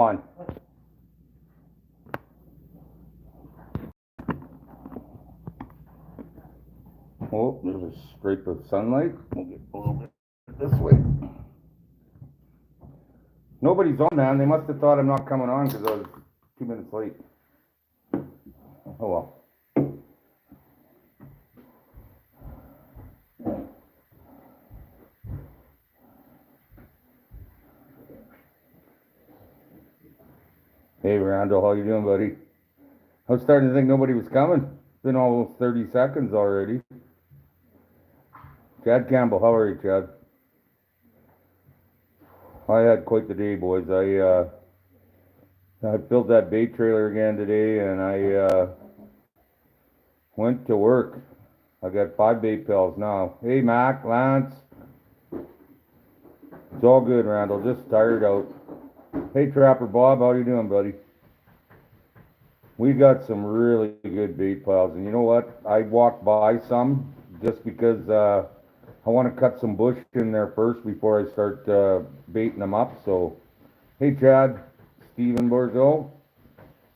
on. Oh, there's a streak of sunlight. We'll get a little bit this way. Nobody's on, man. They must have thought I'm not coming on because I was 2 minutes late. Oh well. Hey Randall, how you doing, buddy? I was starting to think nobody was coming. It's been almost 30 seconds already. Chad Campbell, how are you, Chad? I had quite the day, boys. I filled that bait trailer again today, and I went to work. I got 5 bait pills now. Hey Mac, Lance. It's all good, Randall. Just tired out. Hey Trapper Bob, how you doing, buddy? We got some really good bait piles, and you know what? I walked by some just because I want to cut some bush in there first before I start baiting them up. So, hey Chad, Stephen Borzo,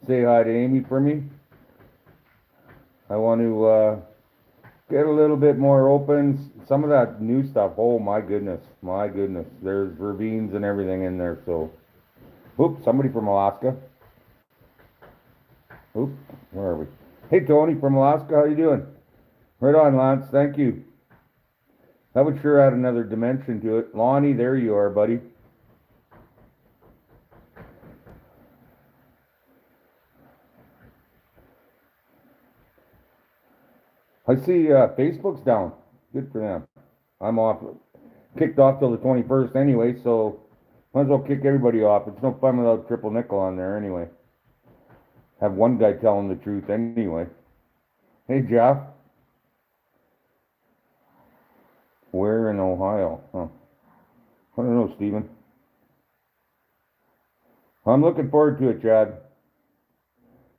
say hi to Amy for me. I want to get a little bit more open. Some of that new stuff, oh my goodness, there's ravines and everything in there. So, oops, somebody from Alaska. Oop, where are we? Hey Tony from Alaska, how you doing? Right on, Lance, thank you. That would sure add another dimension to it. Lonnie, there you are, buddy. I see Facebook's down. Good for them. I'm off. Kicked off till the 21st anyway, so might as well kick everybody off. It's no fun without triple nickel on there anyway. Have one guy telling the truth anyway. Hey Jeff. Where in Ohio? Huh. I don't know, Stephen. I'm looking forward to it, Chad.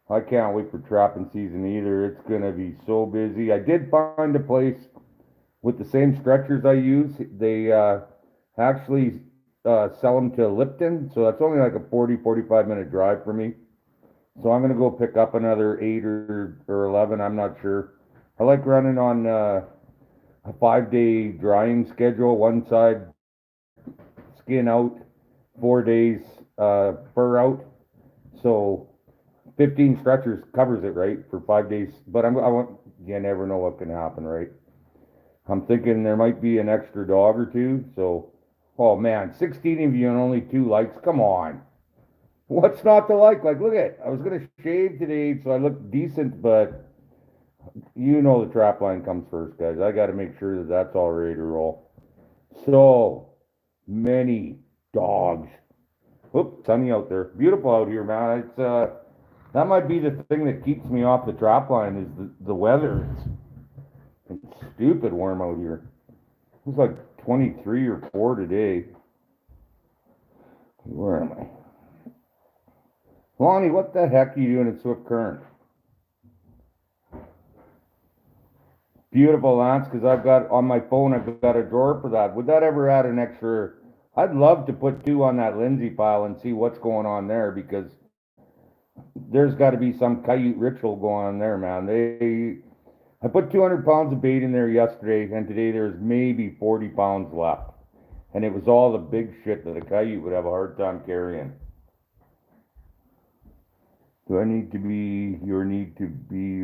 I can't wait for trapping season either. It's gonna be so busy. I did find a place with the same stretchers I use. They actually sell them to Lipton, so that's only like a 45 minute drive for me. So I'm gonna go pick up another 8 or 11. I'm not sure. I like running on a 5-day drying schedule. One side skin out, 4 days fur out. So 15 stretchers covers it, right, for 5 days. But I want, you never know what can happen, right? I'm thinking there might be an extra dog or two. So, oh man, 16 of you and only 2 likes. Come on. What's not to like? Like, look at, I was gonna shave today so I look decent, but you know the trap line comes first, guys. I got to make sure that that's all ready to roll. So many dogs. Whoop, sunny out there. Beautiful out here, man. It's that might be the thing that keeps me off the trap line is the weather. It's stupid warm out here. It was like 23 or 4 today. Where am I? Lonnie, what the heck are you doing in Swift Current? Beautiful, Lance, because I've got on my phone, I've got a drawer for that. Would that ever add an extra? I'd love to put 2 on that Lindsay pile and see what's going on there because there's got to be some coyote ritual going on there, man. I put 200 pounds of bait in there yesterday, and today there's maybe 40 pounds left. And it was all the big shit that a coyote would have a hard time carrying. Do I need to be your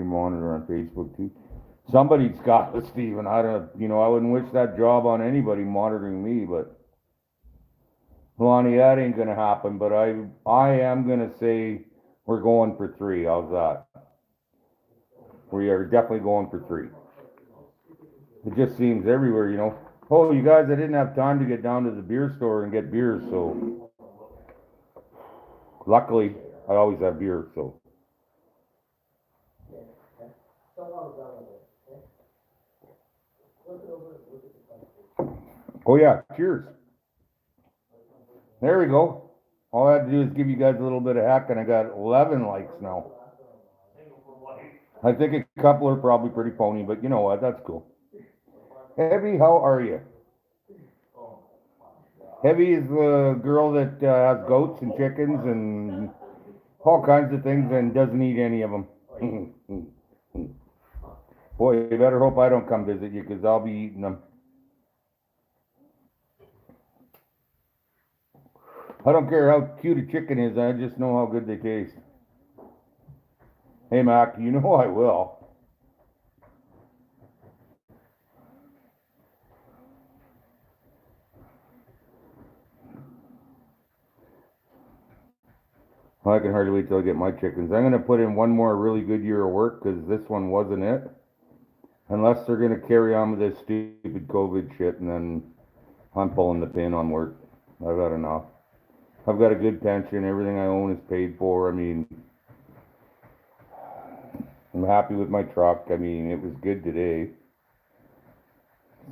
monitor on Facebook too? Somebody's got it, Stephen. I don't, I wouldn't wish that job on anybody monitoring me, but Lonnie, that ain't gonna happen. But I am gonna say we're going for 3. How's that? We are definitely going for 3. It just seems everywhere, Oh, you guys, I didn't have time to get down to the beer store and get beers, so luckily I always have beer, so. Oh yeah, cheers. There we go. All I had to do is give you guys a little bit of heck, and I got 11 likes now. I think a couple are probably pretty phony, but you know what? That's cool. Heavy, how are you? Heavy is the girl that has goats and chickens and all kinds of things and doesn't eat any of them. Boy, you better hope I don't come visit you because I'll be eating them. I don't care how cute a chicken is, I just know how good they taste. Hey, Mac, you know I will. I can hardly wait till I get my chickens. I'm going to put in one more really good year of work because this one wasn't it. Unless they're going to carry on with this stupid COVID shit, and then I'm pulling the pin on work. I've had enough. I've got a good pension. Everything I own is paid for. I mean, I'm happy with my truck. I mean, it was good today.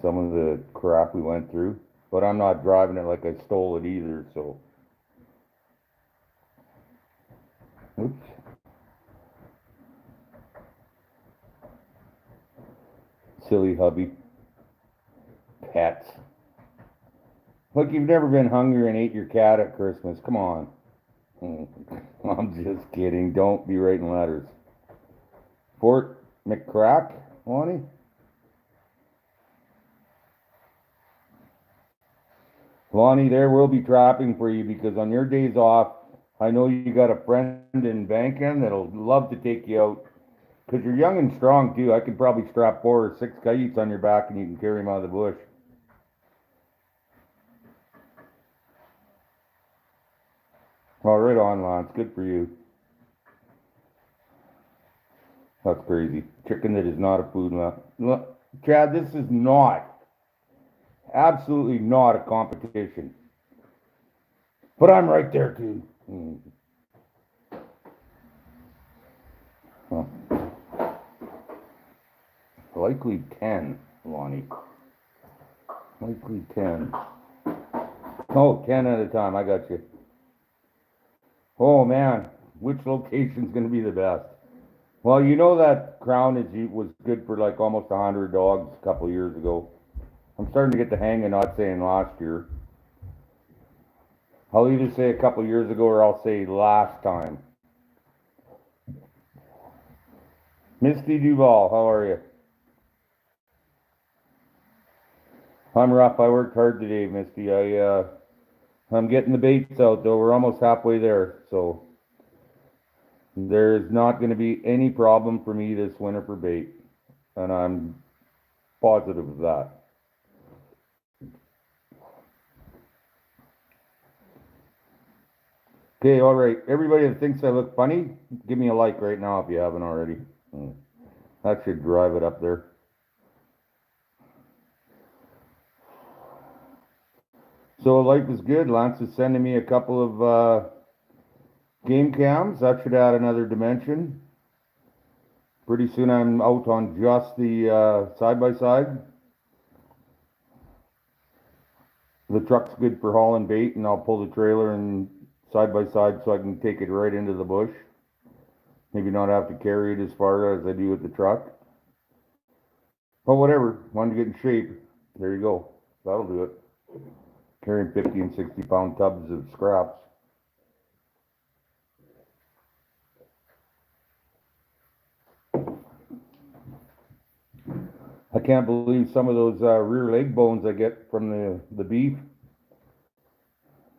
Some of the crap we went through. But I'm not driving it like I stole it either, so. Oops. Silly hubby. Pets. Look, you've never been hungry and ate your cat at Christmas. Come on. I'm just kidding. Don't be writing letters. Fort McCrack, Lonnie? Lonnie, there will be trapping for you because on your days off, I know you got a friend in Banken that'll love to take you out. Because you're young and strong too. I could probably strap 4 or 6 coyotes on your back and you can carry them out of the bush. Well, right on, Lance. Good for you. That's crazy. Chicken that is not a food. Chad, this is not, absolutely not a competition. But I'm right there too. Huh. Likely 10, Lonnie. Likely 10. Oh, 10 at a time. I got you. Oh man, which location's going to be the best? Well, you know that crown was good for like almost 100 dogs a couple of years ago. I'm starting to get the hang of not saying last year. I'll either say a couple of years ago or I'll say last time. Misty Duval, how are you? I'm rough. I worked hard today, Misty. I'm getting the baits out though. We're almost halfway there, so there's not going to be any problem for me this winter for bait, and I'm positive of that. Okay, all right. Everybody that thinks I look funny, give me a like right now if you haven't already. That should drive it up there. So life is good. Lance is sending me a couple of game cams. That should add another dimension. Pretty soon I'm out on just the side-by-side. The truck's good for hauling bait, and I'll pull the trailer and side-by-side so I can take it right into the bush. Maybe not have to carry it as far as I do with the truck. But whatever, wanted to get in shape. There you go. That'll do it. Carrying 50 and 60 pound tubs of scraps. I can't believe some of those rear leg bones I get from the beef.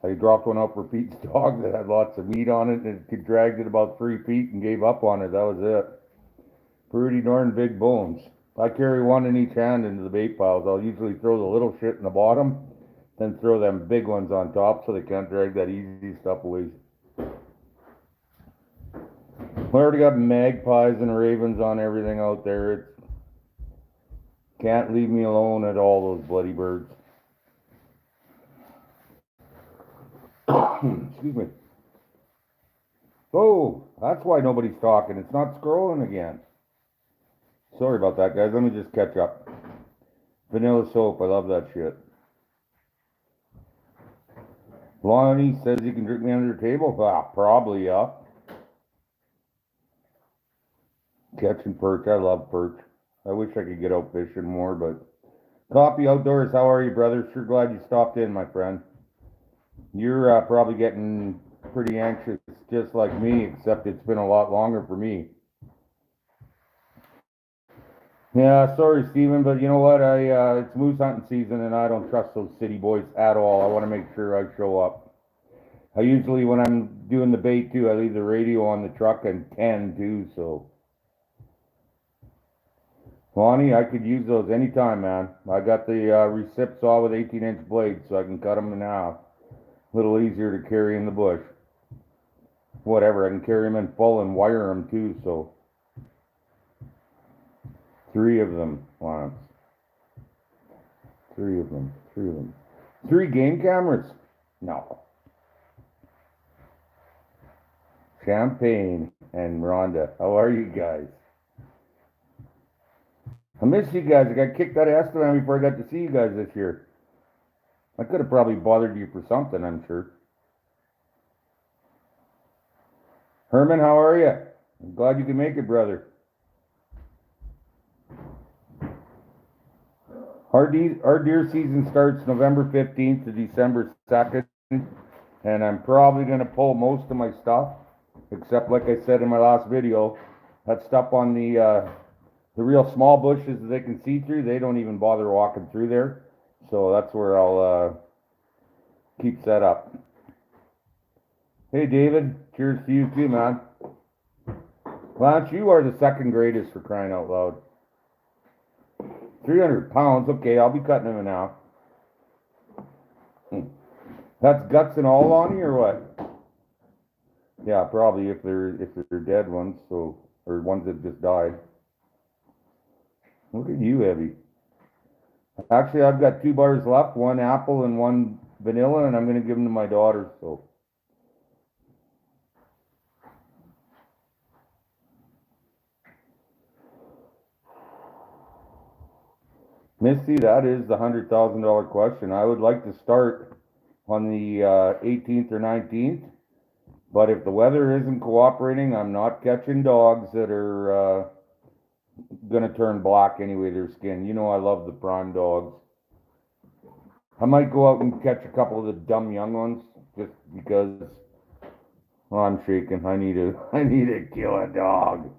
I dropped one out for Pete's dog that had lots of meat on it, and it dragged it about 3 feet and gave up on it. That was it. Pretty darn big bones. I carry one in each hand into the bait piles. I'll usually throw the little shit in the bottom, then throw them big ones on top so they can't drag that easy stuff away. I already got magpies and ravens on everything out there. It can't leave me alone at all, those bloody birds. Excuse me. Oh, that's why nobody's talking. It's not scrolling again. Sorry about that, guys. Let me just catch up. Vanilla soap. I love that shit. Lonnie says you can drink me under the table. Ah, probably, yeah. Catching perch. I love perch. I wish I could get out fishing more, but Coffee Outdoors, how are you, brother? Sure glad you stopped in, my friend. You're probably getting pretty anxious, just like me, except it's been a lot longer for me. Yeah, sorry, Steven, but you know what? It's moose hunting season, and I don't trust those city boys at all. I want to make sure I show up. I usually, when I'm doing the bait too, I leave the radio on the truck and 10 too. So, Lonnie, I could use those anytime, man. I got the recip saw with 18-inch blades, so I can cut them in half. A little easier to carry in the bush. Whatever, I can carry them in full and wire them too. So, 3 of them, Lance. 3 of them. 3 of them. 3 game cameras? No. Champagne and Rhonda. How are you guys? I miss you guys. I got kicked out of Estevan before I got to see you guys this year. I could have probably bothered you for something, I'm sure. Herman, how are you? I'm glad you can make it, brother. Our deer season starts November 15th to December 2nd, and I'm probably going to pull most of my stuff, except like I said in my last video, that stuff on the real small bushes that they can see through, they don't even bother walking through there. So that's where I'll keep set up. Hey David, cheers to you too, man. Lance, you are the second greatest, for crying out loud. 300 pounds, okay, I'll be cutting them in half. That's guts and all, Lonnie, or what? Yeah, probably if they're dead ones, so, or ones that just died. Look at you, Evie. Actually, I've got 2 bars left, 1 apple and 1 vanilla, and I'm going to give them to my daughter, so. Misty, that is the $100,000 question. I would like to start on the 18th or 19th, but if the weather isn't cooperating, I'm not catching dogs that are going to turn black anyway, their skin. You know I love the prime dogs. I might go out and catch a couple of the dumb young ones, just because. Well, I'm shaking. I need to kill a dog.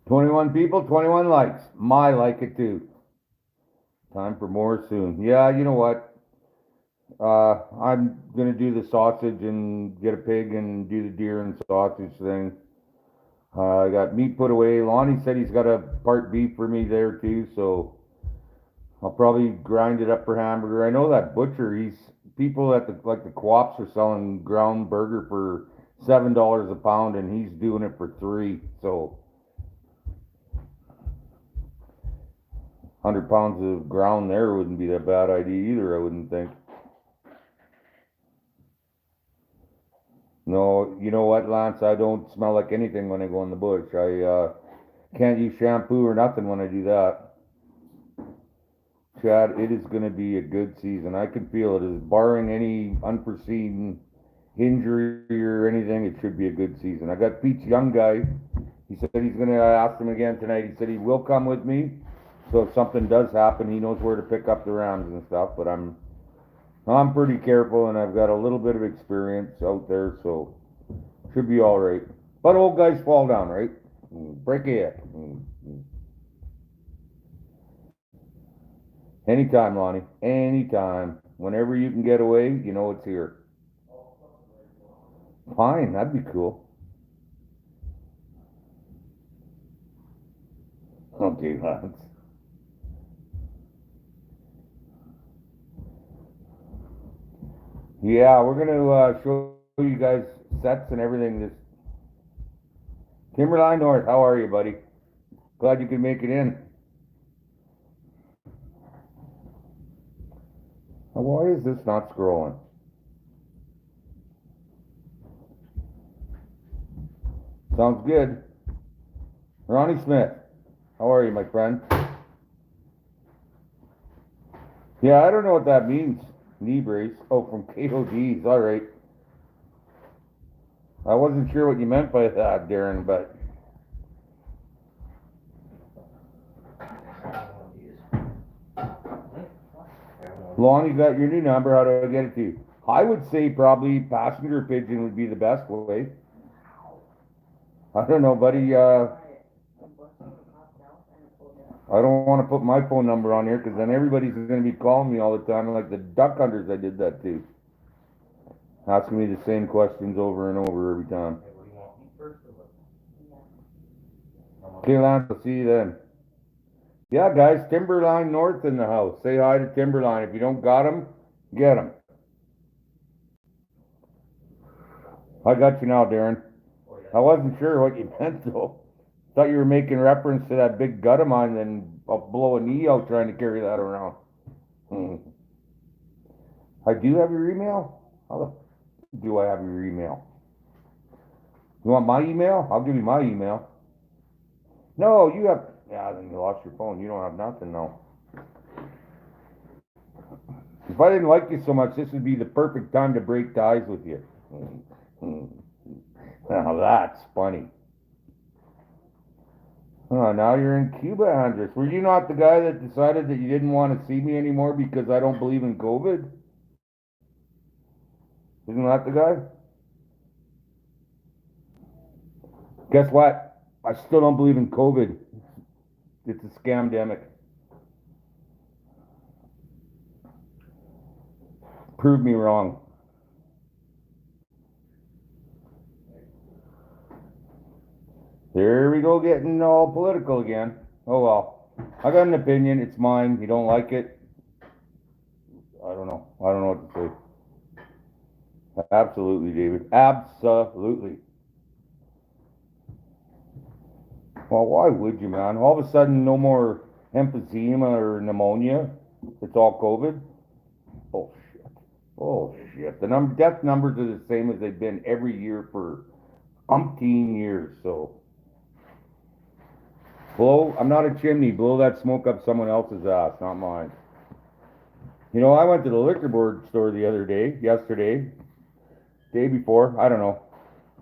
21 people, 21 likes. My like it too. Time for more soon. Yeah, you know what? I'm gonna do the sausage and get a pig and do the deer and sausage thing. I got meat put away. Lonnie said he's got a part beef for me there too, so I'll probably grind it up for hamburger. I know that butcher, people at the co-ops are selling ground burger for $7 a pound, and he's doing it for 3. So 100 pounds of ground there wouldn't be that bad idea either, I wouldn't think. No, you know what, Lance? I don't smell like anything when I go in the bush. I can't use shampoo or nothing when I do that. Chad, it is going to be a good season. I can feel it. As barring any unforeseen injury or anything, it should be a good season. I got Pete's young guy. He said he's going to ask him again tonight. He said he will come with me. So if something does happen, he knows where to pick up the rams and stuff. But I'm pretty careful, and I've got a little bit of experience out there, so should be all right. But old guys fall down, right? Break a hip. Anytime, Lonnie. Anytime. Whenever you can get away, you know it's here. Fine, that'd be cool. Okay, lads. Yeah, we're gonna show you guys sets and everything. This Timberline North, how are you, buddy? Glad you could make it in. Why is this not scrolling? Sounds good. Ronnie Smith, how are you, my friend? Yeah, I don't know what that means. Knee brace. Oh, from KODs. All right. I wasn't sure what you meant by that, Darren, but. Lon, you got your new number. How do I get it to you? I would say probably passenger pigeon would be the best way. I don't know, buddy. I don't want to put my phone number on here because then everybody's going to be calling me all the time. Like the duck hunters, I did that too. Asking me the same questions over and over every time. Okay, Lance, I'll see you then. Yeah, guys, Timberline North in the house. Say hi to Timberline. If you don't got him, get him. I got you now, Darren. I wasn't sure what you meant though. Thought you were making reference to that big gut of mine, and I'll blow a knee out trying to carry that around. I do have your email? How the do I have your email? You want my email? I'll give you my email. No, you have. Yeah, then you lost your phone. You don't have nothing now. If I didn't like you so much, this would be the perfect time to break ties with you. Now that's funny. Oh, now you're in Cuba, Andres. Were you not the guy that decided that you didn't want to see me anymore because I don't believe in COVID? Isn't that the guy? Guess what? I still don't believe in COVID. It's a scamdemic. Prove me wrong. There we go, getting all political again. Oh well. I got an opinion. It's mine. You don't like it? I don't know. I don't know what to say. Absolutely, David. Absolutely. Well, why would you, man? All of a sudden, no more emphysema or pneumonia. It's all COVID. Oh shit. Oh shit. The death numbers are the same as they've been every year for umpteen years. So blow. I'm not a chimney. Blow that smoke up someone else's ass, not mine. You know, I went to the liquor board store the other day, yesterday, day before, I don't know,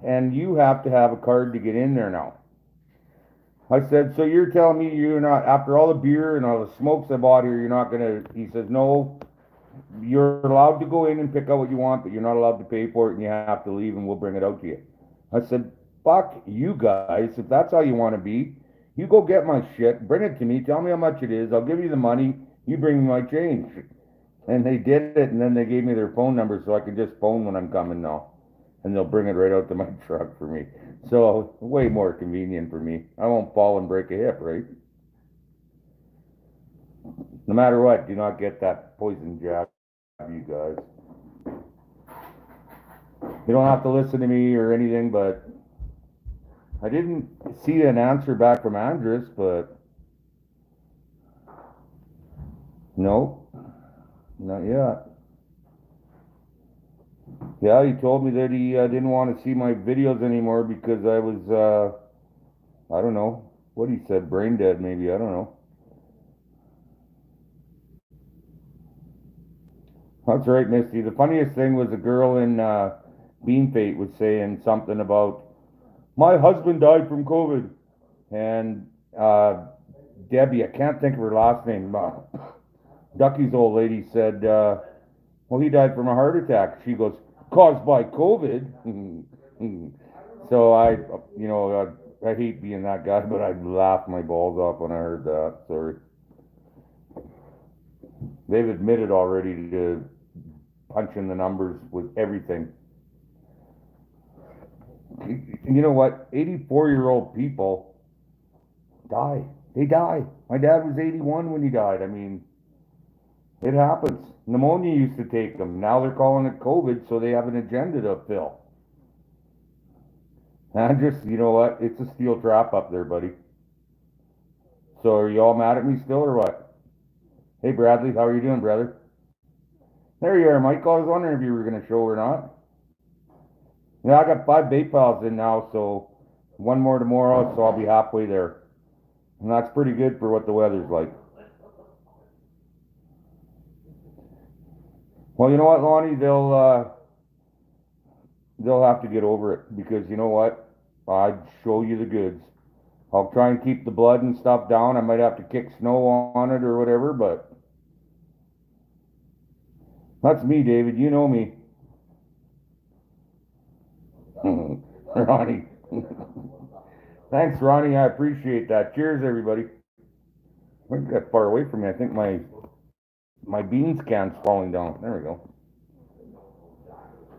and you have to have a card to get in there now. I said, so you're telling me you're not, after all the beer and all the smokes I bought here, you're not gonna, he says, no, you're allowed to go in and pick out what you want, but you're not allowed to pay for it and you have to leave and we'll bring it out to you. I said, fuck you guys, if that's how you want to be, you go get my shit, bring it to me, tell me how much it is, I'll give you the money, you bring me my change. And they did it, and then they gave me their phone number so I can just phone when I'm coming now. And they'll bring it right out to my truck for me. So, way more convenient for me. I won't fall and break a hip, right? No matter what, do not get that poison jab, you guys. You don't have to listen to me or anything, but I didn't see an answer back from Andres, but no, not yet. Yeah, he told me that he didn't want to see my videos anymore because I was, I don't know what he said, brain dead maybe, I don't know. That's right, Misty. The funniest thing was a girl in Bean Fate was saying something about, my husband died from COVID. And Debbie, I can't think of her last name, Ducky's old lady said, well, he died from a heart attack. She goes, caused by COVID. So I hate being that guy, but I laughed my balls off when I heard that. Sorry. They've admitted already to punching the numbers with everything. You know what? 84-year-old people die. They die. My dad was 81 when he died. I mean, it happens. Pneumonia used to take them. Now they're calling it COVID, so they have an agenda to fill. And you know what? It's a steel trap up there, buddy. So are you all mad at me still or what? Hey, Bradley, how are you doing, brother? There you are, Mike. I was wondering if you were going to show or not. Yeah, I got 5 bait piles in now, so one more tomorrow, so I'll be halfway there. And that's pretty good for what the weather's like. Well, you know what, Lonnie? They'll have to get over it because you know what? I'd show you the goods. I'll try and keep the blood and stuff down. I might have to kick snow on it or whatever, but That's me, David. You know me. Ronnie. Thanks, Ronnie. I appreciate that. Cheers, everybody. I think that far away from me. I think my beans can's falling down. There we go.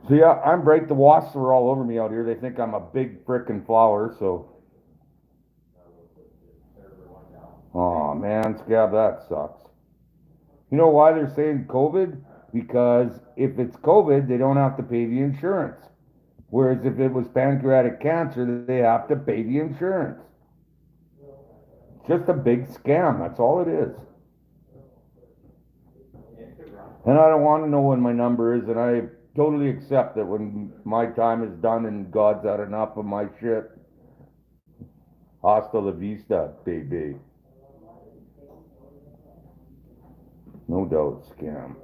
So yeah, I'm bright. The wasps are all over me out here. They think I'm a big frickin' flower, so. Oh man, Scab, that sucks. You know why they're saying COVID? Because if it's COVID, they don't have to pay the insurance. Whereas if it was pancreatic cancer, they have to pay the insurance. Just a big scam, that's all it is. And I don't want to know when my number is, and I totally accept that when my time is done and God's had enough of my shit. Hasta la vista, baby. No doubt, scam.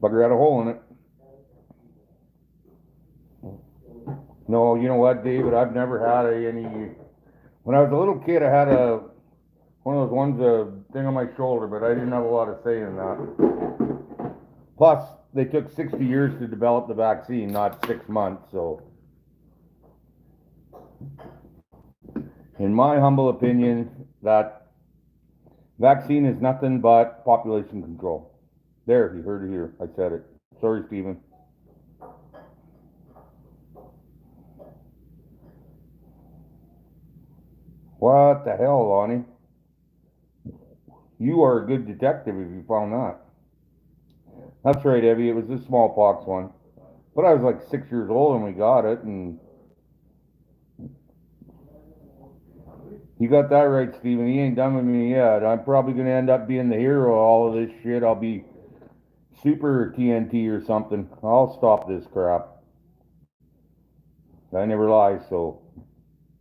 Bugger had a hole in it. No, you know what, David? I've never had any. When I was a little kid, I had one of those ones, a thing on my shoulder, but I didn't have a lot of say in that. Plus, they took 60 years to develop the vaccine, not 6 months, so. In my humble opinion, that vaccine is nothing but population control. There, you heard it here. I said it. Sorry, Stephen. What the hell, Lonnie? You are a good detective if you found that. That's right, Evie. It was the smallpox one. But I was like 6 years old when we got it, and you got that right, Stephen. He ain't done with me yet. I'm probably gonna end up being the hero of all of this shit. I'll be Super TNT or something. I'll stop this crap. I never lie, so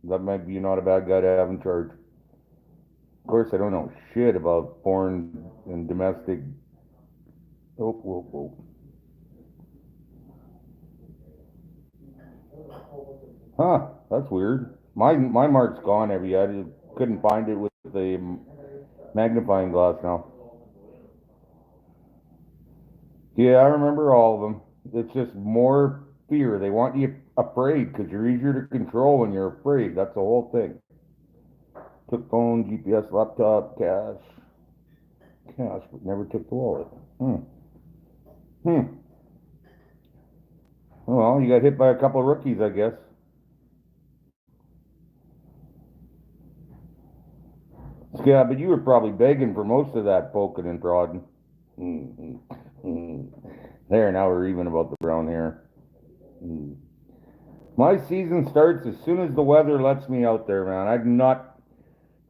that might be not a bad guy to have in charge. Of course, I don't know shit about foreign and domestic. Oh, whoa, whoa. Huh, that's weird. My mark's gone, Evie. I just couldn't find it with the magnifying glass now. Yeah, I remember all of them. It's just more fear. They want you afraid because you're easier to control when you're afraid. That's the whole thing. Took phone, GPS, laptop, cash, but never took the wallet. Well, you got hit by a couple of rookies, I guess. Yeah, but you were probably begging for most of that poking and prodding. There, now we're even about the brown hair. My season starts as soon as the weather lets me out there, man.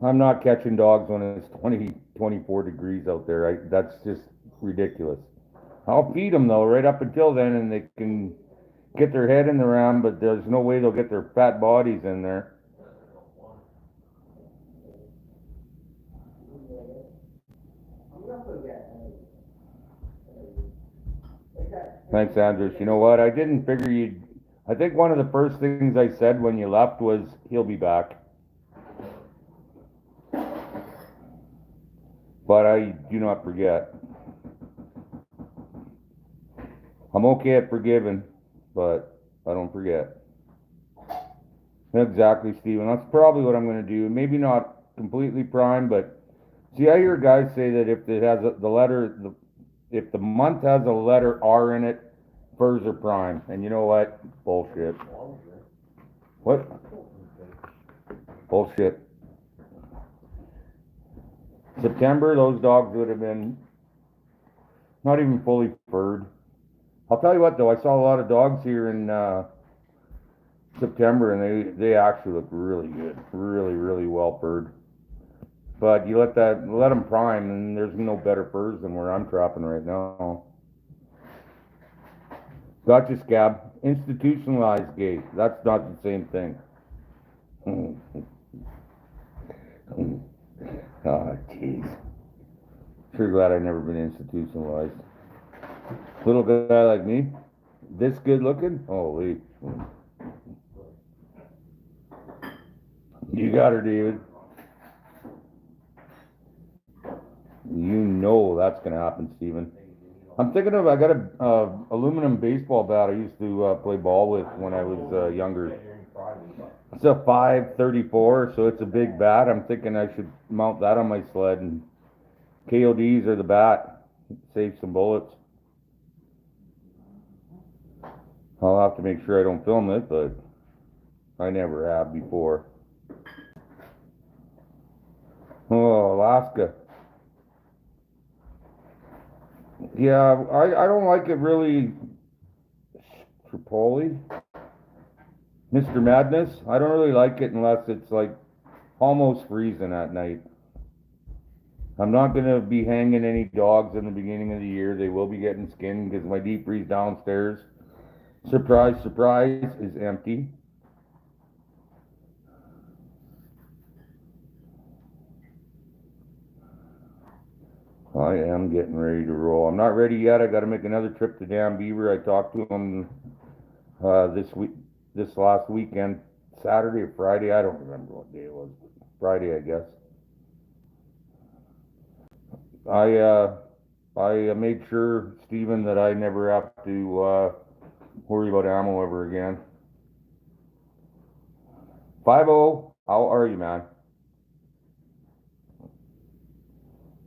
I'm not catching dogs when it's 20, 24 degrees out there. That's just ridiculous. I'll feed them though, right up until then, and they can get their head in the ram, but there's no way they'll get their fat bodies in there. Thanks, Andrews. You know what? I didn't figure you'd. I think one of the first things I said when you left was, he'll be back. But I do not forget. I'm okay at forgiving, but I don't forget. Exactly, Stephen. That's probably what I'm going to do. Maybe not completely prime, but see, I hear guys say that if it has if the month has a letter R in it, furs are prime. And you know what? Bullshit. What? Bullshit. September, those dogs would have been not even fully furred. I'll tell you what, though, I saw a lot of dogs here in September, and they actually look really good, really well furred. But you let them prime, and there's no better furs than where I'm trapping right now. Gotcha, Scab. Institutionalized gay. That's not the same thing. Oh, jeez. Sure glad I've never been institutionalized. Little guy like me, this good looking? Holy. You got her, David. You know that's gonna happen, Steven. I'm thinking of, I got a aluminum baseball bat I used to play ball with when I was younger. It's a 534, so it's a big bat. I'm thinking I should mount that on my sled, and KODs are the bat. Save some bullets. I'll have to make sure I don't film it, but I never have before. Oh, Alaska. Yeah, I don't like it really. Tripoli, Mr. Madness. I don't really like it unless it's like almost freezing at night. I'm not gonna be hanging any dogs in the beginning of the year. They will be getting skinned because my deep freeze downstairs, surprise, surprise, is empty. I am getting ready to roll. I'm not ready yet. I got to make another trip to Dan Beaver. I talked to him this last weekend, Saturday or Friday. I don't remember what day it was. Friday, I guess. I made sure, Stephen, that I never have to worry about ammo ever again. 50, how are you, man?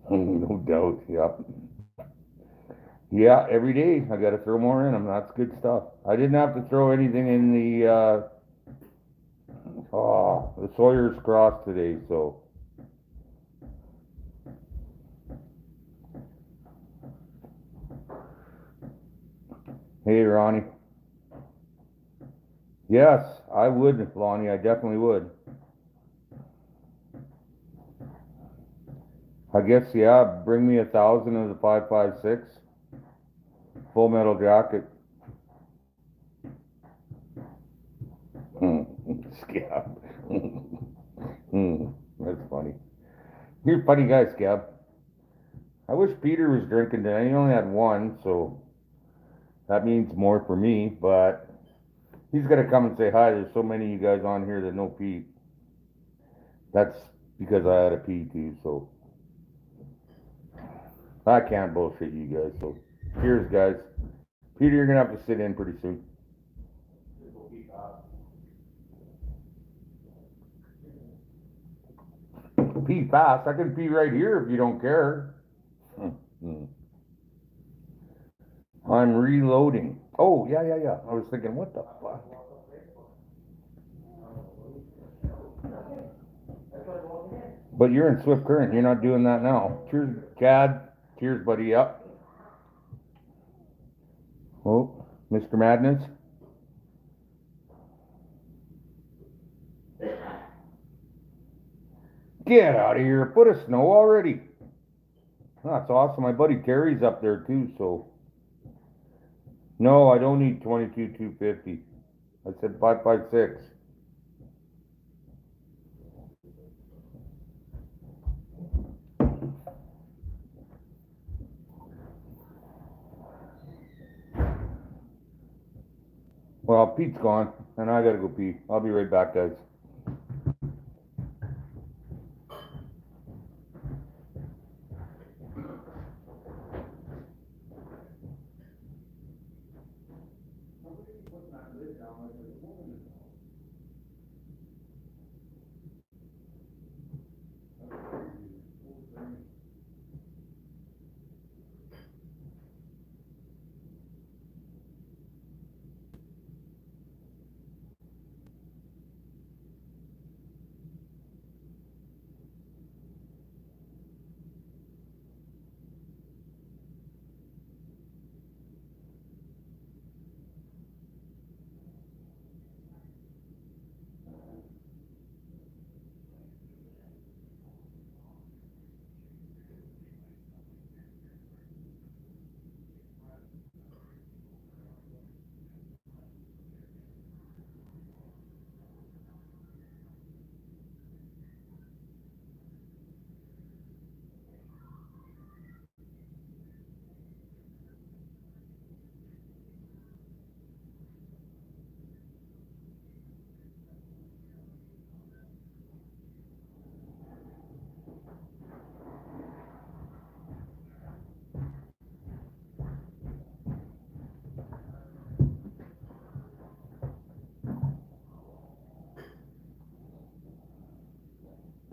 No doubt, yep. Yeah, every day I gotta throw more in them. That's good stuff. I didn't have to throw anything in the Sawyer's Cross today, so. Hey, Ronnie. Yes, I would, Lonnie. I definitely would. I guess, yeah, bring me 1,000 of the 5.56 full metal jacket. Scab. That's funny. You're a funny guy, Scab. I wish Peter was drinking today. He only had one, so that means more for me, but he's gonna come and say hi. There's so many of you guys on here that know Pete. That's because I had a pee too, so I can't bullshit you guys. So cheers, guys. Peter, you're gonna have to sit in pretty soon. Pee fast. I can pee right here if you don't care. I'm reloading. Oh, yeah. I was thinking, what the fuck? But you're in Swift Current. You're not doing that now. Cheers, Chad. Cheers, buddy. Yep. Oh, Mr. Madness. Get out of here. Foot of snow already. That's awesome. My buddy Terry's up there too, so. No, I don't need 22,250. I said 5.56. Well, Pete's gone, and I gotta go pee. I'll be right back, guys.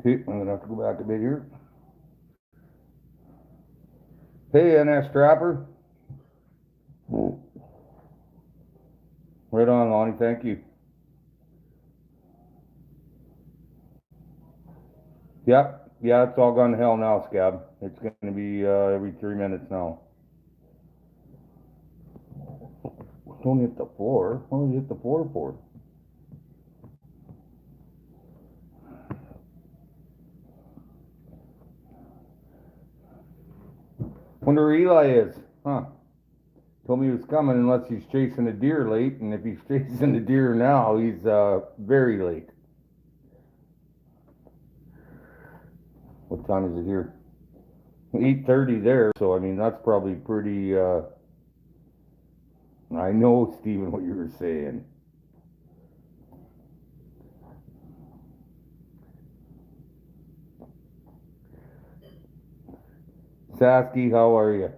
Okay, I'm gonna have to go back a bit here. Hey, NS Trapper. Right on, Lonnie. Thank you. Yep. Yeah, it's all gone to hell now, Scab. It's gonna be every 3 minutes now. Don't hit the floor. What did you hit the floor for? Wonder where Eli is. Huh. Told me he was coming unless he's chasing a deer late, and if he's chasing a deer now, he's very late. What time is it here? 8:30 there, so I mean that's probably pretty I know, Stephen, what you were saying. Sasky, how are you?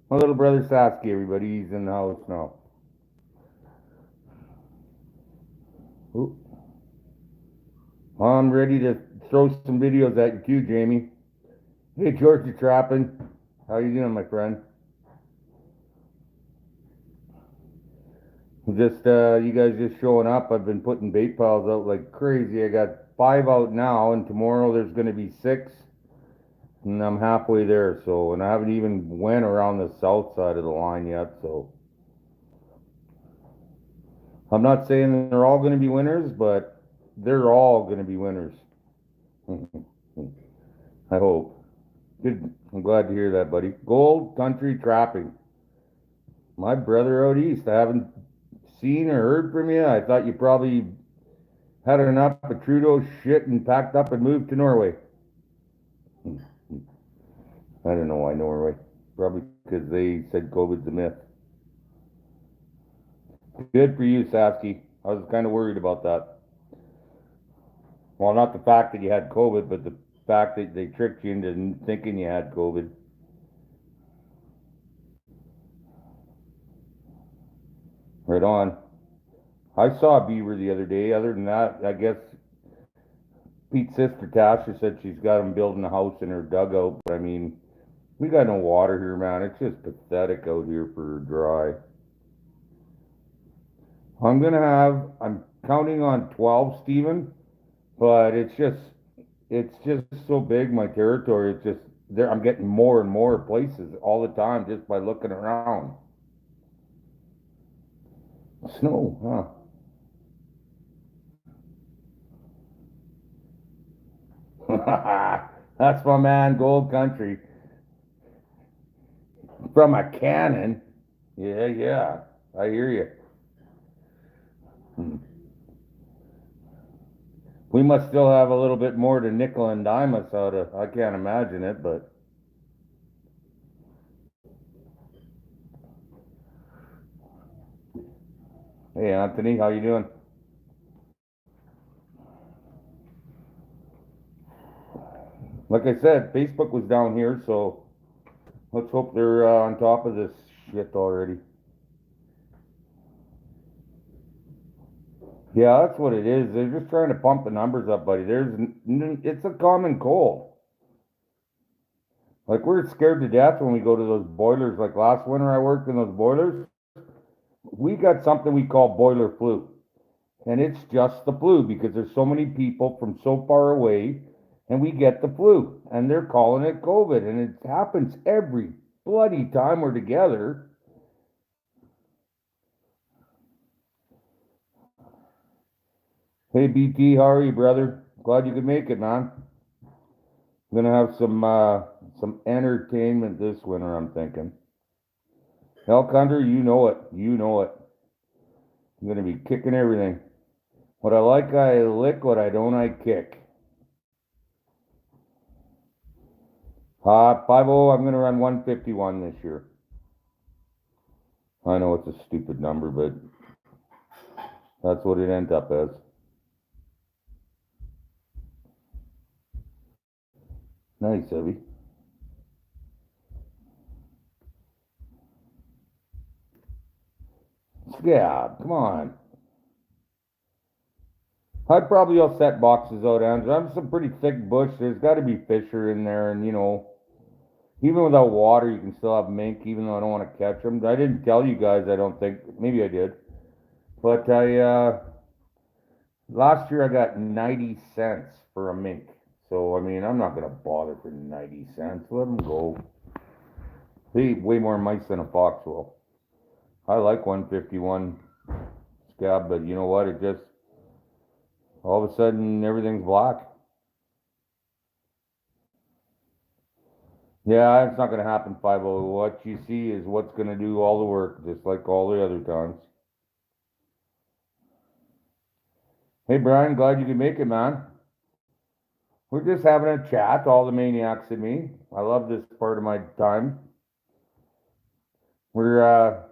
My little brother Sasky, everybody, he's in the house now. Ooh. I'm ready to throw some videos at you too, Jamie. Hey, Georgia Trappin'. How you doing, my friend? Just, you guys just showing up. I've been putting bait piles out like crazy. I got 5 out now, and tomorrow there's gonna be 6. And I'm halfway there, so, and I haven't even went around the south side of the line yet, so. I'm not saying they're all gonna be winners, but they're all gonna be winners. I hope. Good. I'm glad to hear that, buddy. Gold Country Trapping. My brother out east. I haven't seen or heard from you. I thought you probably had enough of Trudeau's shit and packed up and moved to Norway. I don't know why Norway. Probably because they said COVID's a myth. Good for you, Sasky. I was kind of worried about that. Well, not the fact that you had COVID, but the fact that they tricked you into thinking you had COVID. Right on. I saw a beaver the other day. Other than that, I guess Pete's sister Tasha said she's got him building a house in her dugout. But I mean, we got no water here, man. It's just pathetic out here for dry. I'm counting on 12, Stephen, but it's just so big, my territory. It's just there. I'm getting more and more places all the time just by looking around. Snow, huh? That's my man, Gold Country. From a cannon. Yeah, yeah. I hear you. Hmm. We must still have a little bit more to nickel and dime us out of. I can't imagine it, but hey, Anthony, how you doing? Like I said, Facebook was down here, so let's hope they're on top of this shit already. Yeah, that's what it is. They're just trying to pump the numbers up, buddy. It's a common cold. Like we're scared to death when we go to those boilers. Like last winter, I worked in those boilers. We got something we call boiler flu, and it's just the flu because there's so many people from so far away, and we get the flu, and they're calling it COVID, and it happens every bloody time we're together. Hey BT, how are you, brother? Glad you could make it, man. I'm gonna have some entertainment this winter, I'm thinking. Elk Hunter, you know it. You know it. I'm gonna be kicking everything. What I like, I lick. What I don't, I kick. 5-0, I'm gonna run 151 this year. I know it's a stupid number, but that's what it ends up as. Nice, Evie. Scab, come on. I'd probably all set boxes out, Andrew. I'm some pretty thick bush. There's got to be fisher in there, and even without water, you can still have mink, even though I don't want to catch them. I didn't tell you guys, I don't think. Maybe I did. But last year I got 90 cents for a mink. So, I mean, I'm not going to bother for 90 cents. Let them go. They eat way more mice than a fox will. I like 151 scab, but you know what? It just, all of a sudden, everything's black. Yeah, it's not going to happen, 5-0. What you see is what's going to do all the work, just like all the other times. Hey, Brian, glad you could make it, man. We're just having a chat, all the maniacs and me. I love this part of my time. We're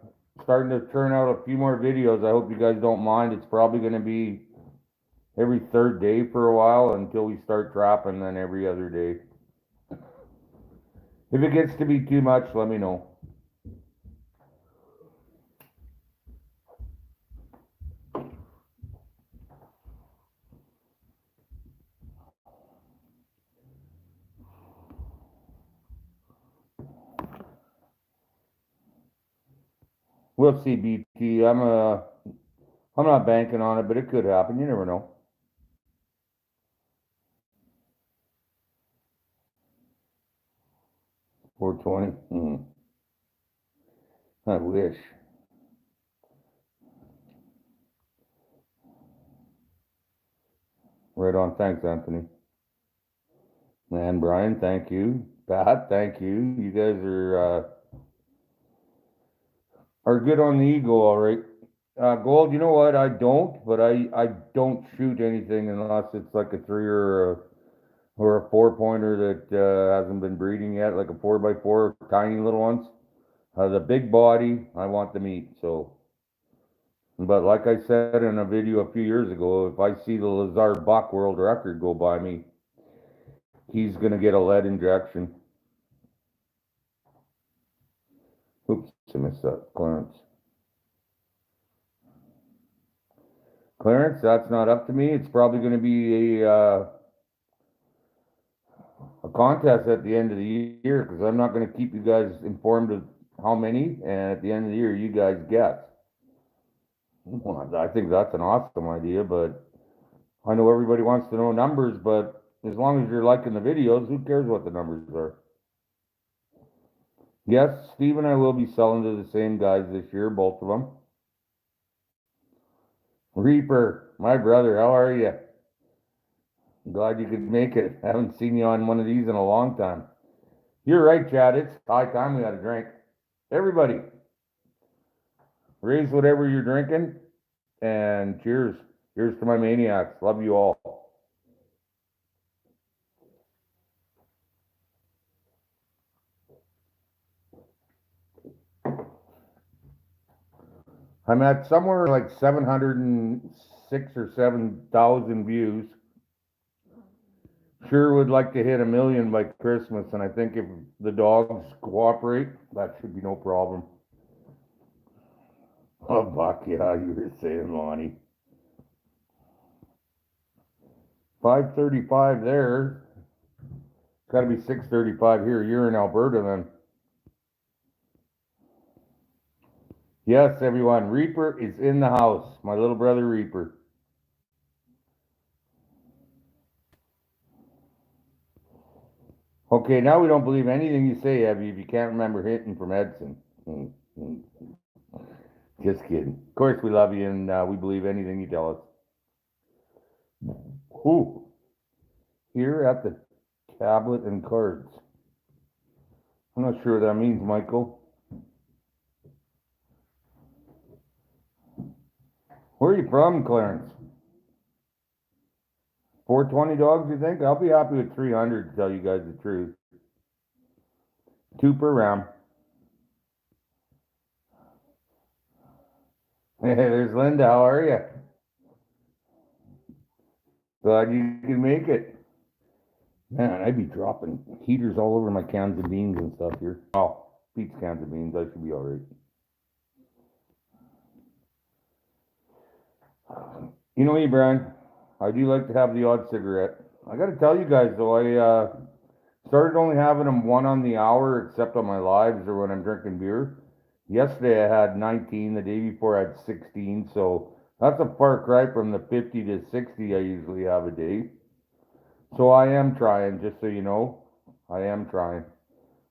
starting to turn out a few more videos. I hope you guys don't mind. It's probably going to be every third day for a while until we start trapping, then every other day. If it gets to be too much, let me know. We'll see, BT. I'm not banking on it, but it could happen. You never know. $4.20. I wish. Right on. Thanks, Anthony. And Brian, thank you. Pat, thank you. You guys are good on the ego, all right. Gold, you know what? I don't, but I don't shoot anything unless it's like a 3 or a 4-pointer that hasn't been breeding yet, like a 4x4, tiny little ones. The big body, I want the meat. So, but like I said in a video a few years ago, if I see the Lazar buck world record go by me, he's gonna get a lead injection. Oops, I missed that. Clarence. Clarence, that's not up to me. It's probably going to be a contest at the end of the year because I'm not going to keep you guys informed of how many, and at the end of the year, you guys guess. Well, I think that's an awesome idea, but I know everybody wants to know numbers, but as long as you're liking the videos, who cares what the numbers are? Yes, Steve and I will be selling to the same guys this year, both of them. Reaper, my brother, how are you? Glad you could make it. Haven't seen you on one of these in a long time. You're right, Chad. It's high time we got a drink. Everybody, raise whatever you're drinking, and cheers. Cheers to my maniacs. Love you all. I'm at somewhere like 706 or 7,000 views. Sure would like to hit 1 million by Christmas, and I think if the dogs cooperate, that should be no problem. Oh, Buck, yeah, you were saying, Lonnie. 5:35 there. It's got to be 6:35 here. You're in Alberta then. Yes, everyone. Reaper is in the house. My little brother Reaper. Okay, now we don't believe anything you say, Abby, if you can't remember hitting from Edson. Just kidding. Of course, we love you and we believe anything you tell us. Who? Here at the tablet and cards. I'm not sure what that means, Michael. Where are you from, Clarence? 420 dogs, you think? I'll be happy with 300 to tell you guys the truth. 2 per ram. Hey, there's Linda. How are you? Glad you can make it. Man, I'd be dropping heaters all over my cans of beans and stuff here. Oh, Pete's cans of beans. I should be all right. You know me, Brian. I do like to have the odd cigarette. I gotta tell you guys though, I started only having them one on the hour, except on my lives or when I'm drinking beer. Yesterday I had 19, the day before I had 16, so that's a far cry from the 50 to 60 I usually have a day. So I am trying, just so you know. I am trying.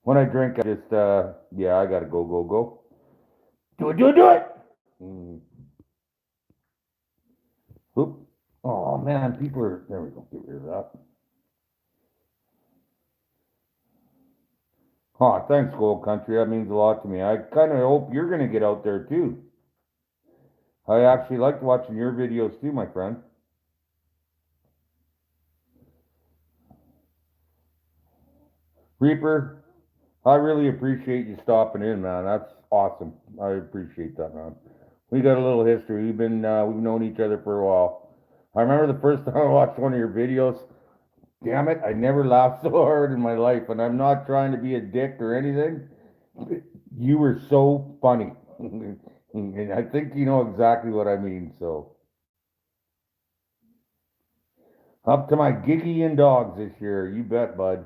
When I drink, I just, yeah, I gotta go, go, go. Do it, do it, do it! Mm. Oop. Oh man, people are, there we go, get rid of that. Oh, thanks, Gold Country. That means a lot to me. I kind of hope you're gonna get out there too. I actually liked watching your videos too, my friend. Reaper, I really appreciate you stopping in, man. That's awesome. I appreciate that, man. We got a little history. We've known each other for a while. I remember the first time I watched one of your videos. Damn it, I never laughed so hard in my life, and I'm not trying to be a dick or anything. You were so funny. And I think you know exactly what I mean, so. Up to my Gigging dogs this year, you bet, bud.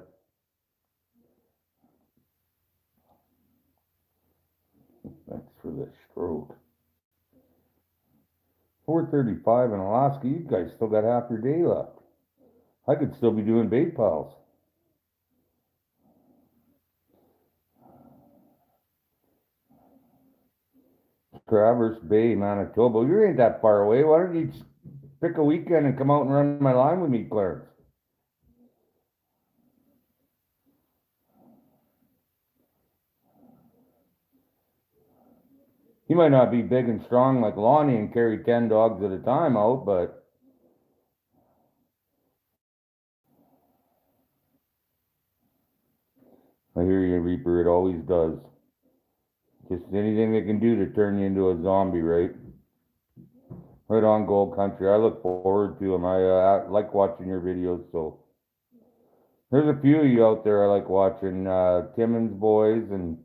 Thanks for the stroke. 4:35 in Alaska. You guys still got half your day left. I could still be doing bait piles. Traverse Bay, Manitoba. You ain't that far away. Why don't you just pick a weekend and come out and run my line with me, Clarence? He might not be big and strong like Lonnie and carry 10 dogs at a time out, but I hear you, Reaper. It always does. Just anything they can do to turn you into a zombie, right? Right on, Gold Country. I look forward to them. I like watching your videos, so there's a few of you out there I like watching. Timmons Boys, and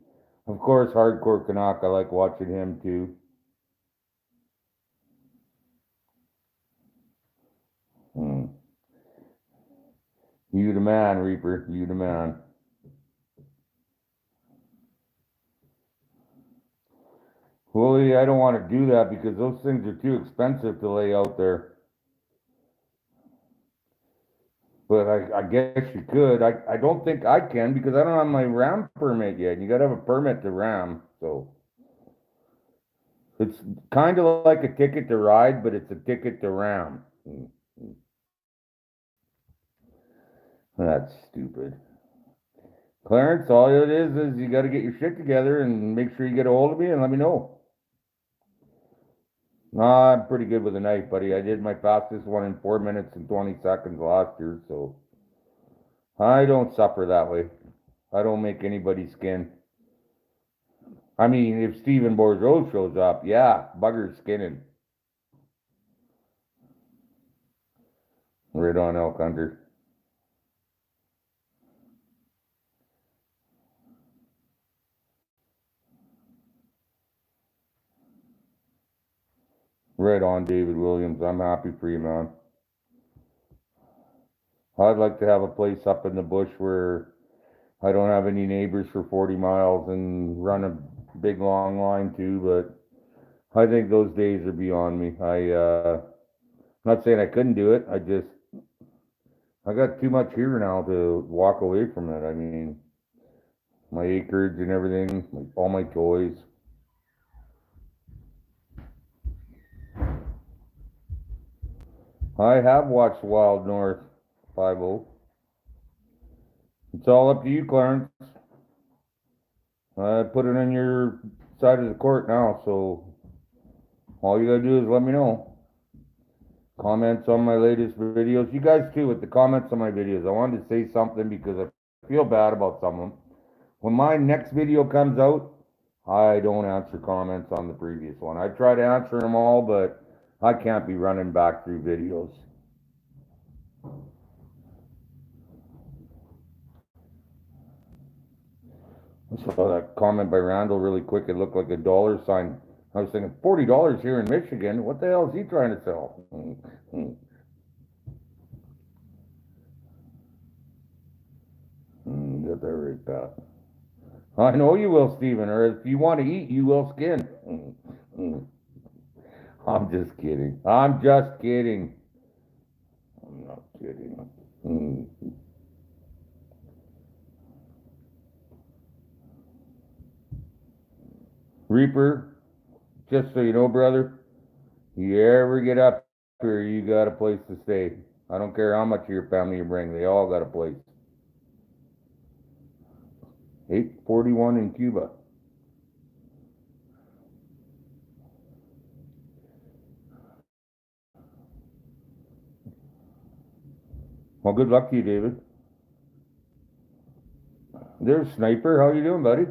of course, Hardcore Canuck. I like watching him too. Hmm. You the man, Reaper. You the man. Willie, I don't want to do that because those things are too expensive to lay out there. But I guess you could. I don't think I can because I don't have my RAM permit yet. You got to have a permit to RAM. So it's kind of like a ticket to ride, but it's a ticket to RAM. That's stupid. Clarence, all it is you got to get your shit together and make sure you get a hold of me and let me know. Nah, I'm pretty good with a knife, buddy. I did my fastest one in 4 minutes and 20 seconds last year, so I don't suffer that way. I don't make anybody skin. I mean, if Stephen Bourgeois shows up, yeah, bugger skinning. Right on, Elk Hunter. Right on, David Williams. I'm happy for you, man. I'd like to have a place up in the bush where I don't have any neighbors for 40 miles and run a big long line too, but I think those days are beyond me. I'm not saying I couldn't do it. I got too much here now to walk away from it. I mean, my acreage and everything, like all my toys. I have watched Wild North 5-0. It's all up to you, Clarence. I put it on your side of the court now, so all you gotta do is let me know. Comments on my latest videos. You guys too, with the comments on my videos. I wanted to say something because I feel bad about some of them. When my next video comes out, I don't answer comments on the previous one. I try to answer them all, but I can't be running back through videos. I saw that comment by Randall really quick. It looked like a dollar sign. I was thinking $40 here in Michigan. What the hell is he trying to sell? got that right, Pat. I know you will, Stephen, or if you want to eat, you will skin. I'm just kidding. I'm just kidding. I'm not kidding. Reaper, just so you know, brother, you ever get up here, you got a place to stay. I don't care how much of your family you bring, they all got a place. 841 in Cuba. Well, good luck to you, David. There's Sniper. How you doing, buddy?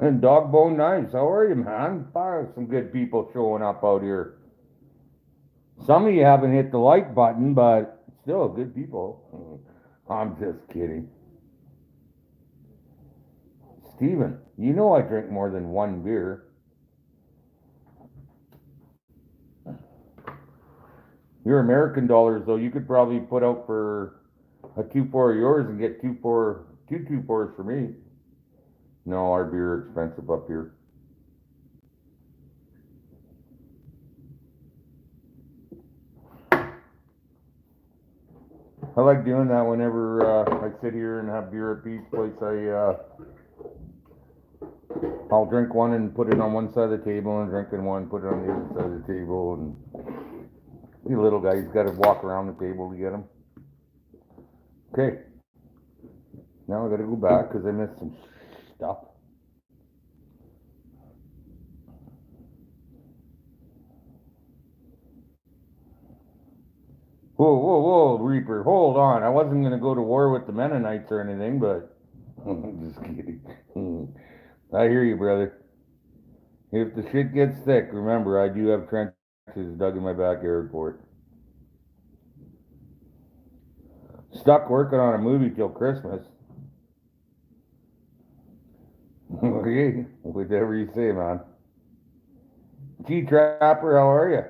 And Dogbone Knives. How are you, man? Some good people showing up out here. Some of you haven't hit the like button, but still good people. I'm just kidding. Steven, you know I drink more than one beer. Your American dollars, though, you could probably put out for a 2-4 of yours and get 2-4, 2-2-4s for me. No, our beer is expensive up here. I like doing that whenever I sit here and have beer at Pete's place. I'll drink one and put it on one side of the table, and drinking one, put it on the other side of the table, and the little guy's got to walk around the table to get him. Okay, now I got to go back because I missed some stuff. Whoa, whoa, whoa, Reaper, hold on. I wasn't going to go to war with the Mennonites or anything, but I'm just kidding. I hear you, brother. If the shit gets thick, remember, I do have trenches dug in my backyard for it. Stuck working on a movie till Christmas. Okay, whatever you say, man. G-Trapper, how are you?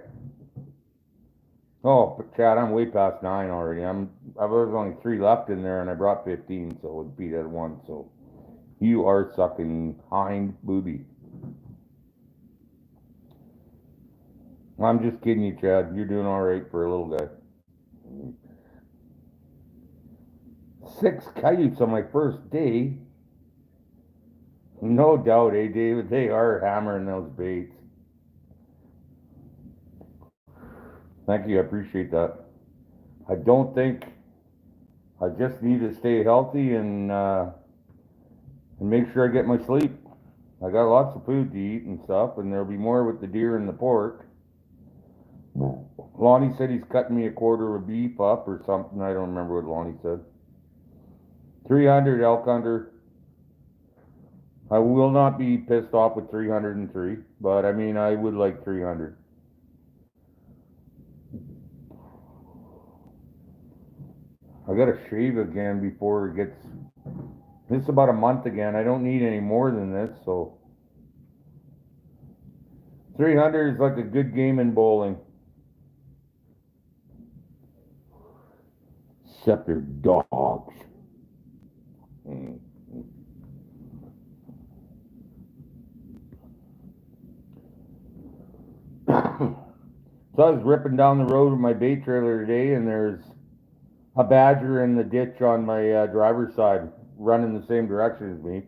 Oh, Chad, I'm way past 9 already. I was only 3 left in there, and I brought 15, so it beat at 1. So you are sucking hind booby. I'm just kidding you, Chad. You're doing all right for a little guy. 6 coyotes on my first day. No doubt, eh, David? They are hammering those baits. Thank you, I appreciate that. I don't think, I just need to stay healthy and make sure I get my sleep. I got lots of food to eat and stuff, and there'll be more with the deer and the pork. Lonnie said he's cutting me a quarter of beef up or something. I don't remember what Lonnie said. 300 elk hunter. I will not be pissed off with 303, but I mean, I would like 300. I gotta shave again before it gets, this is about a month again. I don't need any more than this, so 300 is like a good game in bowling. Except they're dogs. So I was ripping down the road with my bait trailer today, and there's a badger in the ditch on my driver's side, running the same direction as me,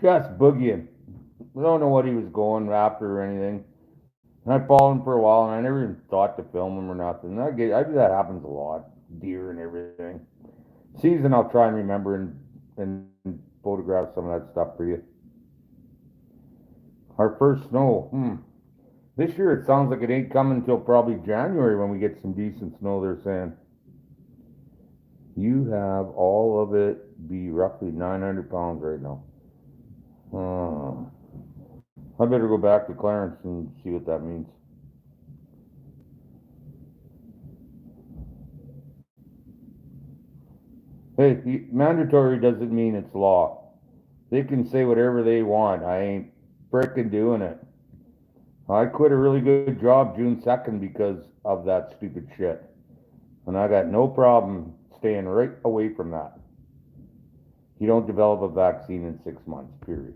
just boogieing. I don't know what he was going after or anything. And I followed him for a while, and I never even thought to film him or nothing. That happens a lot, deer and everything. Season, I'll try and remember and photograph some of that stuff for you. Our first snow, This year it sounds like it ain't coming until probably January when we get some decent snow, they're saying. You have all of it be roughly 900 pounds right now. I better go back to Clarence and see what that means. Hey, mandatory doesn't mean it's law. They can say whatever they want. I ain't frickin' doing it. I quit a really good job June 2nd because of that stupid shit. And I got no problem staying right away from that. You don't develop a vaccine in 6 months, period.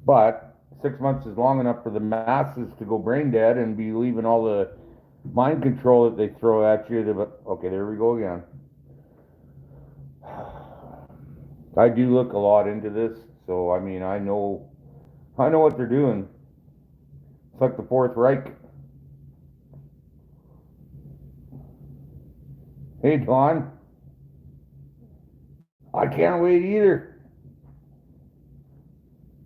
But 6 months is long enough for the masses to go brain dead and be leaving all the mind control that they throw at you. Okay, there we go again. I do look a lot into this, so I mean, I know what they're doing. It's like the Fourth Reich. Hey, Don. I can't wait either.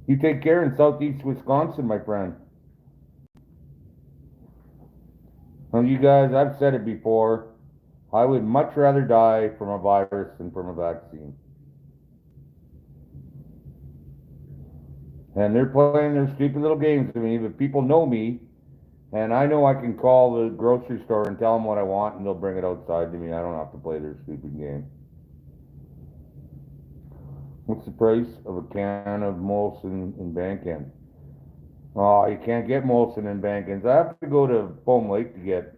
You take care in southeast Wisconsin, my friend. Well, you guys, I've said it before. I would much rather die from a virus than from a vaccine. And they're playing their stupid little games to me, but people know me, and I know I can call the grocery store and tell them what I want, and they'll bring it outside to me. I don't have to play their stupid game. What's the price of a can of Molson in Bankend? Oh, you can't get Molson in Bankends. I have to go to Foam Lake to get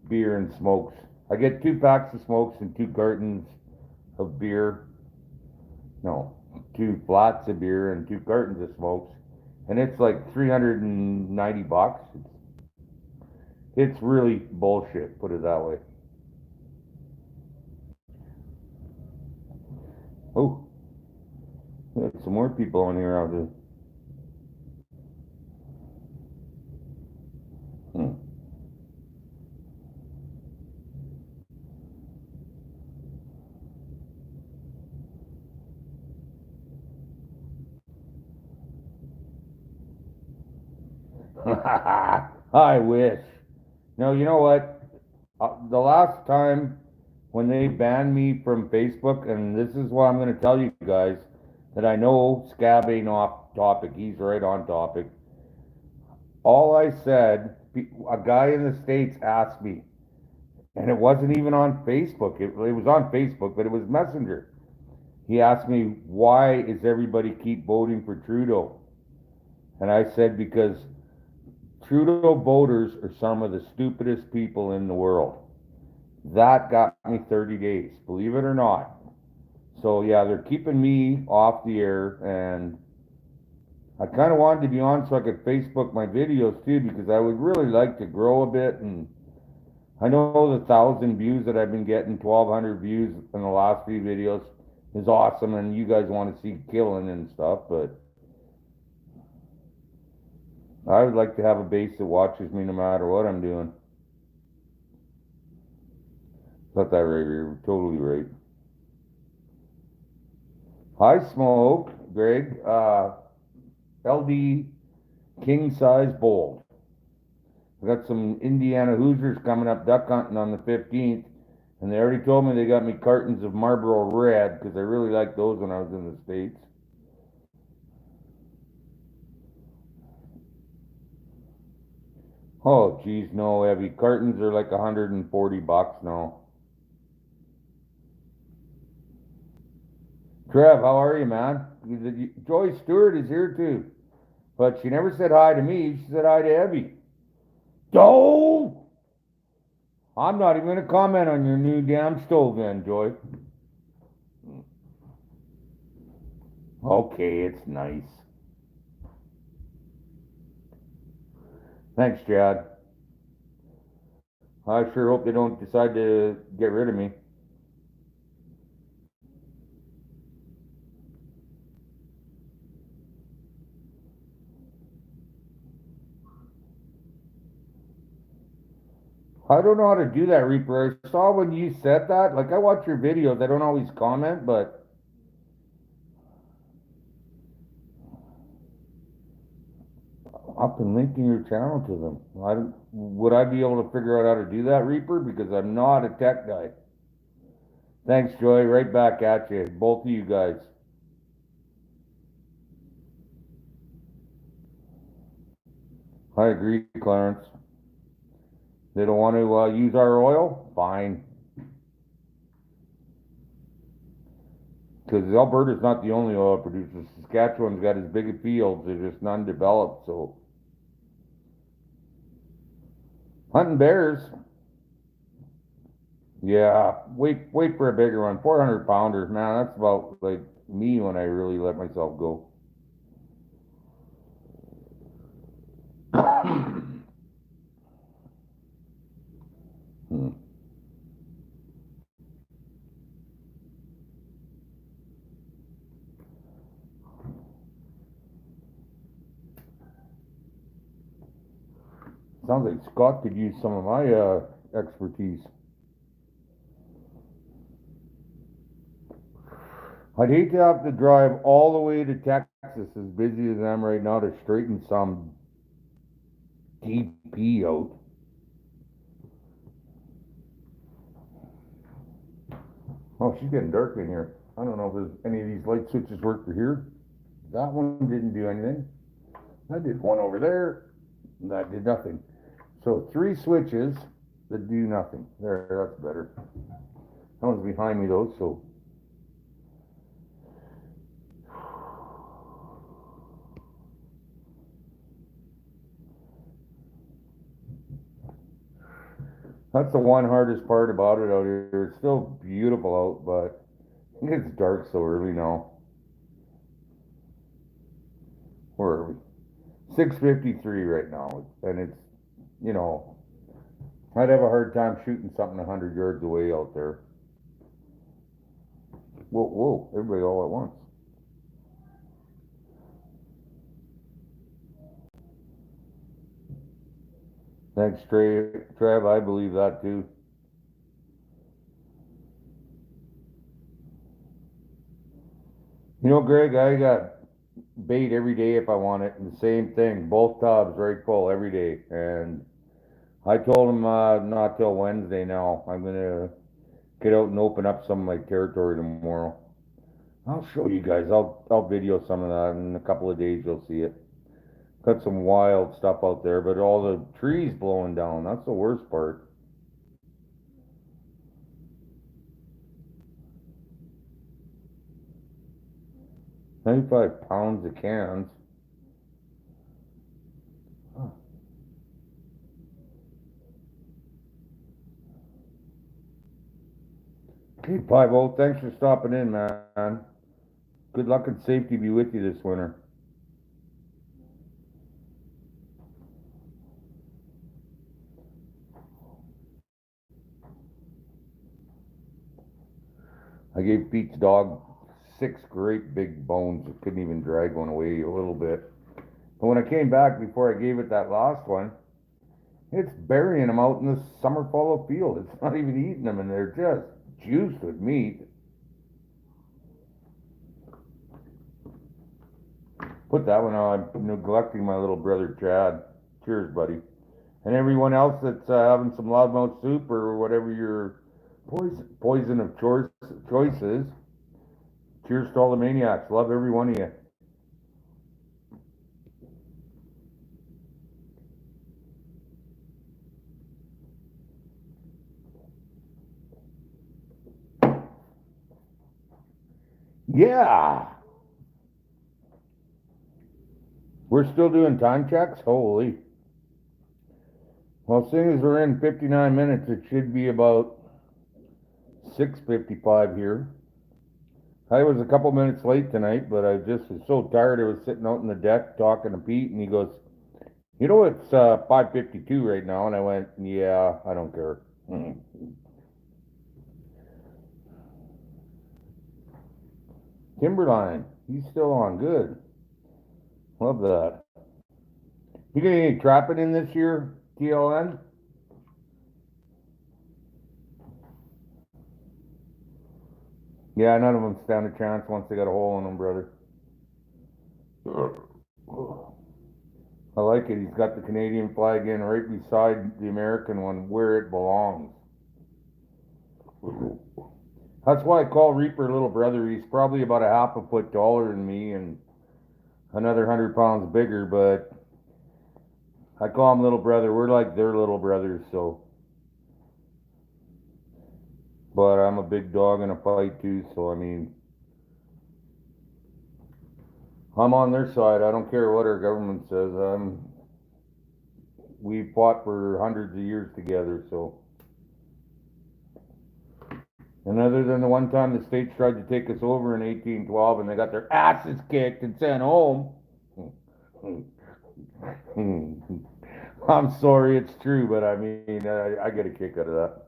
beer and smokes. I get 2 packs of smokes and 2 cartons of beer. No, 2 flats of beer and 2 cartons of smokes. And it's like $390. It's really bullshit, put it that way. Oh, there's some more people on here out there. I wish. No, you know what? The last time when they banned me from Facebook, and this is what I'm going to tell you guys, that I know Scab ain't off topic. He's right on topic. All I said, a guy in the States asked me, and it wasn't even on Facebook. It was on Facebook, but it was Messenger. He asked me, why is everybody keep voting for Trudeau? And I said, because Trudeau voters are some of the stupidest people in the world. That got me 30 days, believe it or not. So yeah, they're keeping me off the air, and I kind of wanted to be on so I could Facebook my videos too, because I would really like to grow a bit. And I know the 1,000 views that I've been getting, 1,200 views in the last few videos is awesome, and you guys want to see killing and stuff, but I would like to have a base that watches me no matter what I'm doing. Got that right, you're totally right. Hi, Smoke, Greg. LD King Size Bold. I got some Indiana Hoosiers coming up duck hunting on the 15th, and they already told me they got me cartons of Marlboro Red, because I really liked those when I was in the States. Oh, geez, no, Evie. Cartons are like $140 now. Trev, how are you, man? Joy Stewart is here too, but she never said hi to me. She said hi to Evie. Oh! I'm not even going to comment on your new damn stove then, Joy. Okay, it's nice. Thanks, Chad. I sure hope they don't decide to get rid of me. I don't know how to do that, Reaper. I saw when you said that. Like, I watch your videos. I don't always comment, but I've been linking your channel to them. Would I be able to figure out how to do that, Reaper? Because I'm not a tech guy. Thanks, Joy. Right back at you. Both of you guys. I agree, Clarence. They don't want to use our oil? Fine. Because Alberta's not the only oil producer. Saskatchewan's got as big a fields. They're just none developed, so. Hunting bears. Yeah, wait for a bigger one. 400 pounders, man. That's about like me when I really let myself go. Hmm. Sounds like Scott could use some of my expertise. I'd hate to have to drive all the way to Texas, as busy as I am right now, to straighten some DP out. Oh, she's getting dark in here. I don't know if there's any of these light switches work for here. That one didn't do anything. I did one over there. And that did nothing. So three switches that do nothing. There, that's better. That one's behind me though, so that's the one hardest part about it out here. It's still beautiful out, but it's dark so early now. Where are we? 6:53 right now, and it's you know I'd have a hard time shooting something 100 yards away out there. Whoa, whoa! Everybody all at once. Thanks, Trav. I believe that too. You know, Greg, I got bait every day if I want it, and the same thing. Both tubs right full every day, and I told him not till Wednesday now. I'm gonna get out and open up some of my territory tomorrow. I'll show you guys. I'll video some of that in a couple of days. You'll see it. Got some wild stuff out there, but all the trees blowing down. That's the worst part. 95 pounds of cans. Huh. Hey, 50, thanks for stopping in, man. Good luck and safety be with you this winter. I gave Pete's dog six great big bones. It couldn't even drag one away a little bit. But when I came back before I gave it that last one, it's burying them out in the summer fallow field. It's not even eating them, and they're just juiced with meat. Put that one on. I'm neglecting my little brother Chad. Cheers, buddy. And everyone else that's having some loudmouth soup or whatever your poison of choice is. Cheers to all the maniacs. Love every one of you. Yeah, we're still doing time checks. Holy. Well, seeing as we're in 59 minutes, it should be about 6:55 here. I was a couple minutes late tonight, but I just was so tired. I was sitting out on the deck talking to Pete, and he goes, "You know it's 5:52 right now," and I went, "Yeah, I don't care." Timberline, he's still on. Good, love that. You get any trapping in this year, TLN? Yeah, none of them stand a chance once they got a hole in them, brother. I like it. He's got the Canadian flag in right beside the American one where it belongs. That's why I call Reaper little brother. He's probably about a half a foot taller than me and another 100 pounds bigger, but I call him little brother. We're like their little brothers, so. But I'm a big dog in a fight too, so I mean, I'm on their side. I don't care what our government says. We fought for hundreds of years together, so. And other than the one time the States tried to take us over in 1812 and they got their asses kicked and sent home. I'm sorry, it's true, but I mean, I get a kick out of that.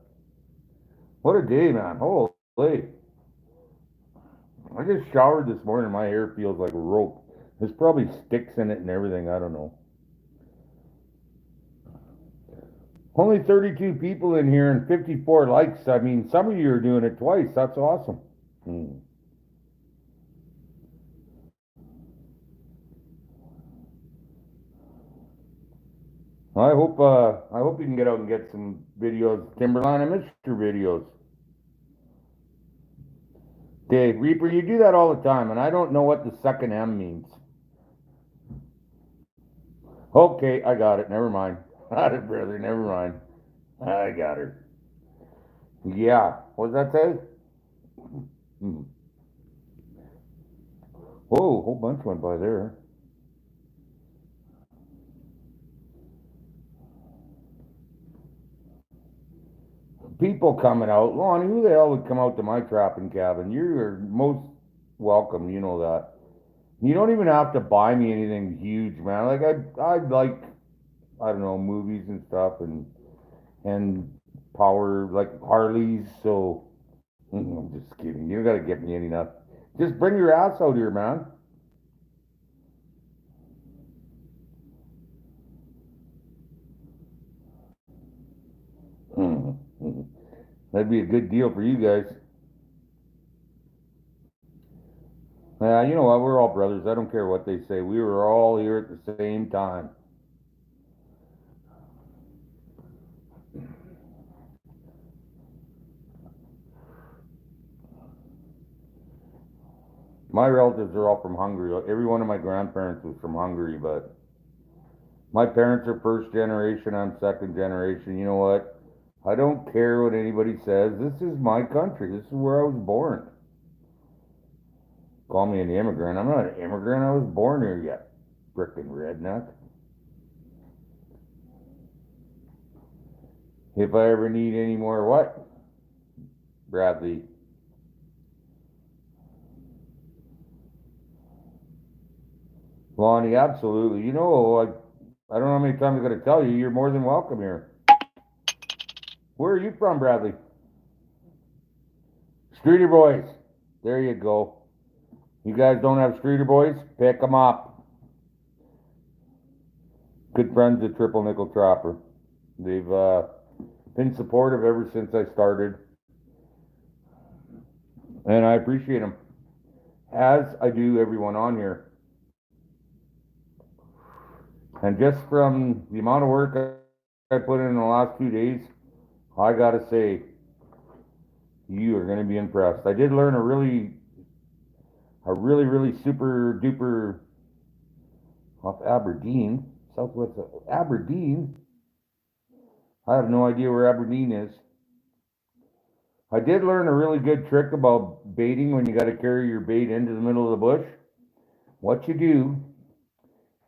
What a day, man. Holy. I just showered this morning. My hair feels like rope. There's probably sticks in it and everything. I don't know. Only 32 people in here and 54 likes. I mean, some of you are doing it twice. That's awesome. I hope you can get out and get some videos. Timberline, I missed your videos. Okay, Reaper, you do that all the time, and I don't know what the second M means. Okay, I got it. Never mind. Got it, brother. Never mind. I got her. Yeah. What does that say? Hmm. Whoa, a whole bunch went by there. People coming out. Lonnie, who the hell would come out to my trapping cabin? You're most welcome. You know that. You don't even have to buy me anything huge, man. Like I like, I don't know, movies and stuff and power like Harleys. So I'm just kidding. You don't gotta get me any nothing. Just bring your ass out here, man. That'd be a good deal for you guys. Yeah, you know what? We're all brothers. I don't care what they say. We were all here at the same time. My relatives are all from Hungary. Every one of my grandparents was from Hungary, but my parents are first generation. I'm second generation. You know what? I don't care what anybody says. This is my country. This is where I was born. Call me an immigrant. I'm not an immigrant. I was born here yet. Frickin' redneck. If I ever need any more what? Bradley. Lonnie, absolutely. You know, I don't know how many times I'm going to tell you, you're more than welcome here. Where are you from, Bradley? Streeter Boys. There you go. You guys don't have Streeter Boys? Pick them up. Good friends at Triple Nickel Trapper. They've been supportive ever since I started. And I appreciate them. As I do everyone on here. And just from the amount of work I put in the last 2 days, I gotta say, you are gonna be impressed. I did learn a really super duper off Aberdeen, southwest of Aberdeen. I have no idea where Aberdeen is. I did learn a really good trick about baiting when you got to carry your bait into the middle of the bush. What you do,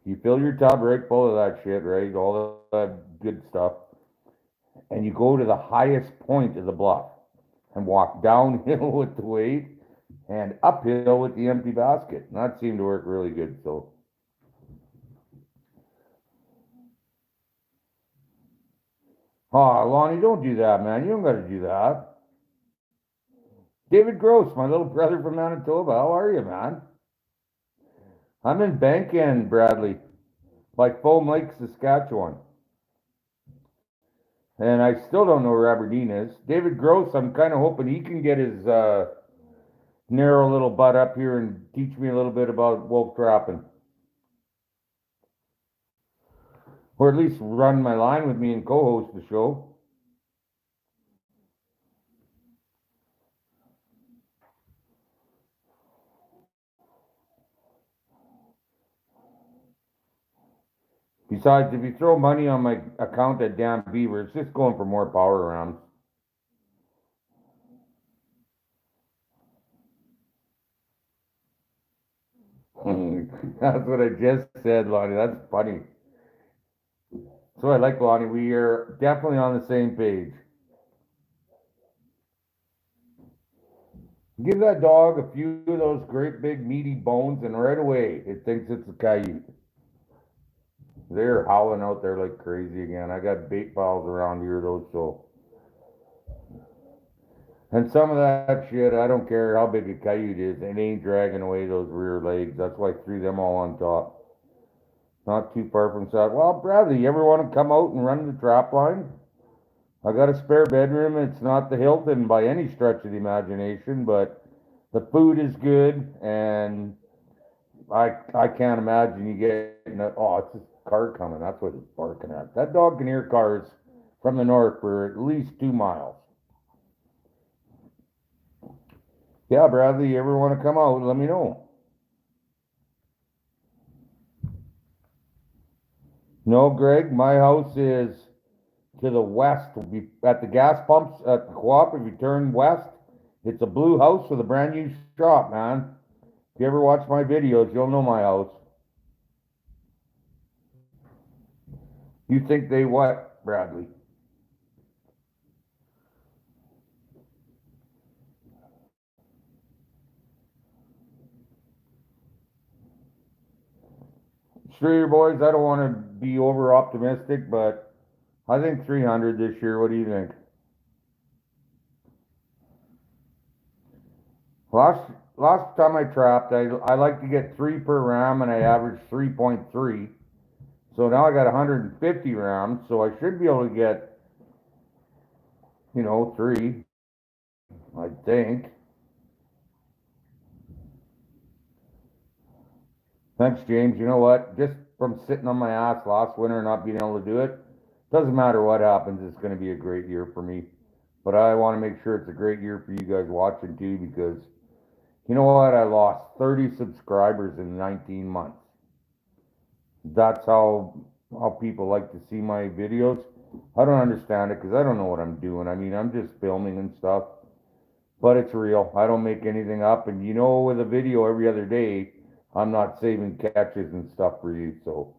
you fill your tub right full of that shit, right? All that good stuff. And you go to the highest point of the bluff and walk downhill with the weight and uphill with the empty basket. And that seemed to work really good. So, oh, Lonnie, don't do that, man. You don't got to do that. David Gross, my little brother from Manitoba. How are you, man? I'm in Bank Bradley, like Foam Lake, Saskatchewan. And I still don't know where Aberdeen is. David Gross, I'm kind of hoping he can get his narrow little butt up here and teach me a little bit about wolf trapping. Or at least run my line with me and co-host the show. Besides, if you throw money on my account at Dan Beaver, it's just going for more power rounds. That's what I just said, Lonnie. That's funny. So I like Lonnie. We are definitely on the same page. Give that dog a few of those great big meaty bones, and right away it thinks it's a coyote. They're howling out there like crazy again. I got bait piles around here though, so. And some of that shit, I don't care how big a coyote is, it ain't dragging away those rear legs. That's why I threw them all on top. Not too far from side. Well, Bradley, you ever want to come out and run the trap line? I got a spare bedroom. It's not the Hilton by any stretch of the imagination, but the food is good, and I can't imagine you getting a, oh, it's a car coming. That's what it's barking at. That dog can hear cars from the north for at least 2 miles. Yeah, Bradley, you ever want to come out? Let me know. No, Greg, my house is to the west. At the gas pumps at the co-op. If you turn west, it's a blue house with a brand new shop, man. If you ever watch my videos, you'll know my house. You think they what, Bradley? Streeter boys, I don't want to be over optimistic, but I think 300 this year. What do you think? Last time I trapped, I like to get three per ram, and I averaged 3.3. So now I got 150 rams, so I should be able to get, three, I think. Thanks, James. You know what? Just from sitting on my ass last winter and not being able to do it, doesn't matter what happens, it's going to be a great year for me. But I want to make sure it's a great year for you guys watching too, because you know what? I lost 30 subscribers in 19 months. That's how people like to see my videos. I don't understand it because I don't know what I'm doing. I mean, I'm just filming and stuff, but it's real. I don't make anything up, and with a video every other day, I'm not saving catches and stuff for you. So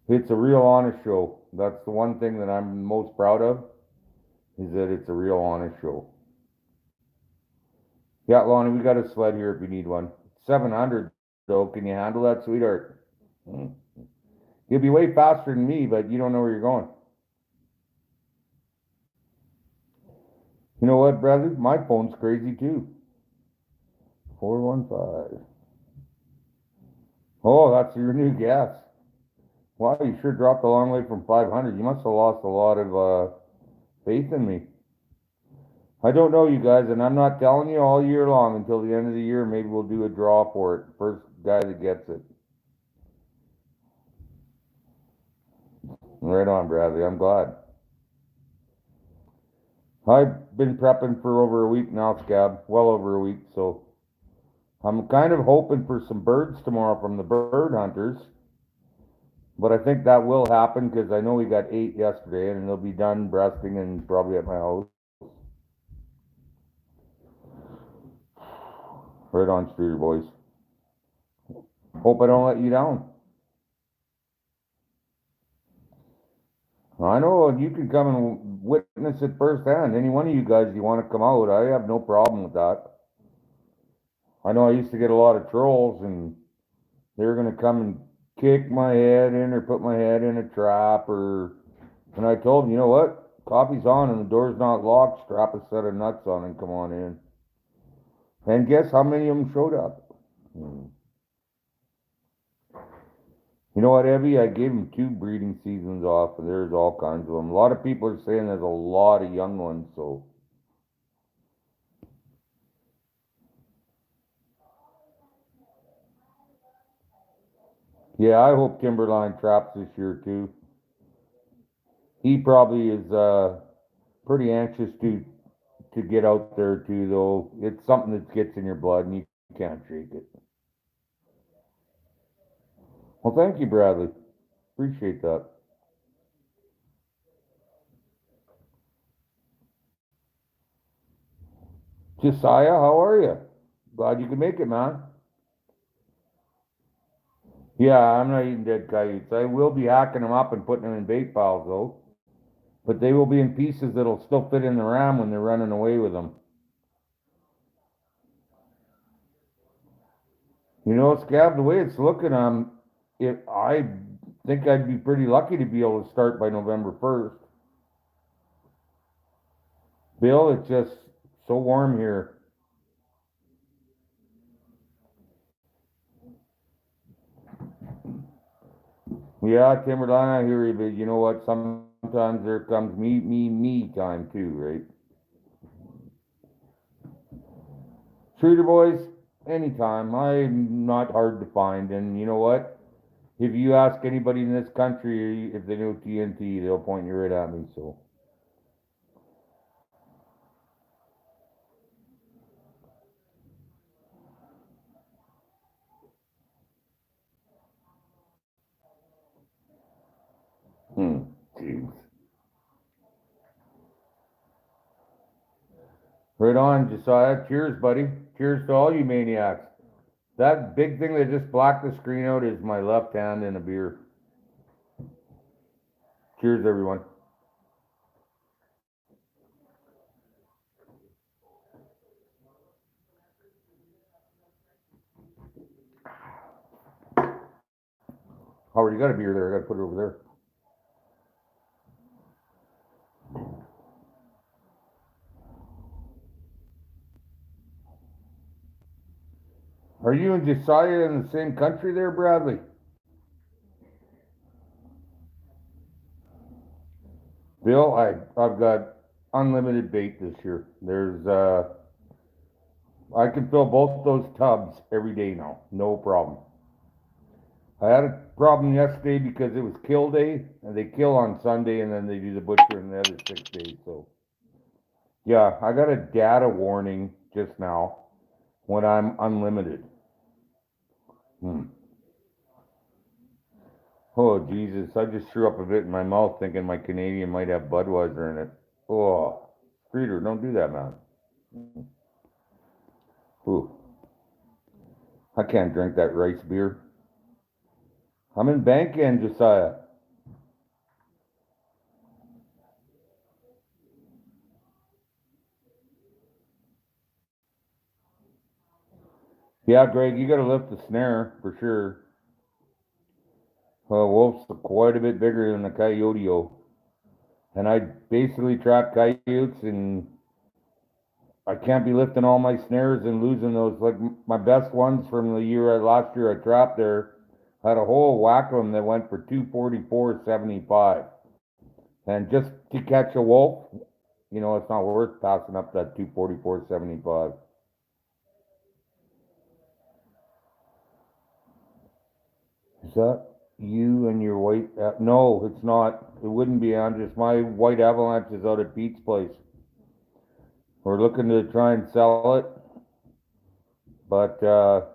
it's a real honest show. That's the one thing that I'm most proud of, is that it's a real honest show. Yeah, Lonnie, we got a sled here if you need one. 700 though. Can you handle that, sweetheart? Hmm. You'll be way faster than me, but you don't know where you're going. You know what, brother? My phone's crazy too. 415. Oh, that's your new gas. Wow, you sure dropped a long way from 500. You must have lost a lot of faith in me. I don't know, you guys, and I'm not telling you all year long until the end of the year. Maybe we'll do a draw for it. First guy that gets it. Right on, Bradley. I'm glad. I've been prepping for over a week now, Scab. Well over a week, so I'm kind of hoping for some birds tomorrow from the bird hunters. But I think that will happen because I know we got 8 yesterday, and they'll be done breasting and probably at my house. Right on, Streeter boys. Hope I don't let you down. I know you can come and witness it firsthand. Any one of you guys, you want to come out, I have no problem with that. I know I used to get a lot of trolls, and they were going to come and kick my head in or put my head in a trap, and I told them, you know what? Coffee's on and the door's not locked. Strap a set of nuts on and come on in. And guess how many of them showed up? Hmm. You know what, Evie? I gave them 2 breeding seasons off, and there's all kinds of them. A lot of people are saying there's a lot of young ones, so. Yeah, I hope Timberline traps this year too. He probably is pretty anxious to get out there too, though. It's something that gets in your blood, and you can't shake it. Well, thank you, Bradley. Appreciate that. Josiah, how are you? Glad you could make it, man. Yeah, I'm not eating dead coyotes. I will be hacking them up and putting them in bait piles, though. But they will be in pieces that'll still fit in the ram when they're running away with them. You know, Scab, the way it's looking, I think I'd be pretty lucky to be able to start by November 1st. Bill, it's just so warm here. Yeah, Timberline, I hear you, but you know what? Sometimes there comes me time too, right? Shooter boys, anytime. I'm not hard to find, and you know what? If you ask anybody in this country if they know TNT, they'll point you right at me. So, jeez. Right on, Josiah. Cheers, buddy. Cheers to all you maniacs. That big thing that just blacked the screen out is my left hand in a beer. Cheers, everyone. Already got a beer there. I got to put it over there. Are you and Josiah in the same country there, Bradley? Bill, I've got unlimited bait this year. I can fill both those tubs every day now, no problem. I had a problem yesterday because it was kill day, and they kill on Sunday, and then they do the butcher in the other 6 days. So yeah, I got a data warning just now when I'm unlimited. Hmm. Oh Jesus, I just threw up a bit in my mouth thinking my Canadian might have Budweiser in it. Oh, Streeter, don't do that, man. Ooh, I can't drink that rice beer. I'm in bank end, Josiah. Yeah, Greg, you gotta lift the snare for sure. Wolf's quite a bit bigger than a coyote, and I basically trap coyotes, and I can't be lifting all my snares and losing those. Like my best ones from the last year I trapped there, had a whole whack of them that went for 244.75, and just to catch a wolf, it's not worth passing up that 244.75. Is that you and your white? No, it's not. It wouldn't be, Andres. My white avalanche is out at Pete's place. We're looking to try and sell it, but the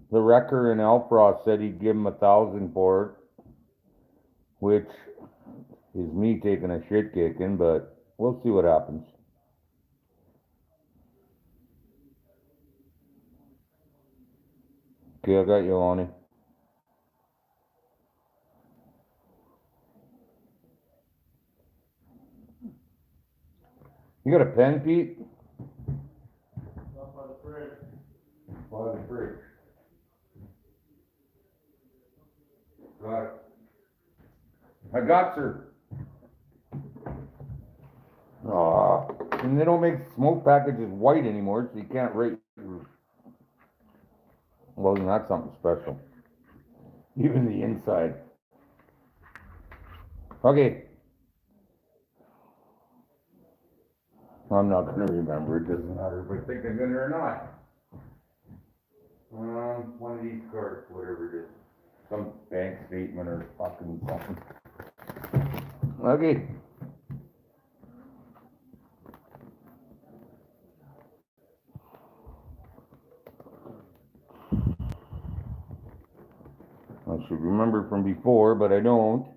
wrecker in Alfrost said he'd give him 1,000 for it, which is me taking a shit kicking, but we'll see what happens. Okay, I got you, Lonnie. You got a pen, Pete? Up by the fridge. By the fridge. Got it. I got her. Aw, and they don't make smoke packages white anymore, so you can't rate. Well, then that's something special. Even the inside. Okay. I'm not gonna remember. It doesn't matter if I think I'm gonna or not. One of these cards, whatever it is. Some bank statement or fucking something. Okay. I should remember from before, but I don't.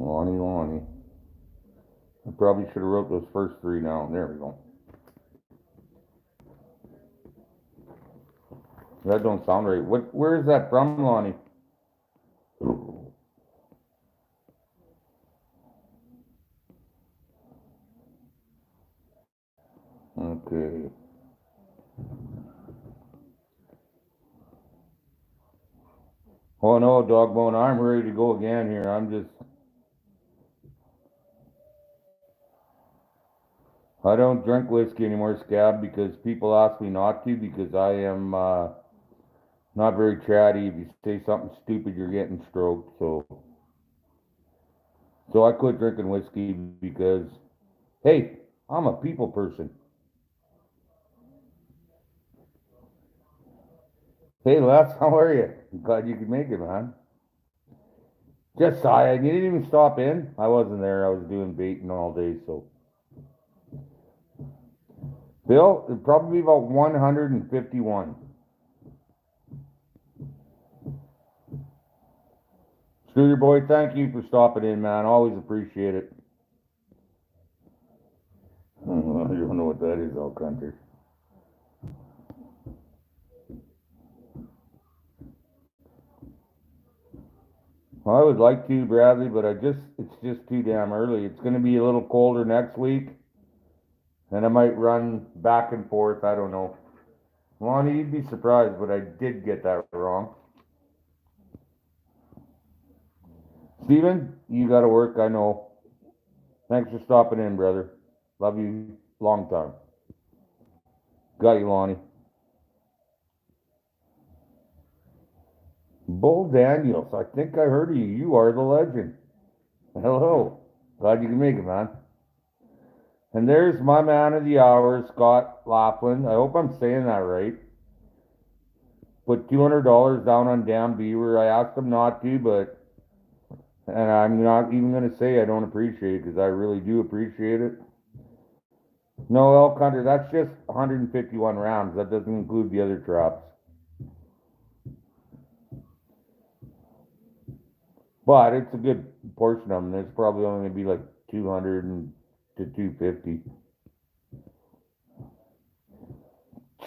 Lonnie. I probably should have wrote those first three down. There we go. That don't sound right. Where is that from, Lonnie? Okay. Oh no, dog bone, I'm ready to go again here. I don't drink whiskey anymore, Scab, because people ask me not to, because I am, not very chatty. If you say something stupid, you're getting stroked, so I quit drinking whiskey because, hey, I'm a people person. Hey, Les, how are you? Glad you could make it, man. Just saw you. You didn't even stop in. I wasn't there. I was doing baiting all day, so. Bill, it'd probably be about 151. Scooter boy, thank you for stopping in, man. Always appreciate it. I don't know what that is, all country. Well, I would like to, Bradley, but it's just too damn early. It's gonna be a little colder next week, and I might run back and forth. I don't know. Lonnie, you'd be surprised, but I did get that wrong. Steven, you gotta work, I know. Thanks for stopping in, brother. Love you long time. Got you, Lonnie. Bull Daniels, I think I heard of you. You are the legend. Hello. Glad you can make it, man. And there's my man of the hour, Scott Laughlin. I hope I'm saying that right. Put $200 down on Dan Beaver. I asked him not to, and I'm not even going to say I don't appreciate it, because I really do appreciate it. No, elk hunter, that's just 151 rounds. That doesn't include the other traps. But it's a good portion of them. There's probably only going to be like 200 to 250.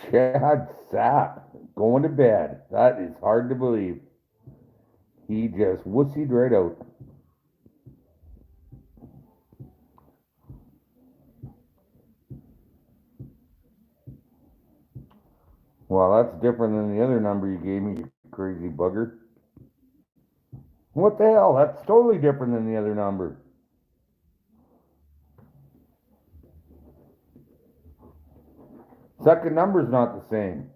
Chad Sapp going to bed. That is hard to believe. He just wussied right out. Well, that's different than the other number you gave me, you crazy bugger. What the hell? That's totally different than the other number. Second number's not the same.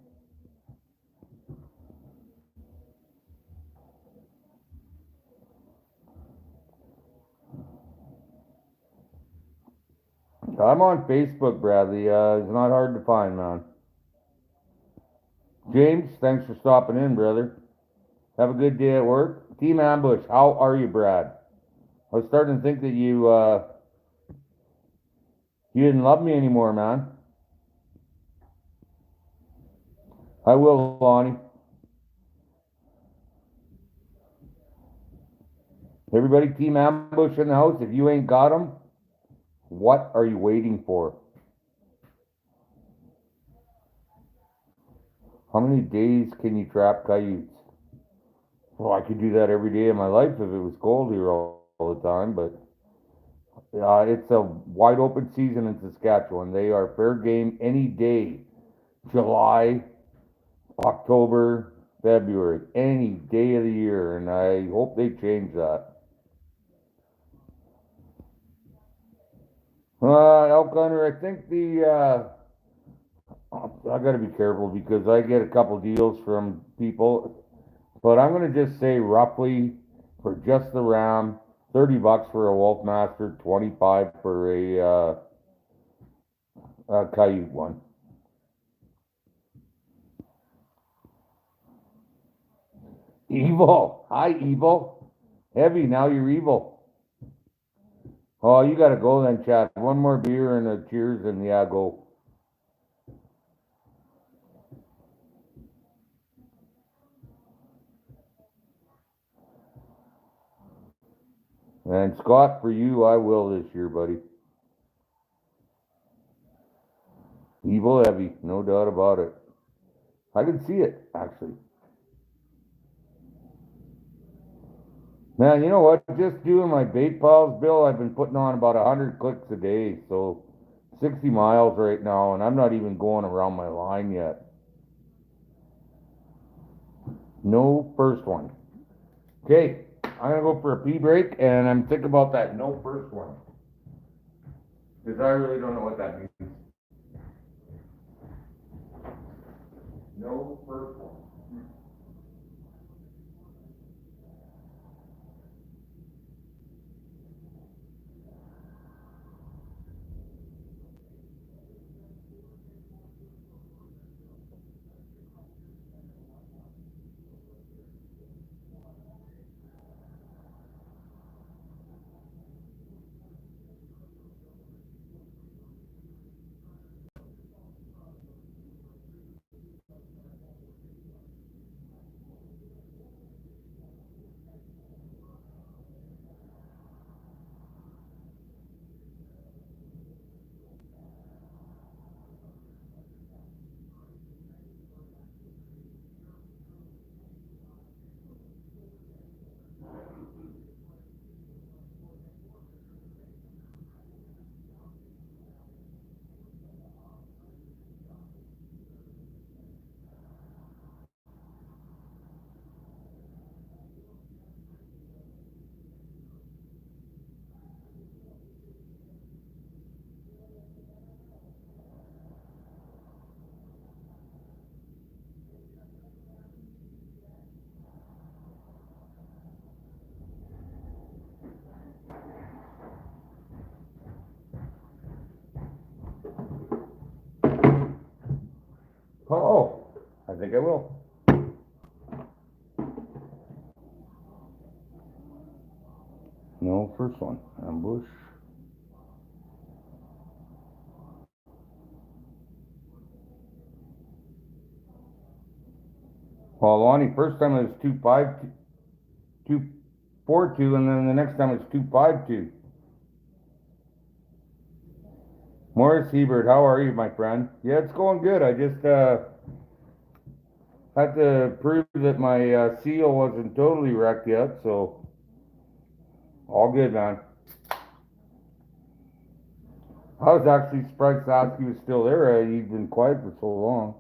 I'm on Facebook, Bradley. It's not hard to find, man. James, thanks for stopping in, brother. Have a good day at work. Team Ambush, how are you, Brad? I was starting to think that you didn't love me anymore, man. I will, Lonnie. Everybody, Team Ambush in the house. If you ain't got them, what are you waiting for? How many days can you trap coyotes? Well, I could do that every day of my life if it was cold here all the time, but it's a wide open season in Saskatchewan. They are fair game any day. July, October, February, any day of the year, and I hope they change that. Elk Hunter, I think I gotta be careful because I get a couple deals from people, but I'm gonna just say roughly for just the ram, $30 for a Wolfmaster, 25 for a coyote one. Evil. Hi, evil. Heavy, now you're evil. Oh, you gotta go then, Chad. One more beer and a cheers, and yeah, go. And Scott, for you, I will this year, buddy. Evil heavy, no doubt about it. I can see it, actually. Man, you know what? Just doing my bait piles, Bill, I've been putting on about 100 clicks a day, so 60 miles right now, and I'm not even going around my line yet. No first one. Okay, I'm gonna go for a pee break, and I'm thinking about that no first one. Because I really don't know what that means. No first one. Oh, I think I will. No first one. Ambush. Well, Lonnie, first time it was 2-5-2-4-2, and then the next time it's 2-5-2. Morris Hebert, how are you, my friend? Yeah, it's going good. I just had to prove that my seal wasn't totally wrecked yet, so all good, man. I was actually surprised Sasky was still there. He'd been quiet for so long.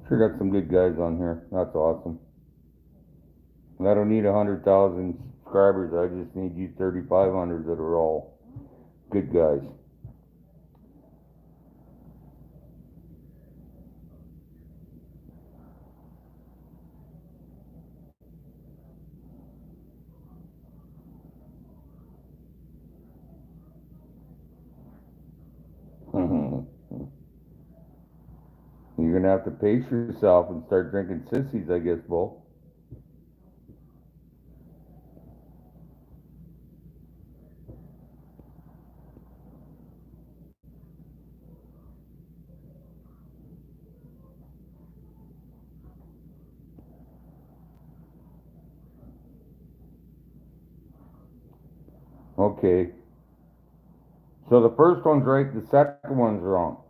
Sure got some good guys on here. That's awesome. And I don't need 100,000 subscribers. I just need you 3,500 that are all good guys. You're gonna have to pace yourself and start drinking sissies, I guess, Bull. Okay. So the first one's right, the second one's wrong.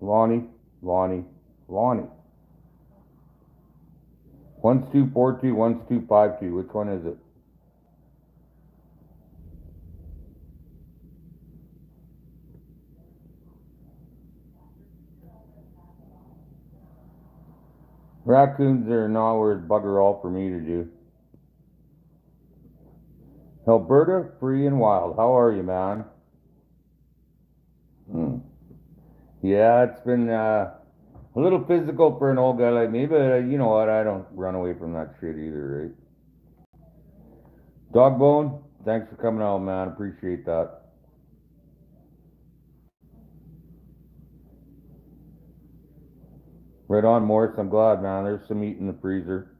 Lonnie, Lonnie, Lonnie. One's 2-4-2, one's 2-5-2. Which one is it? Raccoons are nowhere bugger all for me to do. Alberta, free and wild. How are you, man? Yeah, it's been a little physical for an old guy like me, but you know what? I don't run away from that shit either, right? Dogbone, thanks for coming out, man. Appreciate that. Right on, Morris. I'm glad, man. There's some meat in the freezer.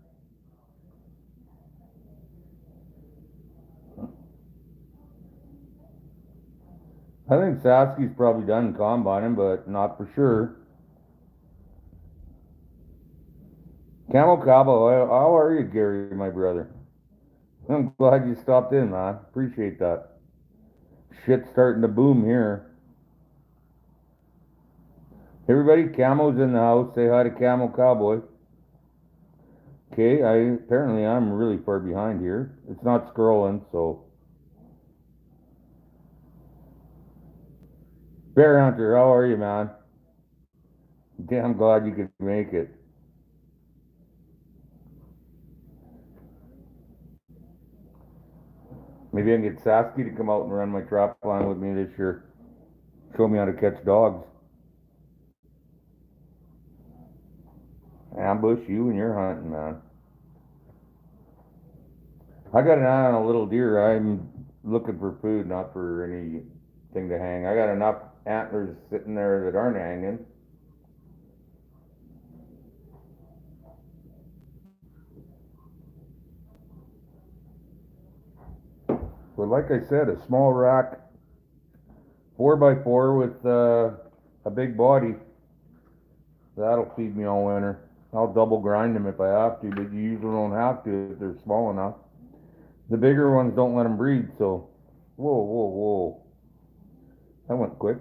I think Sasky's probably done combining, but not for sure. Camel Cabo, how are you, Gary, my brother? I'm glad you stopped in, man. Appreciate that. Shit's starting to boom here. Everybody, Camo's in the house. Say hi to Camo Cowboy. Okay, apparently I'm really far behind here. It's not scrolling, so. Bear Hunter, how are you, man? Damn glad you could make it. Maybe I can get Sasky to come out and run my trap line with me this year. Show me how to catch dogs. Ambush you and you're hunting, man. I got an eye on a little deer. I'm looking for food, not for anything to hang. I got enough antlers sitting there that aren't hanging. But like I said, a small rack, 4x4 with a big body. That'll feed me all winter. I'll double grind them if I have to, but you usually don't have to if they're small enough. The bigger ones don't let them breed, so. Whoa, whoa, whoa. That went quick.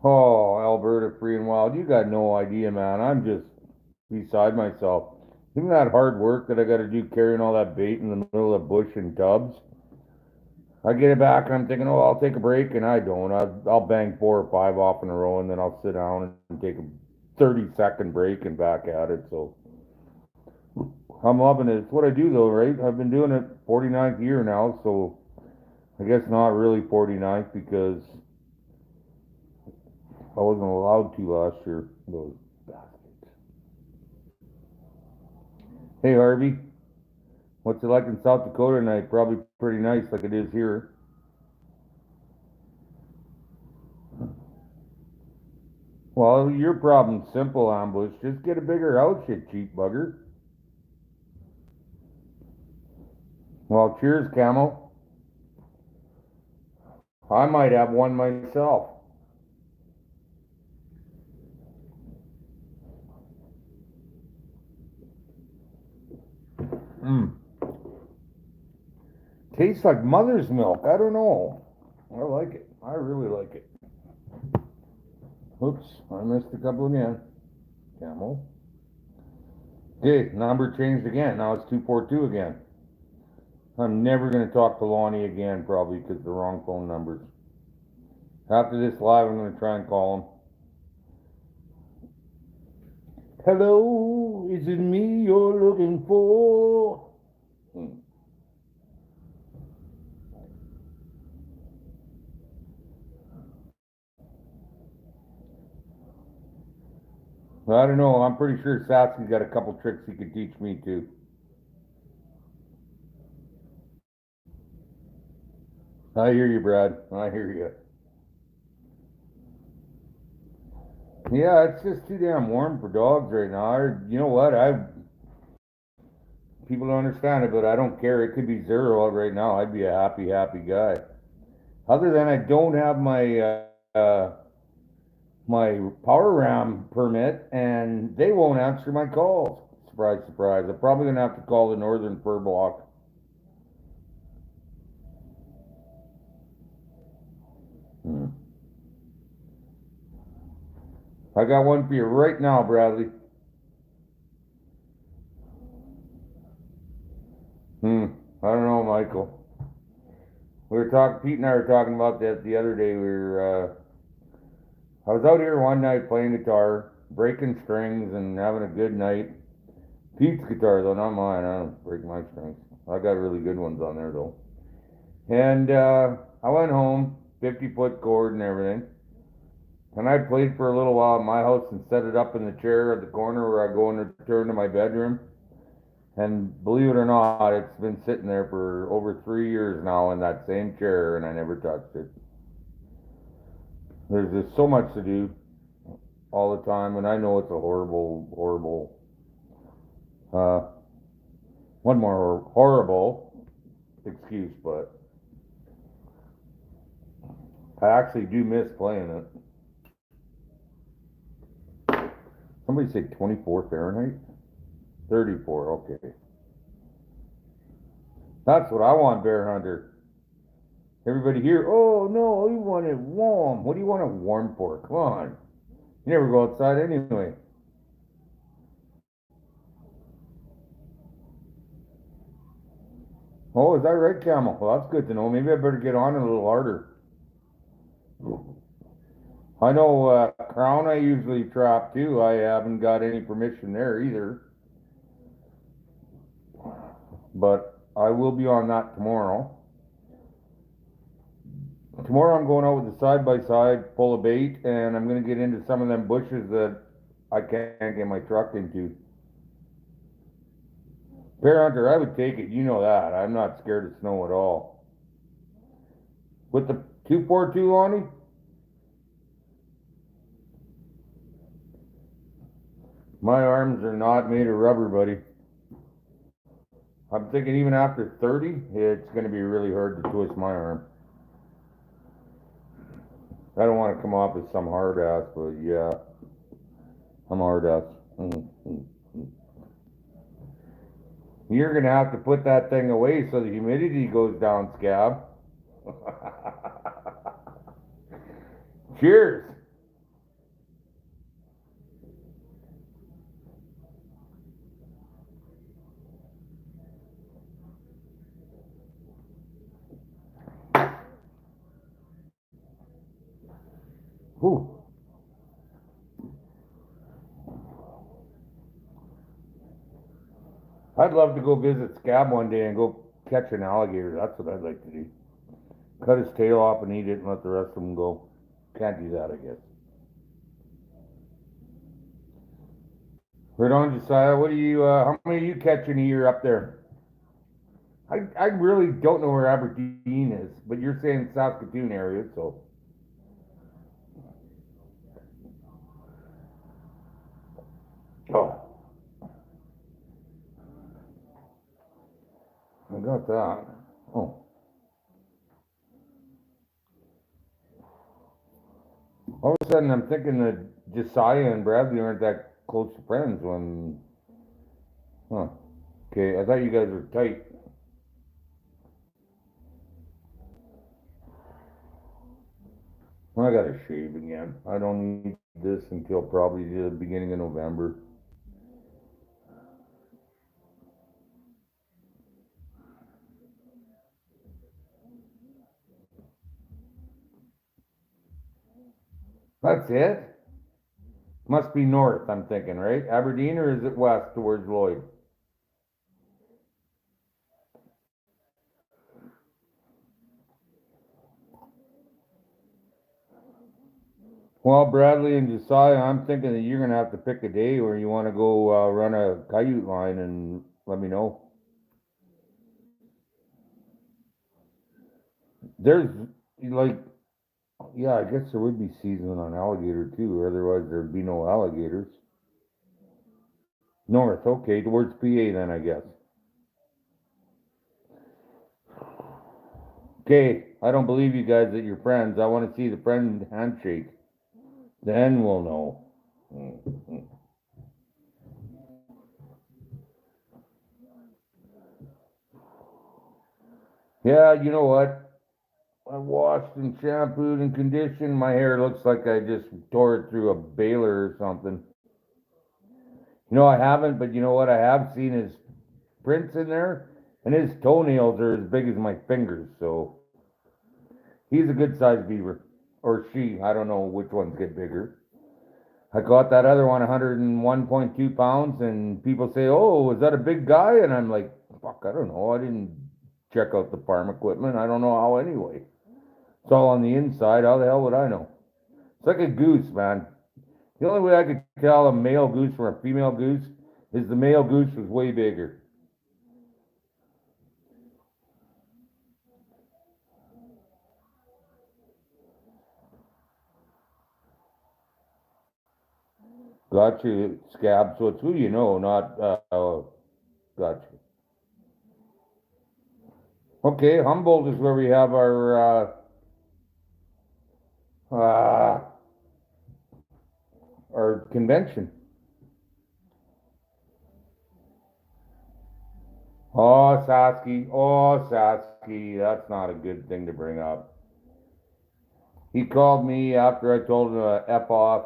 Oh, Alberta Free and Wild, you got no idea, man. I'm just beside myself. Isn't that hard work that I gotta do carrying all that bait in the middle of the bush in tubs? I get it back and I'm thinking, oh, I'll take a break, and I don't. I'll bang 4 or 5 off in a row, and then I'll sit down and take a 30-second break and back at it, so. I'm loving it. It's what I do though, right? I've been doing it 49th year now, so I guess not really 49th because I wasn't allowed to last year. Those bastards. Hey Harvey, what's it like in South Dakota tonight? Probably pretty nice like it is here. Well, your problem's simple, Ambush. Just get a bigger house, you cheap bugger. Well, cheers, Camel. I might have one myself. Mmm. Tastes like mother's milk. I don't know. I like it. I really like it. Oops, I missed a couple again. Camel. Okay, number changed again. Now it's 242 again. I'm never going to talk to Lonnie again, probably because the wrong phone numbers. After this live, I'm going to try and call him. Hello, is it me you're looking for? I don't know. I'm pretty sure Satsu's got a couple tricks he could teach me too. I hear you, Brad. I hear you. Yeah, it's just too damn warm for dogs right now. You know what? People don't understand it, but I don't care. It could be 0 out right now. I'd be a happy, happy guy. Other than I don't have my power ram permit, and they won't answer my calls. Surprise, surprise. I'm probably gonna have to call the Northern Fur Block. I got one for you right now, Bradley. I don't know, Michael. Pete and I were talking about that the other day. I was out here one night playing guitar, breaking strings and having a good night. Pete's guitar though, not mine. I don't break my strings. I got really good ones on there though. And I went home, 50-foot cord and everything. And I played for a little while at my house and set it up in the chair at the corner where I go and return to my bedroom. And believe it or not, it's been sitting there for over 3 years now in that same chair, and I never touched it. There's just so much to do all the time, and I know it's a horrible, horrible, one more horrible excuse, but I actually do miss playing it. Somebody say 24 Fahrenheit? 34, okay. That's what I want, Bear Hunter. Everybody here, oh no, you want it warm. What do you want it warm for? Come on. You never go outside anyway. Oh, is that right, Camel? Well, that's good to know. Maybe I better get on it a little harder. I know Crown I usually trap too. I haven't got any permission there either. But I will be on that tomorrow. Tomorrow I'm going out with the side-by-side full of bait, and I'm going to get into some of them bushes that I can't get my truck into. Bear hunter, I would take it. You know that. I'm not scared of snow at all. With the 242, Lonnie? My arms are not made of rubber, buddy. I'm thinking even after 30, it's going to be really hard to twist my arm. I don't want to come off as some hard ass, but yeah, I'm a hard ass. You're going to have to put that thing away so the humidity goes down, Scab. Cheers. Whew. I'd love to go visit Scab one day and go catch an alligator. That's what I'd like to do. Cut his tail off and eat it and let the rest of them go. Can't do that, I guess. Right on, Josiah. What do you, how many are you catching a year up there? I really don't know where Aberdeen is, but you're saying Saskatoon area, so. Oh, I got that. Oh. All of a sudden, I'm thinking that Josiah and Bradley aren't that close friends when. Huh. Okay, I thought you guys were tight. I gotta shave again. I don't need this until probably the beginning of November. That's it? Must be north, I'm thinking, right? Aberdeen, or is it west towards Lloyd? Well, Bradley and Josiah, I'm thinking that you're gonna have to pick a day where you want to go run a coyote line and let me know. There's like, yeah, I guess there would be season on alligator too, or otherwise there'd be no alligators. North, okay, towards PA then, I guess. Okay, I don't believe you guys that you're friends. I want to see the friend handshake. Then we'll know. Yeah, you know what? I washed and shampooed and conditioned. My hair looks like I just tore it through a baler or something. You know, I haven't, but you know what? I have seen his prints in there, and his toenails are as big as my fingers, so he's a good sized beaver. Or she, I don't know which ones get bigger. I got that other one 101.2 pounds, and people say, oh, is that a big guy? And I'm like, fuck, I don't know. I didn't check out the farm equipment. I don't know how anyway. It's all on the inside. How the hell would I know? It's like a goose, man. The only way I could tell a male goose from a female goose is the male goose was way bigger. Got you, Scab. So it's who you know, not, got you. Okay, Humboldt is where we have uh, our convention. Oh, Sasky. Oh, Sasky. That's not a good thing to bring up. He called me after I told him to F off.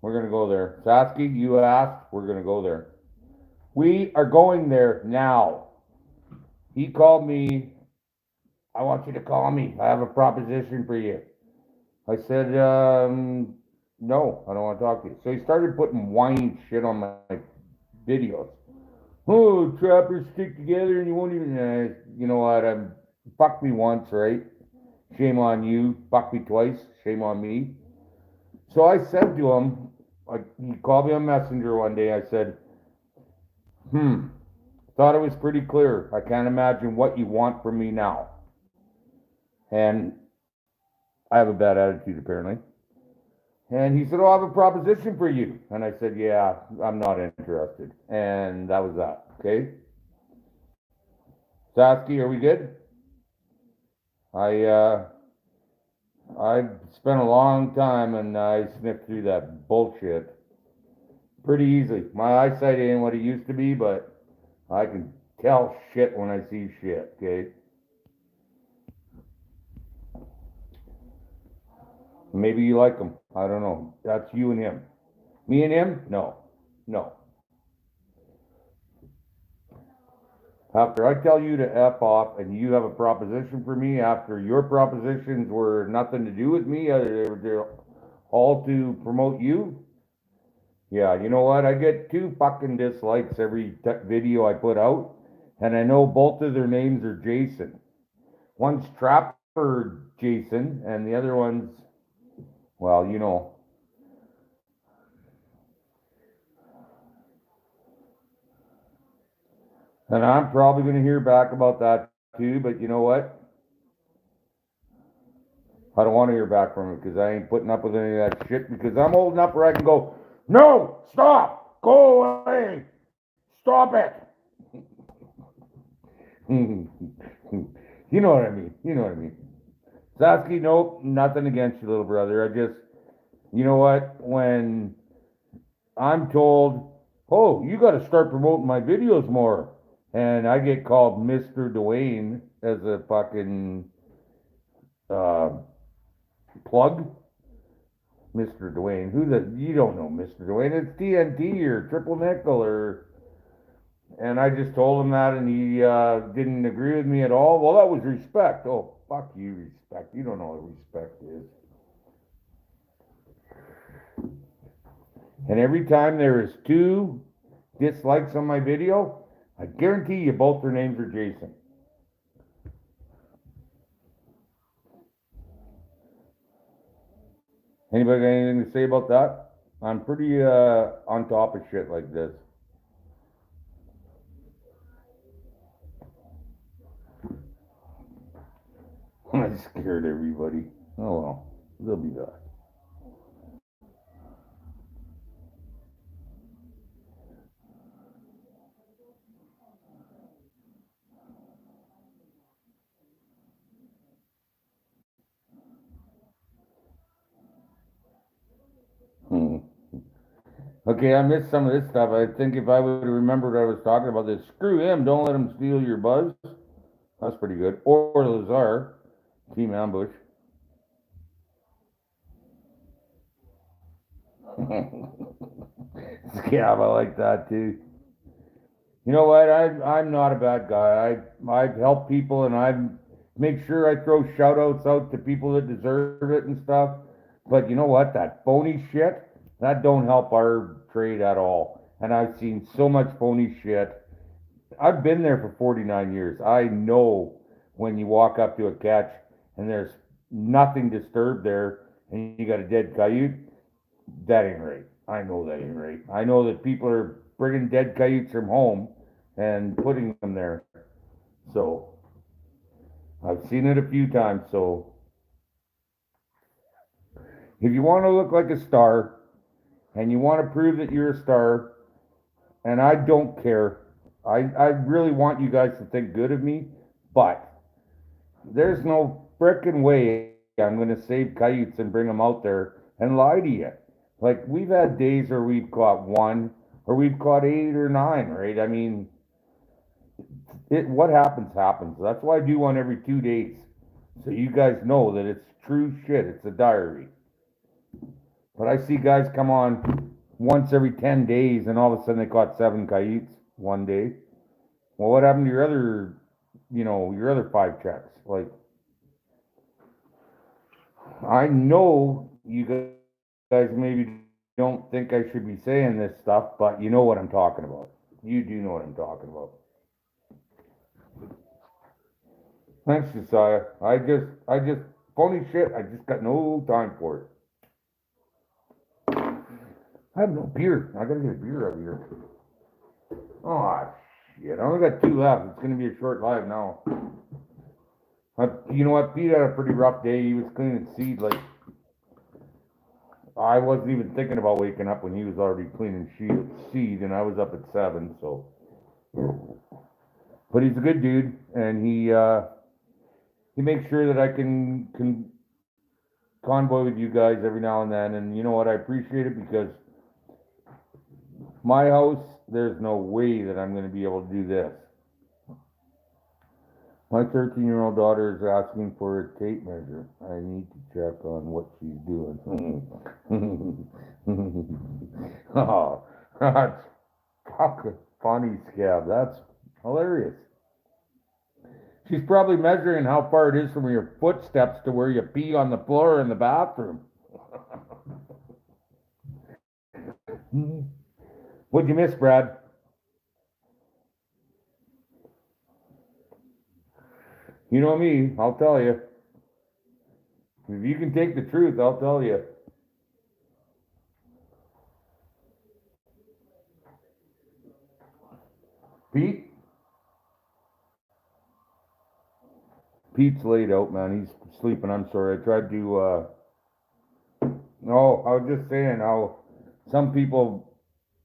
We're going to go there. Sasky, you asked. We're going to go there. We are going there now. He called me. I want you to call me. I have a proposition for you. I said, no, I don't want to talk to you. So he started putting whiny shit on my videos. Oh, trappers stick together and you won't even, you know what, fuck me once, right? Shame on you. Fuck me twice. Shame on me. So I said to him, he called me on Messenger one day. I said, thought it was pretty clear. I can't imagine what you want from me now. And I have a bad attitude, apparently. And he said, oh, I have a proposition for you. And I said, yeah, I'm not interested. And that was that. Okay. Sasky, are we good? I spent a long time and I sniffed through that bullshit pretty easily. My eyesight ain't what it used to be, but I can tell shit when I see shit, okay? Maybe you like him. I don't know. That's you and him. Me and him? No. No. After I tell you to F off and you have a proposition for me, after your propositions were nothing to do with me, they're all to promote you, yeah, you know what? I get 2 fucking dislikes every video I put out, and I know both of their names are Jason. One's Trapper Jason, and the other one's, well, you know. And I'm probably going to hear back about that too, but you know what? I don't want to hear back from him because I ain't putting up with any of that shit because I'm old enough where I can go, no, stop, go away, stop it. You know what I mean. You know what I mean. Sasky, nope, nothing against you, little brother. I just, you know what? When I'm told, oh, you got to start promoting my videos more, and I get called Mr. Dwayne as a fucking uh, plug. Mr. Dwayne, you don't know Mr. Dwayne? It's TNT or Triple Nickel or. And I just told him that, and he didn't agree with me at all. Well, that was respect. Oh, fuck you, respect. You don't know what respect is. And every time there is 2 dislikes on my video, I guarantee you both their names are Jason. Anybody got anything to say about that? I'm pretty on top of shit like this. I scared everybody. Oh well, they'll be back. Okay, I missed some of this stuff. I think if I would have remembered what I was talking about, this screw him, don't let him steal your buzz. That's pretty good. Or Lazar, Team Ambush. Scab, I like that too. You know what? I'm not a bad guy. I've helped people and I make sure I throw shout outs out to people that deserve it and stuff. But you know what? That phony shit, that don't help our trade at all. And I've seen so much phony shit. I've been there for 49 years. I know when you walk up to a catch and there's nothing disturbed there and you got a dead coyote, that ain't right. I know that ain't right. I know that people are bringing dead coyotes from home and putting them there. So I've seen it a few times. So if you want to look like a star and you want to prove that you're a star, and I don't care, I really want you guys to think good of me, but there's no frickin' way I'm going to save coyotes and bring them out there and lie to you. Like, we've had days where we've caught 1 or we've caught 8 or 9, right? I mean, what happens, happens. That's why I do one every 2 days. So you guys know that it's true shit. It's a diary. But I see guys come on once every 10 days and all of a sudden they caught 7 coyotes one day. Well, what happened to your other, your other 5 checks? Like, I know you guys maybe don't think I should be saying this stuff, but you know what I'm talking about. You do know what I'm talking about. Thanks, Josiah. I just, phony shit. I just got no time for it. I have no beer. I gotta get a beer out here. Oh, shit. I only got 2 left. It's gonna be a short live now. You know what? Pete had a pretty rough day. He was cleaning seed. Like, I wasn't even thinking about waking up when he was already cleaning seed, and I was up at 7, so. But he's a good dude, and he makes sure that I can convoy with you guys every now and then, and you know what? I appreciate it because my house, there's no way that I'm going to be able to do this. My 13-year-old daughter is asking for a tape measure. I need to check on what she's doing. Oh, that's fucking funny, Scab. That's hilarious. She's probably measuring how far it is from your footsteps to where you pee on the floor in the bathroom. What'd you miss, Brad? You know me, I'll tell you. If you can take the truth, I'll tell you. Pete? Pete's laid out, man. He's sleeping. I'm sorry. I tried to, no, I was just saying how some people,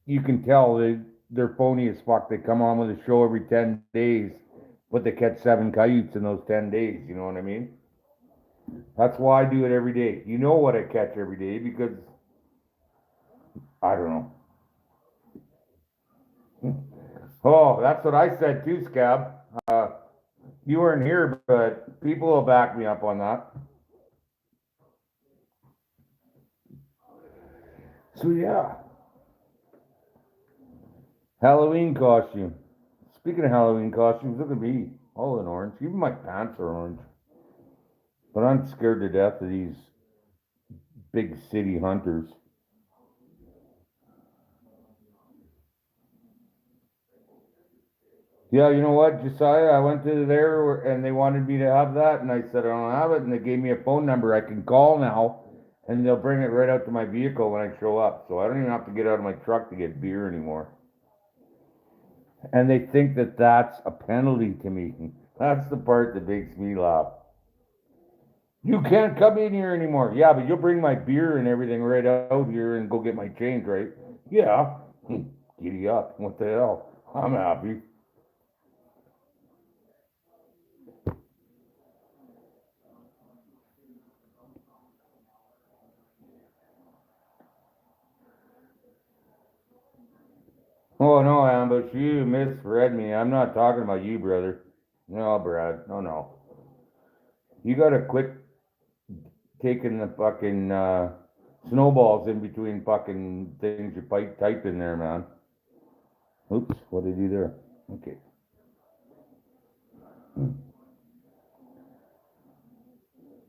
you can tell they're phony as fuck. They come on with a show every 10 days, but they catch 7 coyotes in those 10 days. You know what I mean? That's why I do it every day. You know what I catch every day because, I don't know. Oh, that's what I said too, Scab. You weren't here, but people will back me up on that. So yeah, Halloween costume. Speaking of Halloween costumes, look at me, all in orange. Even my pants are orange. But I'm scared to death of these big city hunters. Yeah, you know what, Josiah? I went to there and they wanted me to have that, and I said I don't have it, and they gave me a phone number I can call now, and they'll bring it right out to my vehicle when I show up. So I don't even have to get out of my truck to get beer anymore. And they think that that's a penalty to me. That's the part that makes me laugh. You can't come in here anymore. Yeah, but you'll bring my beer and everything right out here and go get my change, right? Yeah. Giddy up. What the hell? I'm happy. Oh no, Ambush, you misread me. I'm not talking about you, brother. No, Brad. No, no. You gotta quit taking the fucking snowballs in between fucking things you type in there, man. Oops, what did I do there? Okay.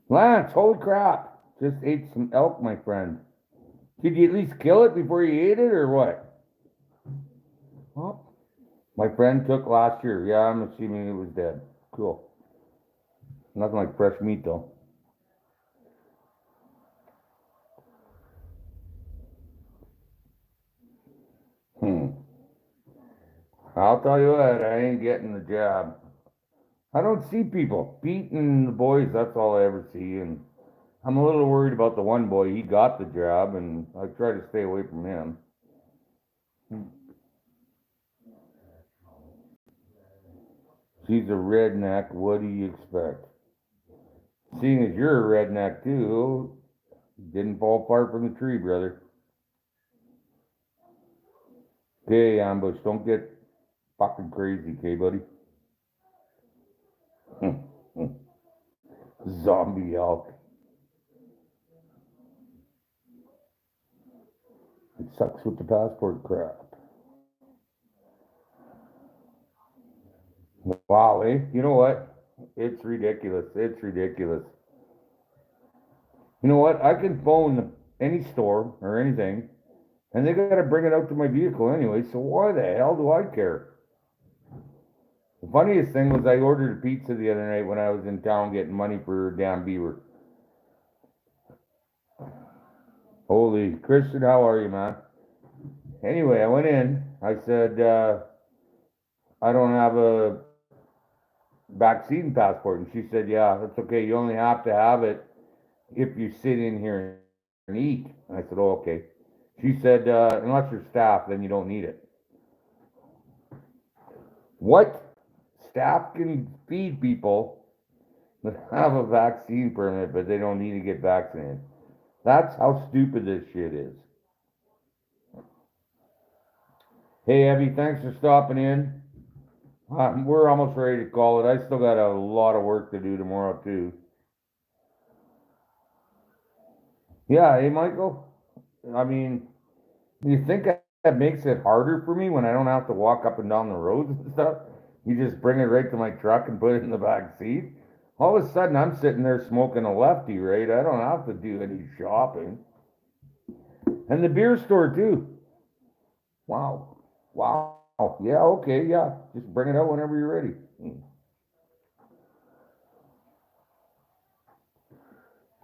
Lance, holy crap. Just ate some elk, my friend. Did you at least kill it before you ate it, or what? Oh, my friend took last year. Yeah, I'm assuming it was dead. Cool. Nothing like fresh meat, though. Hmm. I'll tell you what, I ain't getting the job. I don't see people. Pete and the boys, that's all I ever see. And I'm a little worried about the one boy. He got the job, and I try to stay away from him. She's a redneck. What do you expect? Seeing as you're a redneck too, didn't fall far from the tree, brother. Okay, Ambush, don't get fucking crazy, okay, buddy? Zombie elk. It sucks with the passport crap. Wow, eh? You know what? It's ridiculous. It's ridiculous. You know what? I can phone any store or anything, and they gotta bring it out to my vehicle anyway, so why the hell do I care? The funniest thing was I ordered a pizza the other night when I was in town getting money for a damn beaver. Holy Christian, how are you, man? Anyway, I went in. I said, I don't have a vaccine passport. And she said, yeah, that's okay. You only have to have it if you sit in here and eat. And I said, oh, okay. She said, unless you're staff, then you don't need it. What? Staff can feed people that have a vaccine permit, but they don't need to get vaccinated. That's how stupid this shit is. Hey, Abby, thanks for stopping in. We're almost ready to call it. I still got a lot of work to do tomorrow, too. Yeah, hey, Michael. I mean, you think that makes it harder for me when I don't have to walk up and down the roads and stuff? You just bring it right to my truck and put it in the back seat. All of a sudden, I'm sitting there smoking a lefty, right? I don't have to do any shopping. And the beer store, too. Wow. Wow. Yeah, okay, yeah. Just bring it out whenever you're ready.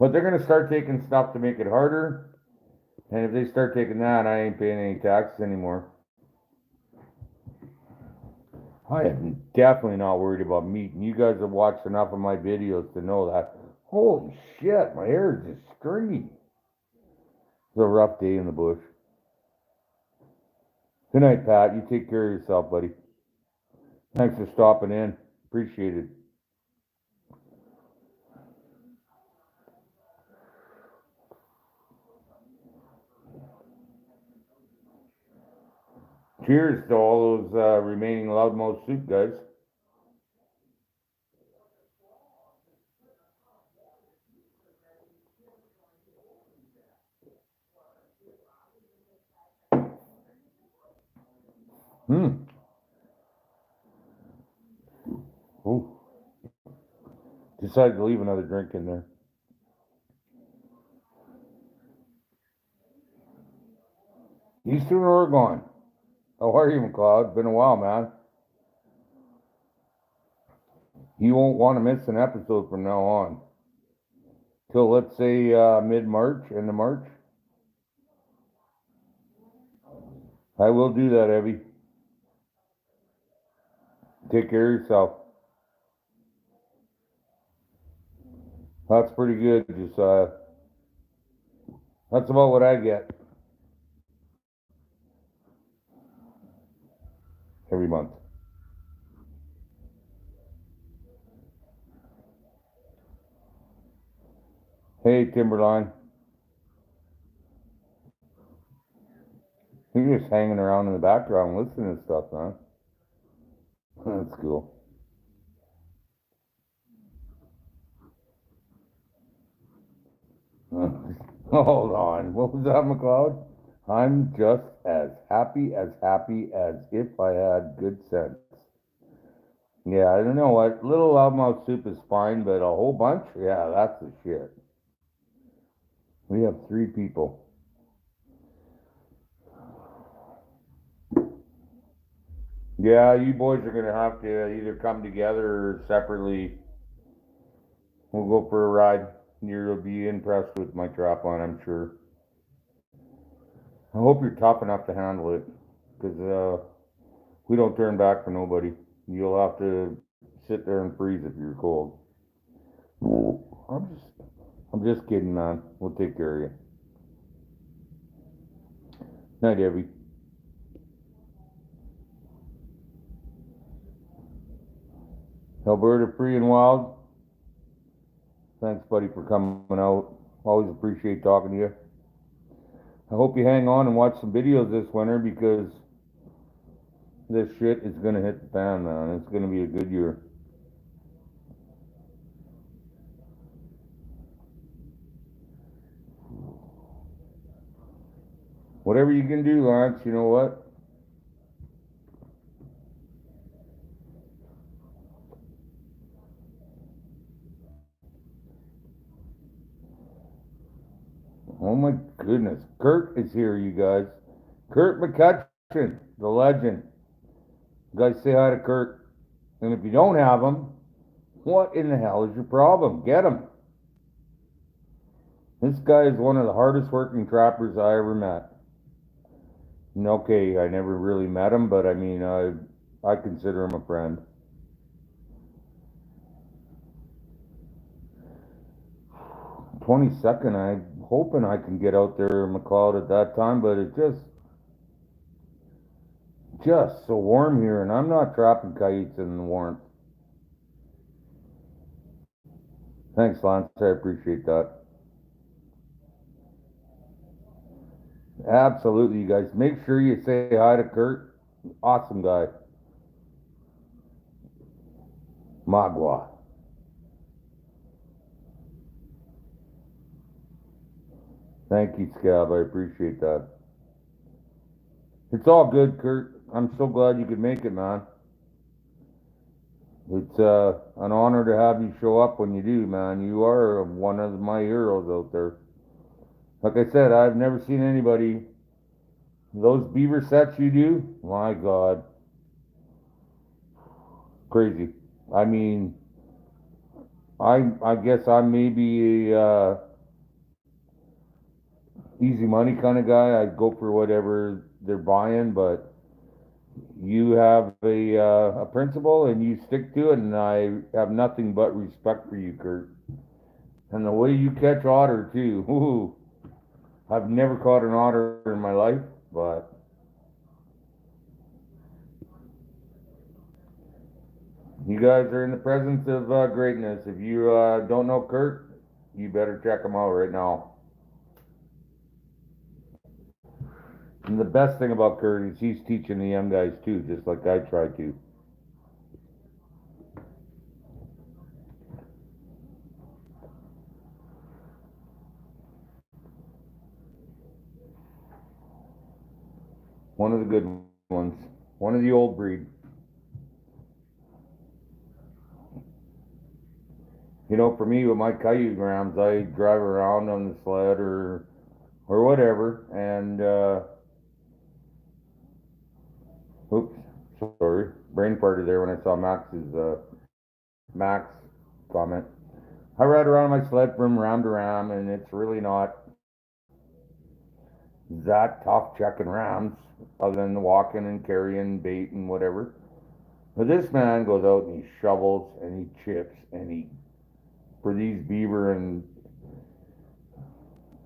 But they're going to start taking stuff to make it harder. And if they start taking that, I ain't paying any taxes anymore. I am definitely not worried about meat. And you guys have watched enough of my videos to know that. Holy shit, my hair is just stringy. It's a rough day in the bush. Good night, Pat. You take care of yourself, buddy. Thanks for stopping in. Appreciate it. Cheers to all those remaining loudmouth soup guys. Ooh. Decided to leave another drink in there. Eastern Oregon. How are you, McLeod? Been a while, man. You won't want to miss an episode from now on. Till, let's say, mid-March, end of March. I will do that, Evie. Take care of yourself. That's pretty good, Josiah. That's about what I get every month. Hey, Timberline. You're just hanging around in the background listening to stuff, man. That's cool. Hold on. What was that, McLeod? I'm just as happy as if I had good sense. Yeah, I don't know what. Little loudmouth soup is fine, but a whole bunch? Yeah, that's the shit. We have 3 people. Yeah, you boys are gonna have to either come together or separately. We'll go for a ride. You'll be impressed with my trap line, I'm sure. I hope you're tough enough to handle it, because we don't turn back for nobody. You'll have to sit there and freeze if you're cold. I'm just kidding, man. We'll take care of you. Night, Evie. Alberta Free and Wild. Thanks, buddy, for coming out. Always appreciate talking to you. I hope you hang on and watch some videos this winter, because this shit is gonna hit the fan, man. It's gonna be a good year. Whatever you can do, Lance, you know what? Oh my goodness. Kurt is here, you guys. Kurt McCutcheon, the legend. You guys say hi to Kurt. And if you don't have him, what in the hell is your problem? Get him. This guy is one of the hardest working trappers I ever met. And okay, I never really met him, but I mean, I consider him a friend. 22nd, I'm hoping I can get out there in McLeod at that time, but it's just so warm here, and I'm not trapping kites in the warmth. Thanks, Lance. I appreciate that. Absolutely, you guys. Make sure you say hi to Kurt. Awesome guy. Magua. Thank you, Scab. I appreciate that. It's all good, Kurt. I'm so glad you could make it, man. It's an honor to have you show up when you do, man. You are one of my heroes out there. Like I said, I've never seen anybody. Those beaver sets you do, my God, crazy. I mean, I guess I'm maybe a easy money kind of guy. I go for whatever they're buying, but you have a principle and you stick to it, and I have nothing but respect for you, Kurt. And the way you catch otter too. Ooh, I've never caught an otter in my life, but you guys are in the presence of greatness. If you don't know Kurt, you better check him out right now. And the best thing about Kurt is he's teaching the young guys too, just like I try to. One of the good ones. One of the old breed. You know, for me with my cayugrams, I drive around on the sled or whatever, and oops, sorry, brain farted there when I saw Max comment. I ride around my sled from ram to ram, and it's really not that tough checking rams, other than the walking and carrying bait and whatever. But this man goes out and he shovels and he chips and he for these beaver, and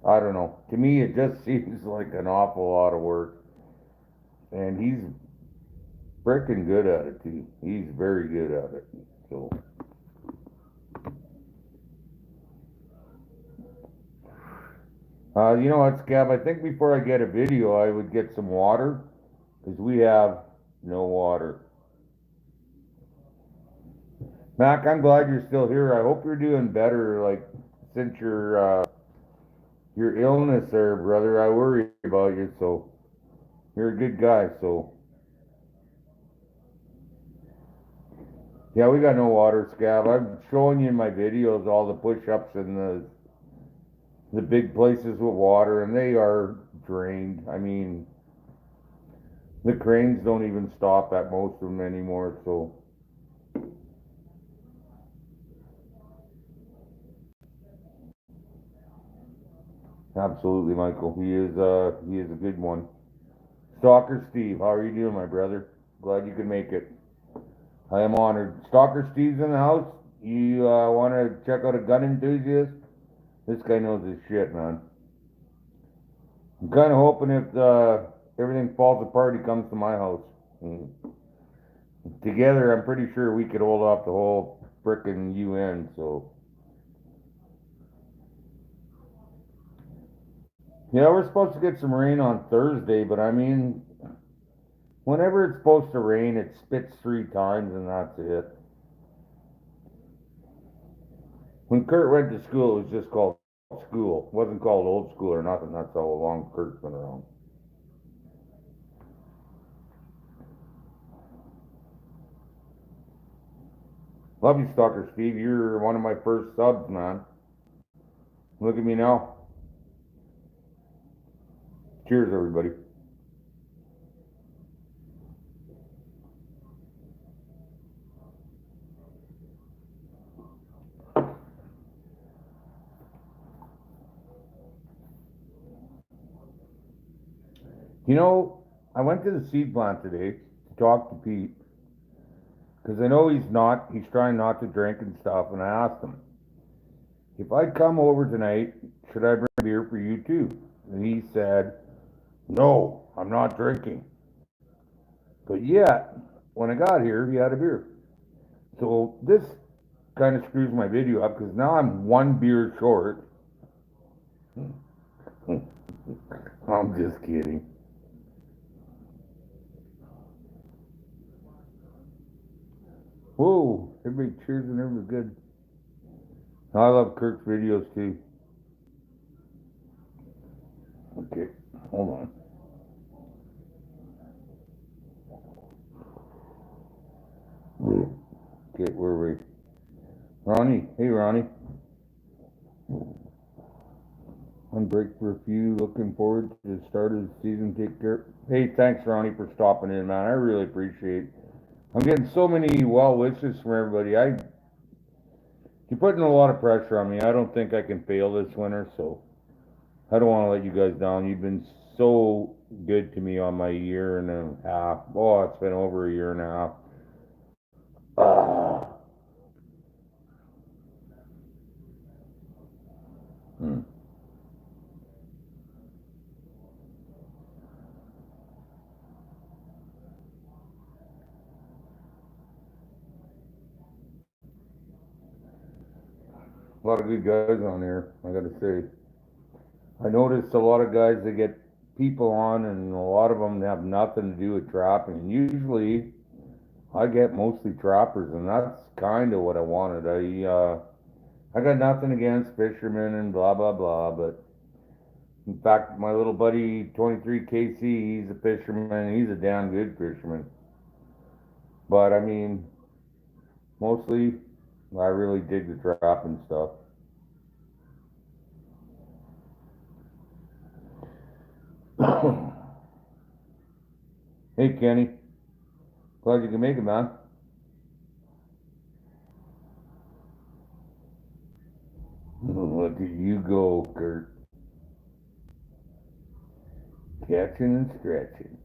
I don't know. To me, it just seems like an awful lot of work, and he's freaking good at it too. He's very good at it. So, you know what, Scab? I think before I get a video, I would get some water because we have no water. Mac, I'm glad you're still here. I hope you're doing better. Like since your illness there, brother, I worry about you. So you're a good guy. So yeah, we got no water, Scab. I'm showing you in my videos all the push-ups and the big places with water, and they are drained. I mean, the cranes don't even stop at most of them anymore. So absolutely, Michael. He is a good one. Stalker Steve, how are you doing, my brother? Glad you could make it. I am honored. Stalker Steve's in the house. You want to check out a gun enthusiast? This guy knows his shit, man. I'm kind of hoping if everything falls apart, he comes to my house. And together, I'm pretty sure we could hold off the whole frickin' UN. So yeah, we're supposed to get some rain on Thursday, but I mean, whenever it's supposed to rain, it spits 3 times and that's it. When Kurt went to school, it was just called school. It wasn't called old school or nothing. That's how long Kurt's been around. Love you, Stalker Steve. You're one of my first subs, man. Look at me now. Cheers, everybody. You know, I went to the seed plant today to talk to Pete because I know he's trying not to drink and stuff. And I asked him, if I come over tonight, should I bring beer for you too? And he said, no, I'm not drinking. But yet, when I got here, he had a beer. So this kind of screws my video up because now I'm one beer short. I'm just kidding. Whoa, everybody cheers and everybody's good. I love Kirk's videos too. Okay, hold on. Okay, where are we? Ronnie, hey Ronnie. On break for a few, looking forward to the start of the season. Take care. Hey, thanks Ronnie for stopping in, man. I really appreciate it. I'm getting so many well wishes from everybody. You're putting a lot of pressure on me. I don't think I can fail this winter, so I don't want to let you guys down. You've been so good to me on my year and a half. Oh, it's been over a year and a half. Ah. Hmm. A lot of good guys on here, I gotta say. I noticed a lot of guys that get people on, and a lot of them have nothing to do with trapping. Usually, I get mostly trappers, and that's kind of what I wanted. I got nothing against fishermen and blah blah blah, but in fact, my little buddy 23KC, he's a fisherman. He's a damn good fisherman. But I mean, mostly, I really dig the trapping stuff. Hey Kenny, glad you can make it, man. Look at you go, Kurt. Catching and stretching.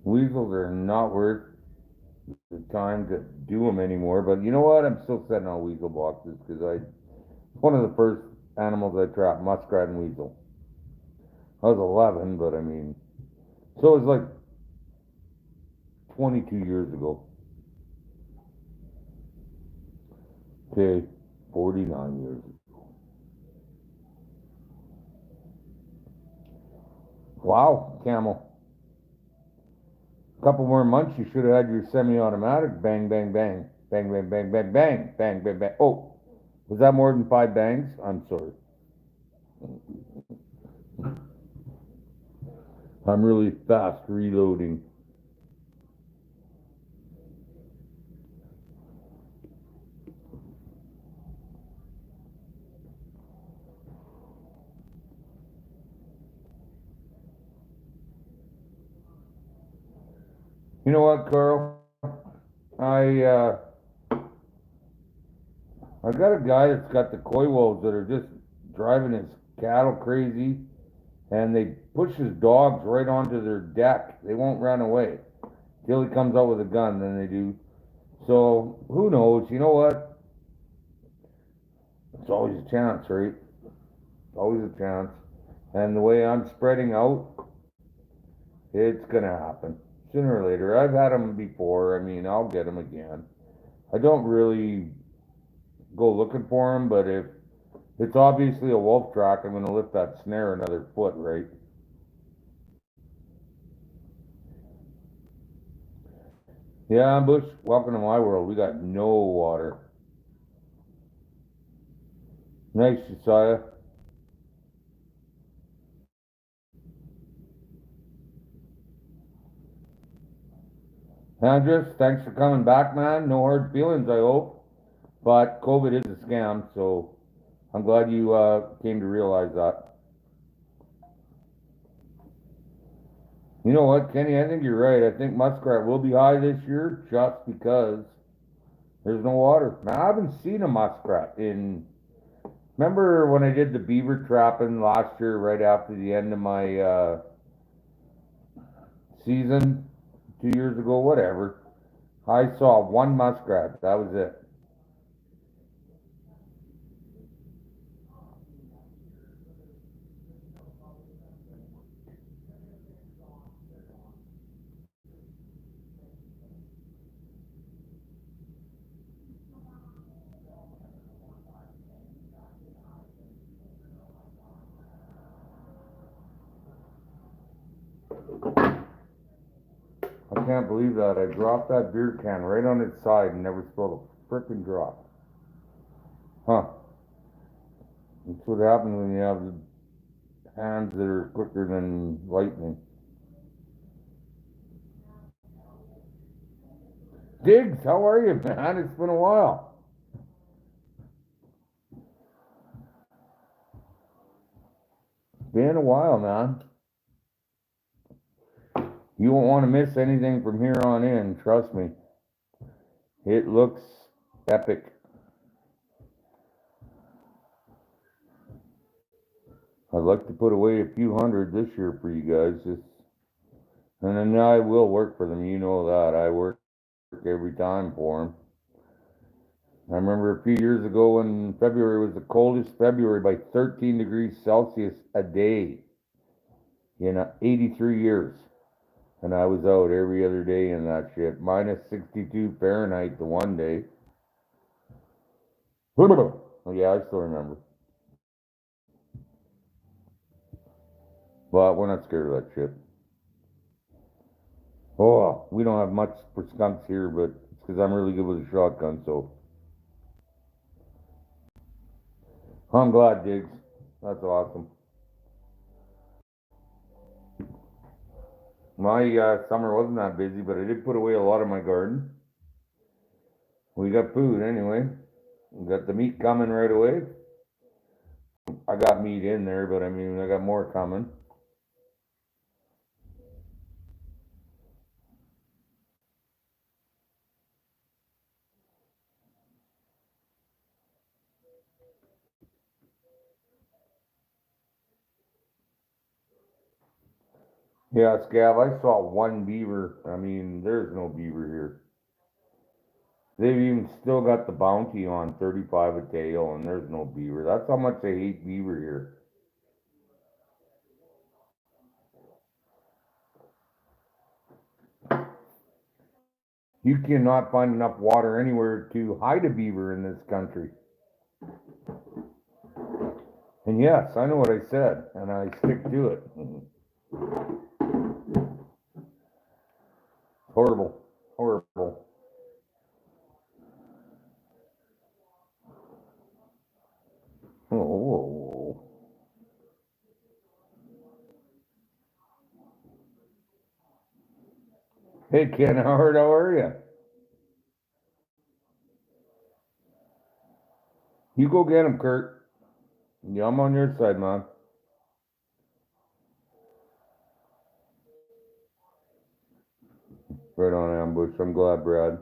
Weasels are not worth the time to do them anymore, but you know what? I'm still setting on weasel boxes because one of the first animals I trapped, muskrat and weasel. I was 11, but I mean, so it was like 22 years ago. Okay, 49 years ago. Wow, camel. A couple more months, you should have had your semi-automatic. Bang, bang, bang, bang, bang, bang, bang, bang, bang, bang, bang. Oh, was that more than 5 bangs? I'm sorry. I'm really fast reloading. You know what, Carl? I uh, I got a guy that's got the coy wolves that are just driving his cattle crazy, and they push his dogs right onto their deck. They won't run away till he comes out with a gun. Then they do. So who knows? You know what? It's always a chance, right? Always a chance. And the way I'm spreading out, it's gonna happen sooner or later. I've had them before. I mean, I'll get them again. I don't really go looking for them, but if it's obviously a wolf track, I'm gonna lift that snare another foot, right? Yeah, Bush, welcome to my world. We got no water. Nice, Josiah. Andres, thanks for coming back, man. No hard feelings, I hope. But COVID is a scam, so I'm glad you came to realize that. You know what, Kenny? I think you're right. I think muskrat will be high this year just because there's no water. Now, I haven't seen a muskrat in. Remember when I did the beaver trapping last year, right after the end of my season, 2 years ago, whatever. I saw one muskrat. That was it. I can't believe that. I dropped that beer can right on its side and never spilled a frickin' drop. Huh. That's what happens when you have hands that are quicker than lightning. Diggs, how are you, man? It's been a while. Been a while, man. You won't want to miss anything from here on in, trust me. It looks epic. I'd like to put away a few hundred this year for you guys. And then I will work for them, you know that. I work every time for them. I remember a few years ago when February was the coldest February by 13 degrees Celsius a day in 83 years. And I was out every other day in that shit. Minus 62 Fahrenheit the one day. Oh, yeah, I still remember. But we're not scared of that shit. Oh, we don't have much for skunks here, but it's because I'm really good with a shotgun, so. I'm glad, Diggs. That's awesome. My summer wasn't that busy, but I did put away a lot of my garden. We got food anyway. We got the meat coming right away. I got meat in there, but I mean, I got more coming. Yeah, Scav, I saw one beaver. I mean, there's no beaver here. They've even still got the bounty on 35 a tail, and there's no beaver. That's how much I hate beaver here. You cannot find enough water anywhere to hide a beaver in this country. And yes, I know what I said, and I stick to it. Horrible. Horrible. Oh. Hey, Ken Howard, how are you? You go get him, Kurt. Yeah, I'm on your side, man. Right on, Ambush. I'm glad, Brad.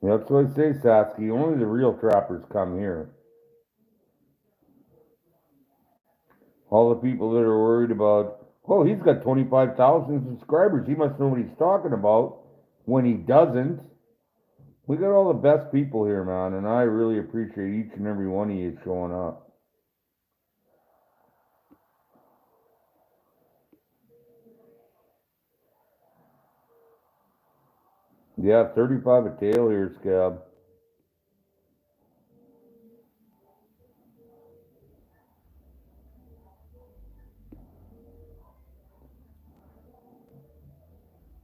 That's what I say, Sasky. Only the real trappers come here. All the people that are worried about, oh, he's got 25,000 subscribers. He must know what he's talking about when he doesn't. We got all the best people here, man, and I really appreciate each and every one of you showing up. Yeah, 35 a tail here, Scab.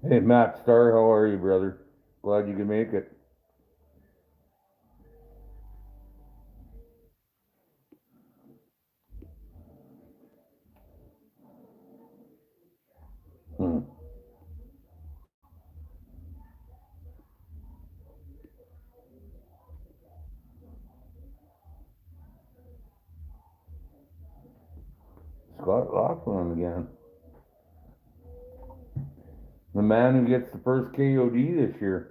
Hey, Matt Starr, how are you, brother? Glad you could make it. Scott Laughlin again. The man who gets the first KOD this year.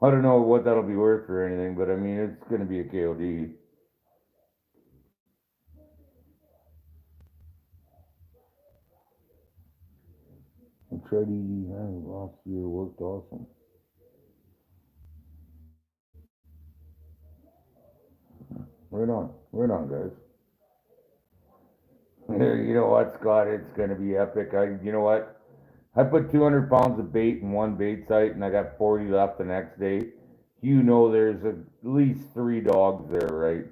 I don't know what that'll be worth or anything, but I mean, it's going to be a KOD. I tried eating last year, worked awesome. Right on, guys. You know what, Scott? It's going to be epic. You know what? I put 200 pounds of bait in one bait site, and I got 40 left the next day. You know, there's at least 3 dogs there, right?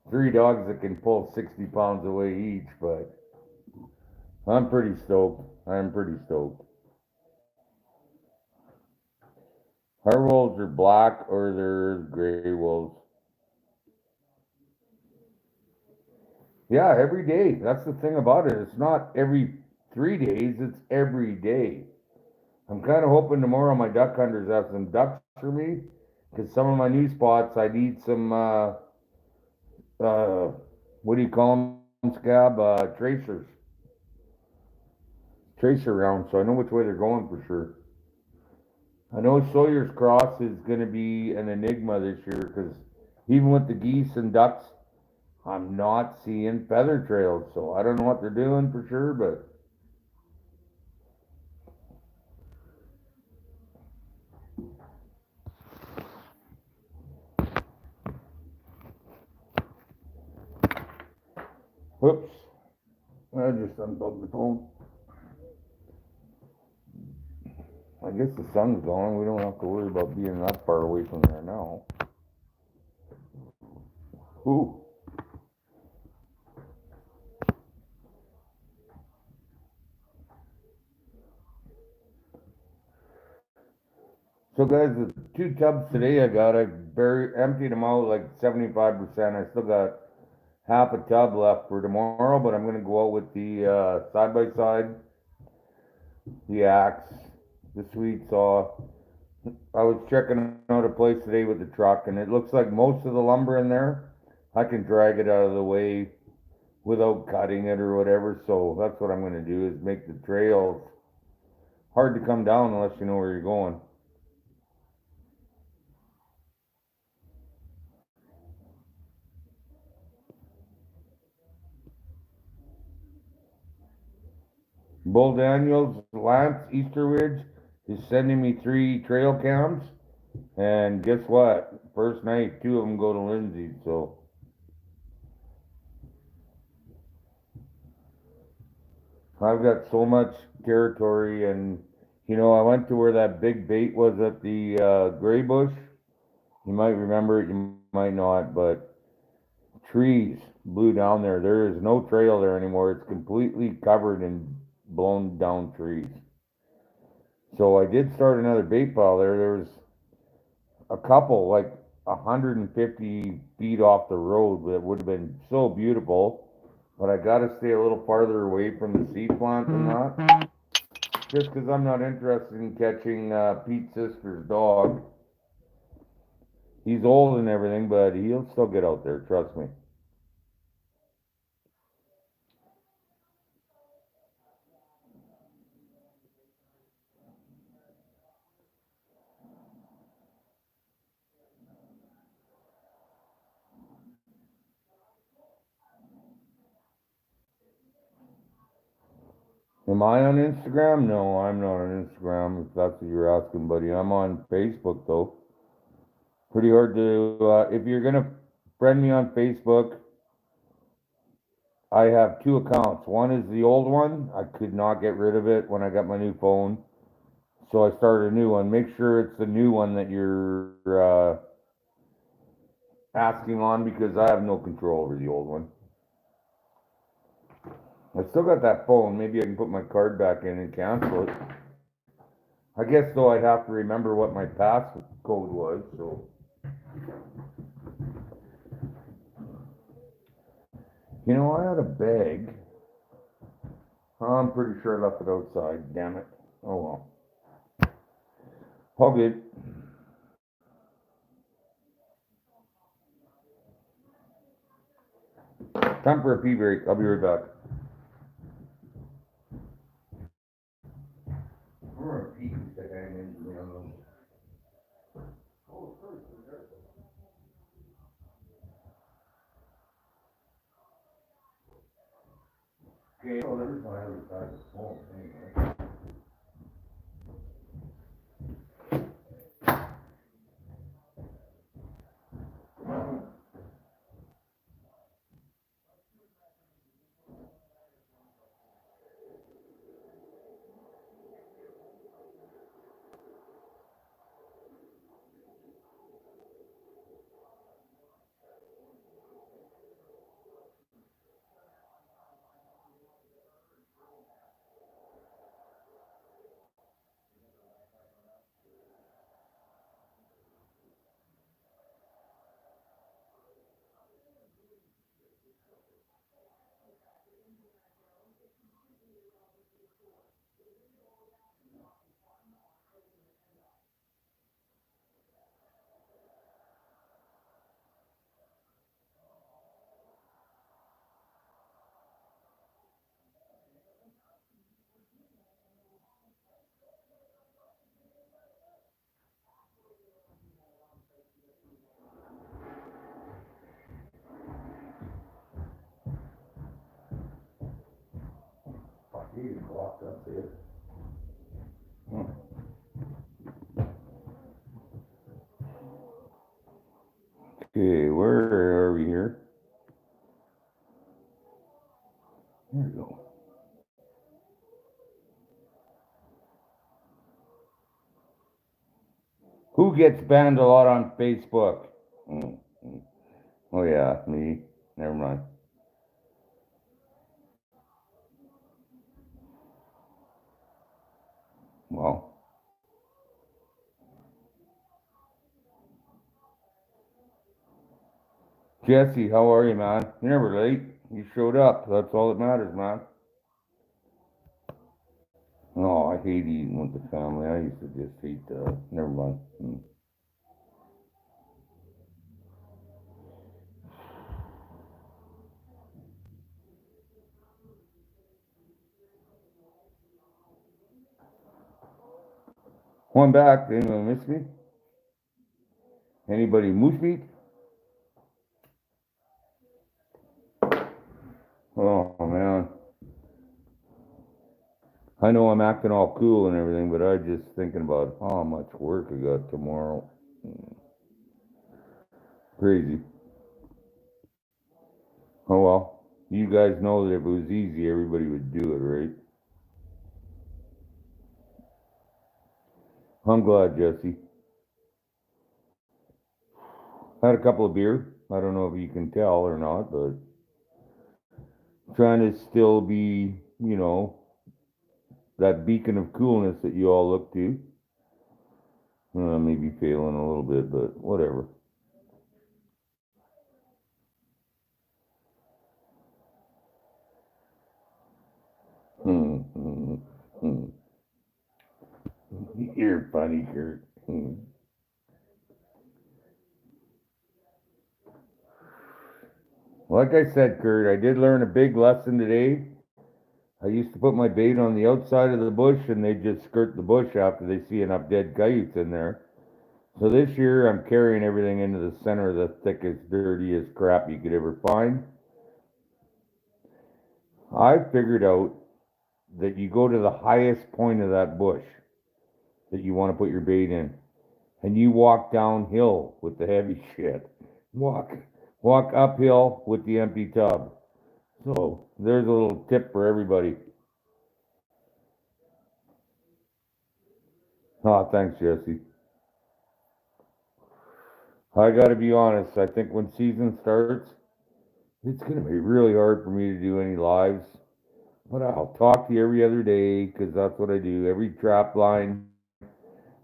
3 dogs that can pull 60 pounds away each, but I'm pretty stoked. I'm pretty stoked. Our wolves are black or they're gray wolves. Yeah, every day. That's the thing about it. It's not every 3 days, it's every day. I'm kind of hoping tomorrow my duck hunters have some ducks for me, because some of my new spots, I need some, what do you call them, Scab? Tracers. Tracer rounds, so I know which way they're going for sure. I know Sawyer's Cross is going to be an enigma this year, because even with the geese and ducks, I'm not seeing feather trails, so I don't know what they're doing for sure, but whoops, I just unplugged the phone. I guess the sun's gone, we don't have to worry about being that far away from there now. Ooh. So guys, the 2 tubs today I got, I emptied them out like 75%. I still got half a tub left for tomorrow, but I'm gonna go out with the side-by-side, the axe, the sweet saw. I was checking out a place today with the truck, and it looks like most of the lumber in there, I can drag it out of the way without cutting it or whatever, so that's what I'm gonna do, is make the trails hard to come down unless you know where you're going. Bull Daniels, Lance Easterridge is sending me 3 trail cams, and guess what? First night, 2 of them go to Lindsay, so I've got so much territory, and you know, I went to where that big bait was at the Gray Bush. You might remember it, you might not, but trees blew down there. There is no trail there anymore. It's completely covered in blown down trees. So I did start another bait pile there. There was a couple, like 150 feet off the road, that would have been so beautiful, but I got to stay a little farther away from the seed plant than that, just because I'm not interested in catching Pete's sister's dog. He's old and everything, but he'll still get out there, trust me. Am I on Instagram? No, I'm not on Instagram, if that's what you're asking, buddy. I'm on Facebook, though. Pretty hard to, if you're gonna friend me on Facebook, I have 2 accounts. One is the old one. I could not get rid of it when I got my new phone, so I started a new one. Make sure it's the new one that you're asking on, because I have no control over the old one. I still got that phone. Maybe I can put my card back in and cancel it. I guess though I'd have to remember what my passcode was, so. You know, I had a bag. I'm pretty sure I left it outside, damn it. Oh well. All good. Time for a pee break. I'll be right back. We're a pee stick hanging in the Okay, well, there's my other side of the phone, anyway. Fuck, 8 o'clock, that's it. Okay, where are we here? There we go. Who gets banned a lot on Facebook? Oh yeah, me. Never mind. Well. Jesse, how are you, man? You're never late. You showed up. That's all that matters, man. No, I hate eating with the family. I used to just eat, never mind. One back. Anyone miss me? Anybody moose meat? Oh, man. I know I'm acting all cool and everything, but I just thinking about how much work I got tomorrow. Crazy. Oh well. You guys know that if it was easy, everybody would do it, right? I'm glad, Jesse. Had a couple of beer. I don't know if you can tell or not, but trying to still be, that beacon of coolness that you all look to. Maybe failing a little bit, but whatever. You're funny, Kurt. Like I said, Kurt, I did learn a big lesson today. I used to put my bait on the outside of the bush and they just skirt the bush after they see enough dead coyotes in there. So this year I'm carrying everything into the center of the thickest, dirtiest crap you could ever find. I figured out that you go to the highest point of that bush that you want to put your bait in, and you walk downhill with the heavy shit. Walk uphill with the empty tub. So there's a little tip for everybody. Oh, thanks, Jesse. I gotta be honest, I think when season starts, it's gonna be really hard for me to do any lives. But I'll talk to you every other day, because that's what I do. Every trap line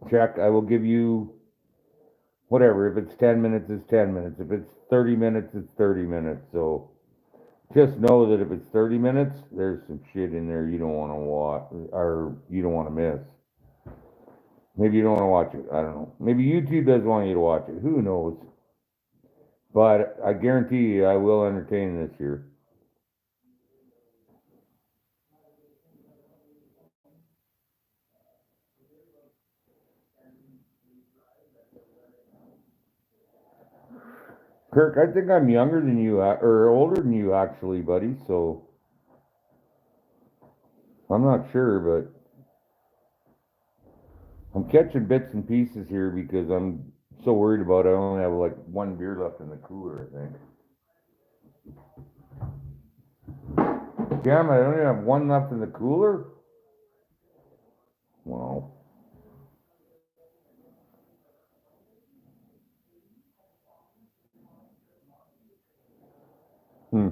check, I will give you whatever. If it's 10 minutes, it's 10 minutes. If it's 30 minutes, it's 30 minutes. So just know that if it's 30 minutes, there's some shit in there you don't want to watch, or you don't want to miss. Maybe you don't want to watch it. I don't know. Maybe YouTube doesn't want you to watch it. Who knows? But I guarantee you, I will entertain this year. Kirk, I think I'm younger than you, or older than you actually, buddy, so I'm not sure, but I'm catching bits and pieces here because I'm so worried about I only have like one beer left in the cooler, I think. Damn, I only have one left in the cooler? Wow. Hmm.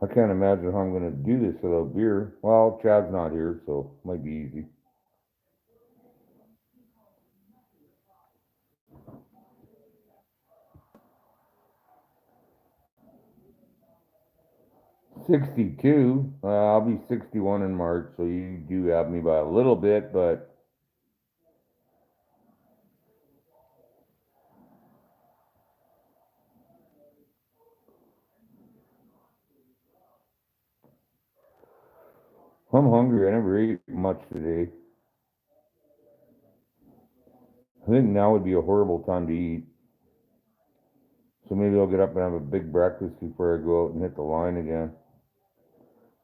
I can't imagine how I'm gonna do this without beer. Well, Chad's not here, so it might be easy. 62. I'll be 61 in March, so you do have me by a little bit, but I'm hungry. I never ate much today. I think now would be a horrible time to eat. So maybe I'll get up and have a big breakfast before I go out and hit the line again.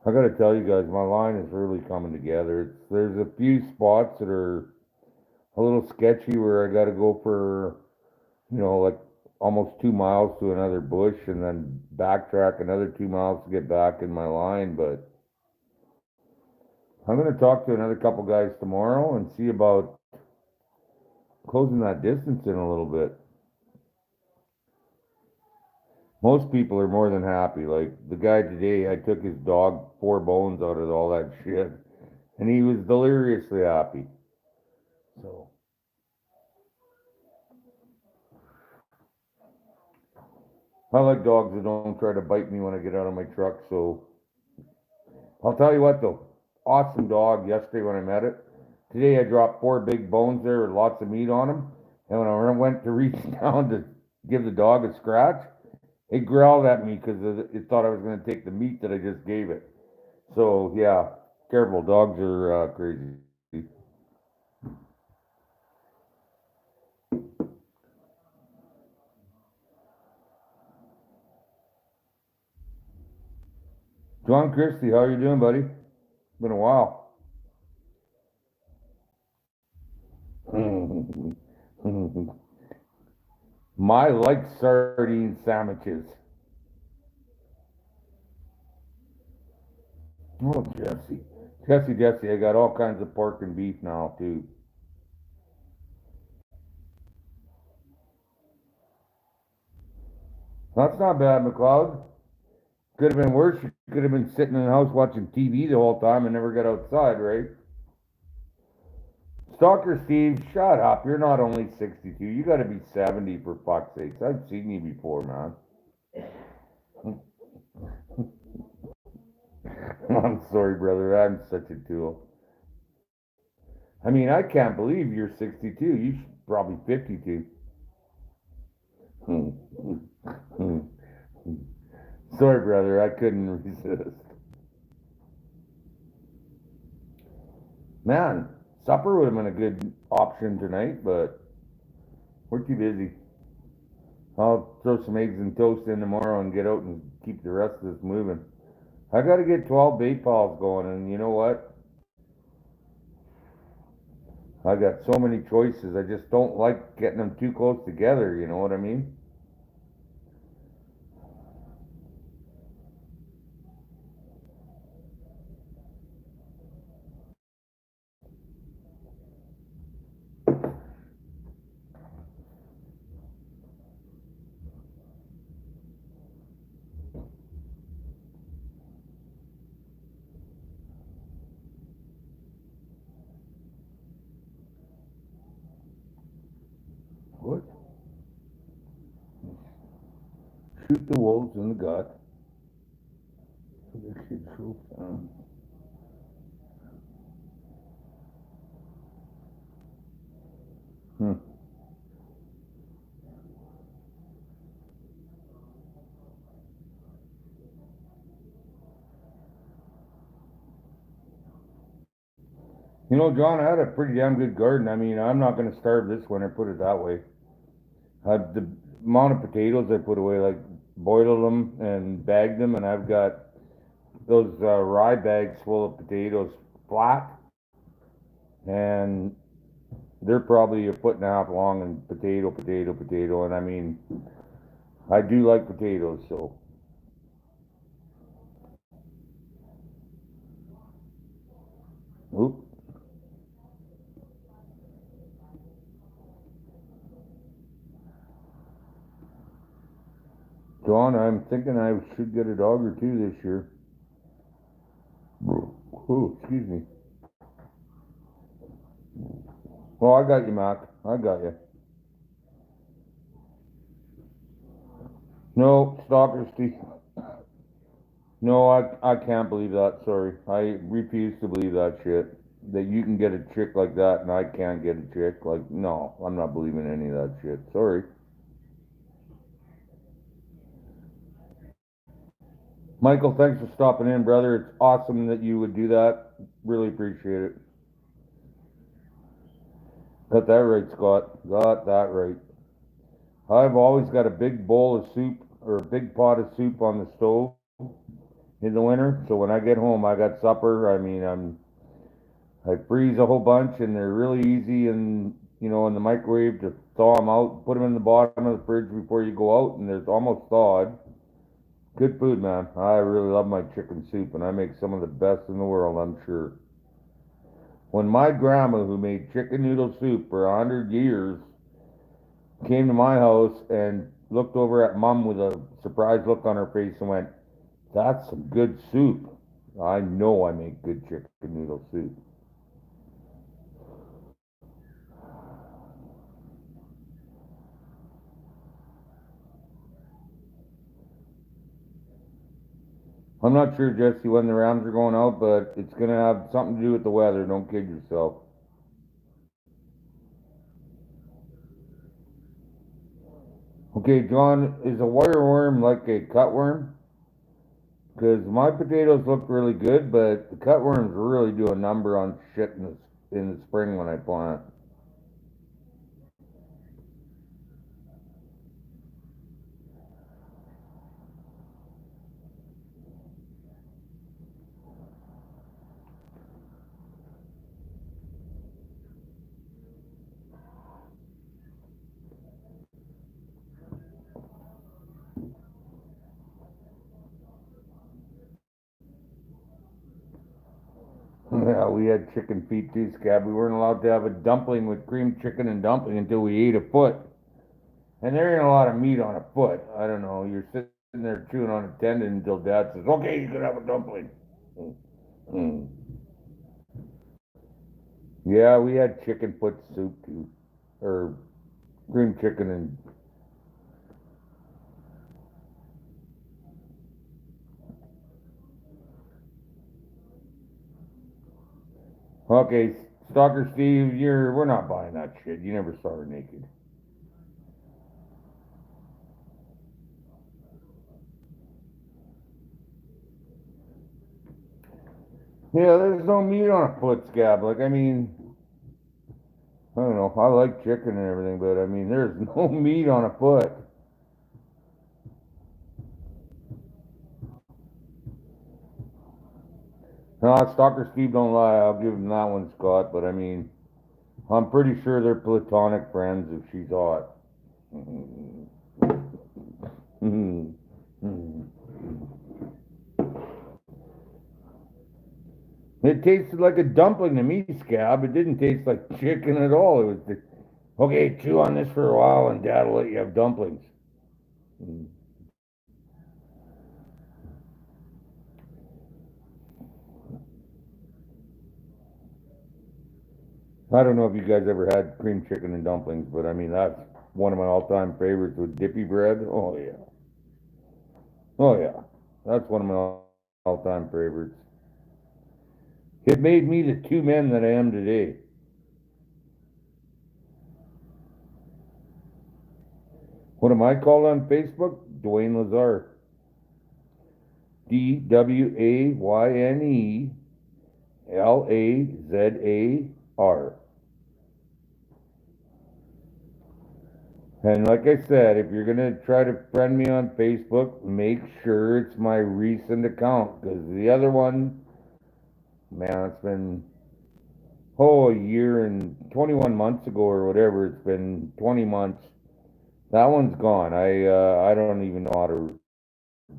I gotta tell you guys, my line is really coming together. There's a few spots that are a little sketchy where I gotta go for, like almost 2 miles to another bush and then backtrack another 2 miles to get back in my line. But I'm gonna talk to another couple guys tomorrow and see about closing that distance in a little bit. Most people are more than happy. Like the guy today, I took his dog 4 bones out of all that shit, and he was deliriously happy. So I like dogs that don't try to bite me when I get out of my truck. So I'll tell you what though, awesome dog yesterday when I met it. Today I dropped 4 big bones there with lots of meat on them, and when I went to reach down to give the dog a scratch, it growled at me because it thought I was going to take the meat that I just gave it. So yeah, careful. Dogs are crazy. John Christie, how you doing, buddy? Been a while. My like sardine sandwiches. Oh, Jesse. Jesse, I got all kinds of pork and beef now, too. That's not bad, McLeod. Could have been worse. You could have been sitting in the house watching TV the whole time and never got outside, right? Stalker Steve, shut up. You're not only 62. You got to be 70 for fuck's sakes. I've seen you before, man. I'm sorry, brother. I'm such a tool. I mean, I can't believe you're 62. You should probably 52. Sorry, brother. I couldn't resist. Man, supper would have been a good option tonight, but we're too busy. I'll throw some eggs and toast in tomorrow and get out and keep the rest of this moving. I got to get 12 bait piles going, and you know what? I got so many choices. I just don't like getting them too close together. You know what I mean? What? Shoot the wolves in the gut. So this shit's so fun. Hmm. You know, John, I had a pretty damn good garden. I mean, I'm not going to starve this winter, put it that way. The amount of potatoes I put away, like boiled them and bagged them, and I've got those rye bags full of potatoes flat, and they're probably a foot and a half long, and potato, and I mean, I do like potatoes, so. Oop. John, I'm thinking I should get a dog or two this year. Oh, excuse me. Oh, I got you, Mac. I got you. No, stalker Steve. No, I can't believe that. Sorry. I refuse to believe that shit. That you can get a chick like that and I can't get a chick. Like, no, I'm not believing any of that shit. Sorry. Michael, thanks for stopping in, brother. It's awesome that you would do that. Really appreciate it. Got that right, Scott. Got that right. I've always got a big bowl of soup or a big pot of soup on the stove in the winter. So when I get home, I got supper. I mean, I freeze a whole bunch, and they're really easy, and in the microwave to thaw them out. Put them in the bottom of the fridge before you go out, and they're almost thawed. Good food, man. I really love my chicken soup, and I make some of the best in the world, I'm sure. When my grandma, who made chicken noodle soup for 100 years, came to my house and looked over at Mom with a surprised look on her face and went, "That's some good soup." I know I make good chicken noodle soup. I'm not sure, Jesse, when the Rams are going out, but it's going to have something to do with the weather. Don't kid yourself. Okay, John, is a wireworm like a cutworm? Because my potatoes look really good, but the cutworms really do a number on shit in the spring when I plant. Yeah, we had chicken feet too, Scab. We weren't allowed to have a dumpling with cream chicken and dumpling until we ate a foot. And there ain't a lot of meat on a foot. I don't know. You're sitting there chewing on a tendon until Dad says, "Okay, you can have a dumpling." Mm. Yeah, we had chicken foot soup too, or cream chicken and. Okay, Stalker Steve, we're not buying that shit. You never saw her naked. Yeah, there's no meat on a foot, Scab. Like, I mean, I don't know. I like chicken and everything, but I mean, there's no meat on a foot. No, Stalker Steve don't lie. I'll give him that one, Scott. But I mean, I'm pretty sure they're platonic friends if she's hot. It tasted like a dumpling to me, Scab. It didn't taste like chicken at all. It was okay, chew on this for a while and Dad'll let you have dumplings. I don't know if you guys ever had cream chicken and dumplings, but I mean, that's one of my all-time favorites with dippy bread. Oh, yeah. Oh, yeah. That's one of my all-time favorites. It made me the two men that I am today. What am I called on Facebook? Dwayne Lazar. DWAYNE LAZAR. And like I said, if you're gonna try to friend me on Facebook, make sure it's my recent account, because the other one, man, it's been a year and 21 months ago or whatever. It's been 20 months. That one's gone. I don't even know how to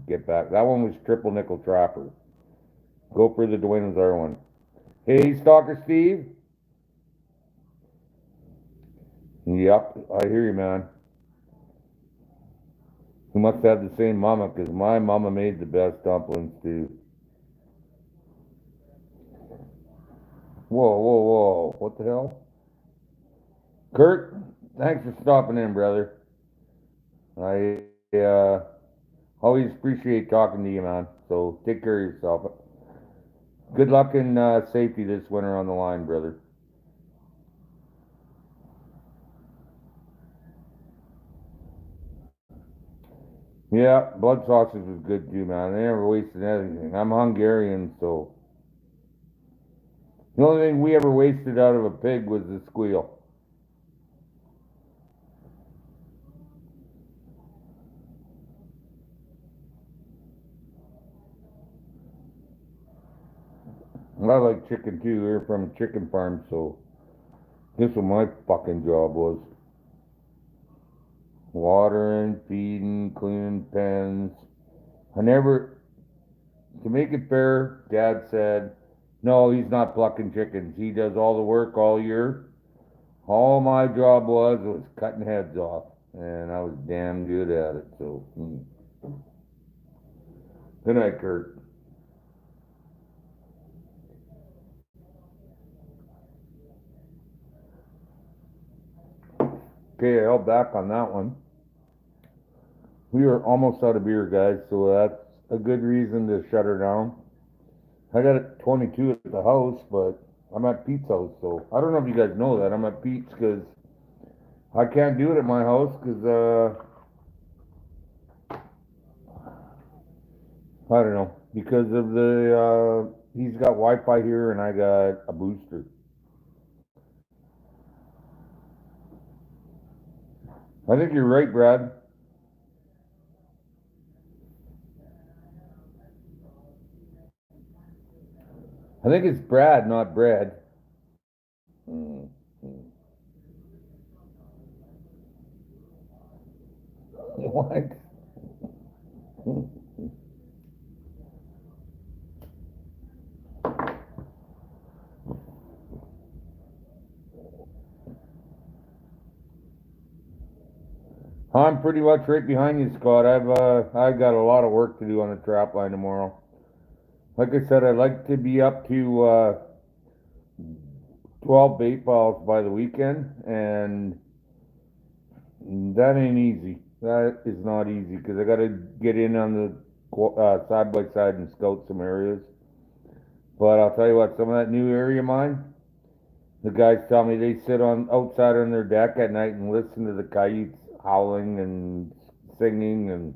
get back. That one was triple nickel trapper. Go for the Dwayne Lazar one. Hey, Stalker Steve. Yep, I hear you, man. We must have the same mama, because my mama made the best dumplings too. Whoa, whoa, whoa. What the hell? Kurt, thanks for stopping in, brother. I always appreciate talking to you, man. So take care of yourself. Good luck and safety this winter on the line, brother. Yeah, blood sausage was good too, man. They never wasted anything. I'm Hungarian, so the only thing we ever wasted out of a pig was the squeal. I like chicken too. We're from a chicken farm, so this what my fucking job was. Watering, feeding, cleaning pens. I never, to make it fair, Dad said, no, he's not plucking chickens. He does all the work all year. All my job was cutting heads off, and I was damn good at it. So, good night, Kurt. Okay, I held back on that one. We are almost out of beer, guys, so that's a good reason to shut her down. I got it 22 at the house, but I'm at Pete's house, so I don't know if you guys know that. I'm at Pete's because I can't do it at my house because, I don't know, because of he's got Wi-Fi here and I got a booster. I think you're right, Brad. I think it's Brad, not Brad. Mm, mm. What? I'm pretty much right behind you, Scott. I've got a lot of work to do on the trap line tomorrow. Like I said, I'd like to be up to 12 bait balls by the weekend, and that ain't easy. That is not easy because I got to get in on the side by side and scout some areas. But I'll tell you what, some of that new area of mine, the guys tell me they sit on outside on their deck at night and listen to the coyotes howling and singing, and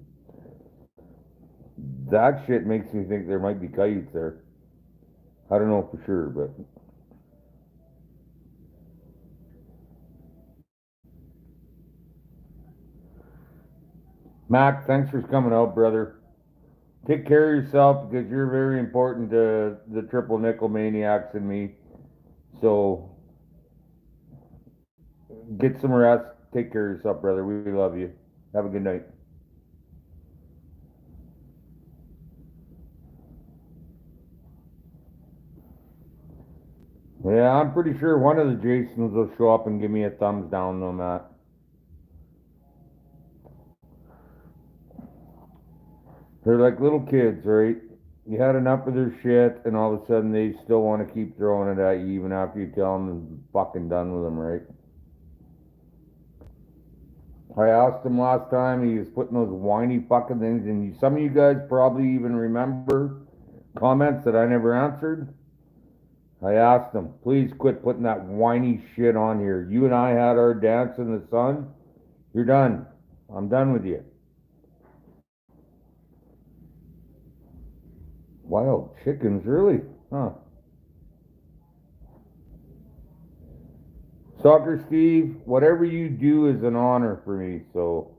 that shit makes me think there might be coyotes there. I don't know for sure, but Mac, thanks for coming out, brother. Take care of yourself because you're very important to the triple nickel maniacs and me. So get some rest. Take care of yourself, brother. We love you. Have a good night. Yeah, I'm pretty sure one of the Jasons will show up and give me a thumbs down on that. They're like little kids, right? You had enough of their shit, and all of a sudden they still want to keep throwing it at you even after you tell them you're fucking done with them, right? I asked him last time, he was putting those whiny fucking things, and some of you guys probably even remember comments that I never answered. I asked him, please quit putting that whiny shit on here. You and I had our dance in the sun. You're done. I'm done with you. Wild chickens, really? Huh. Soccer Steve, whatever you do is an honor for me, so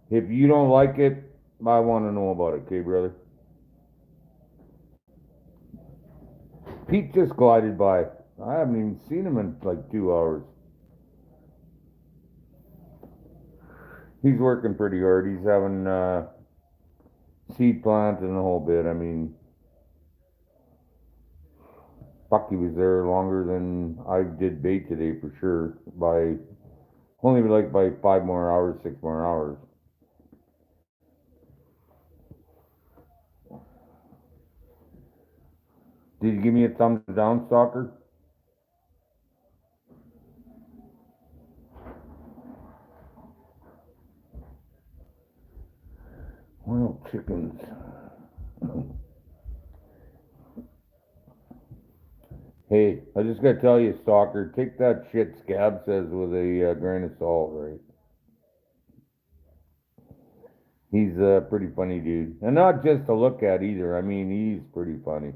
if you don't like it, I want to know about it, okay, brother? Pete just glided by. I haven't even seen him in like 2 hours. He's working pretty hard. He's having seed plant and the whole bit. I mean, fuck, he was there longer than I did bait today for sure. By only like by 5 more hours, 6 more hours. Did you give me a thumbs down, stalker? Well, chickens. Hey, I just gotta tell you, stalker, take that shit Scab says with a grain of salt, right? He's a pretty funny dude. And not just to look at either. I mean, he's pretty funny.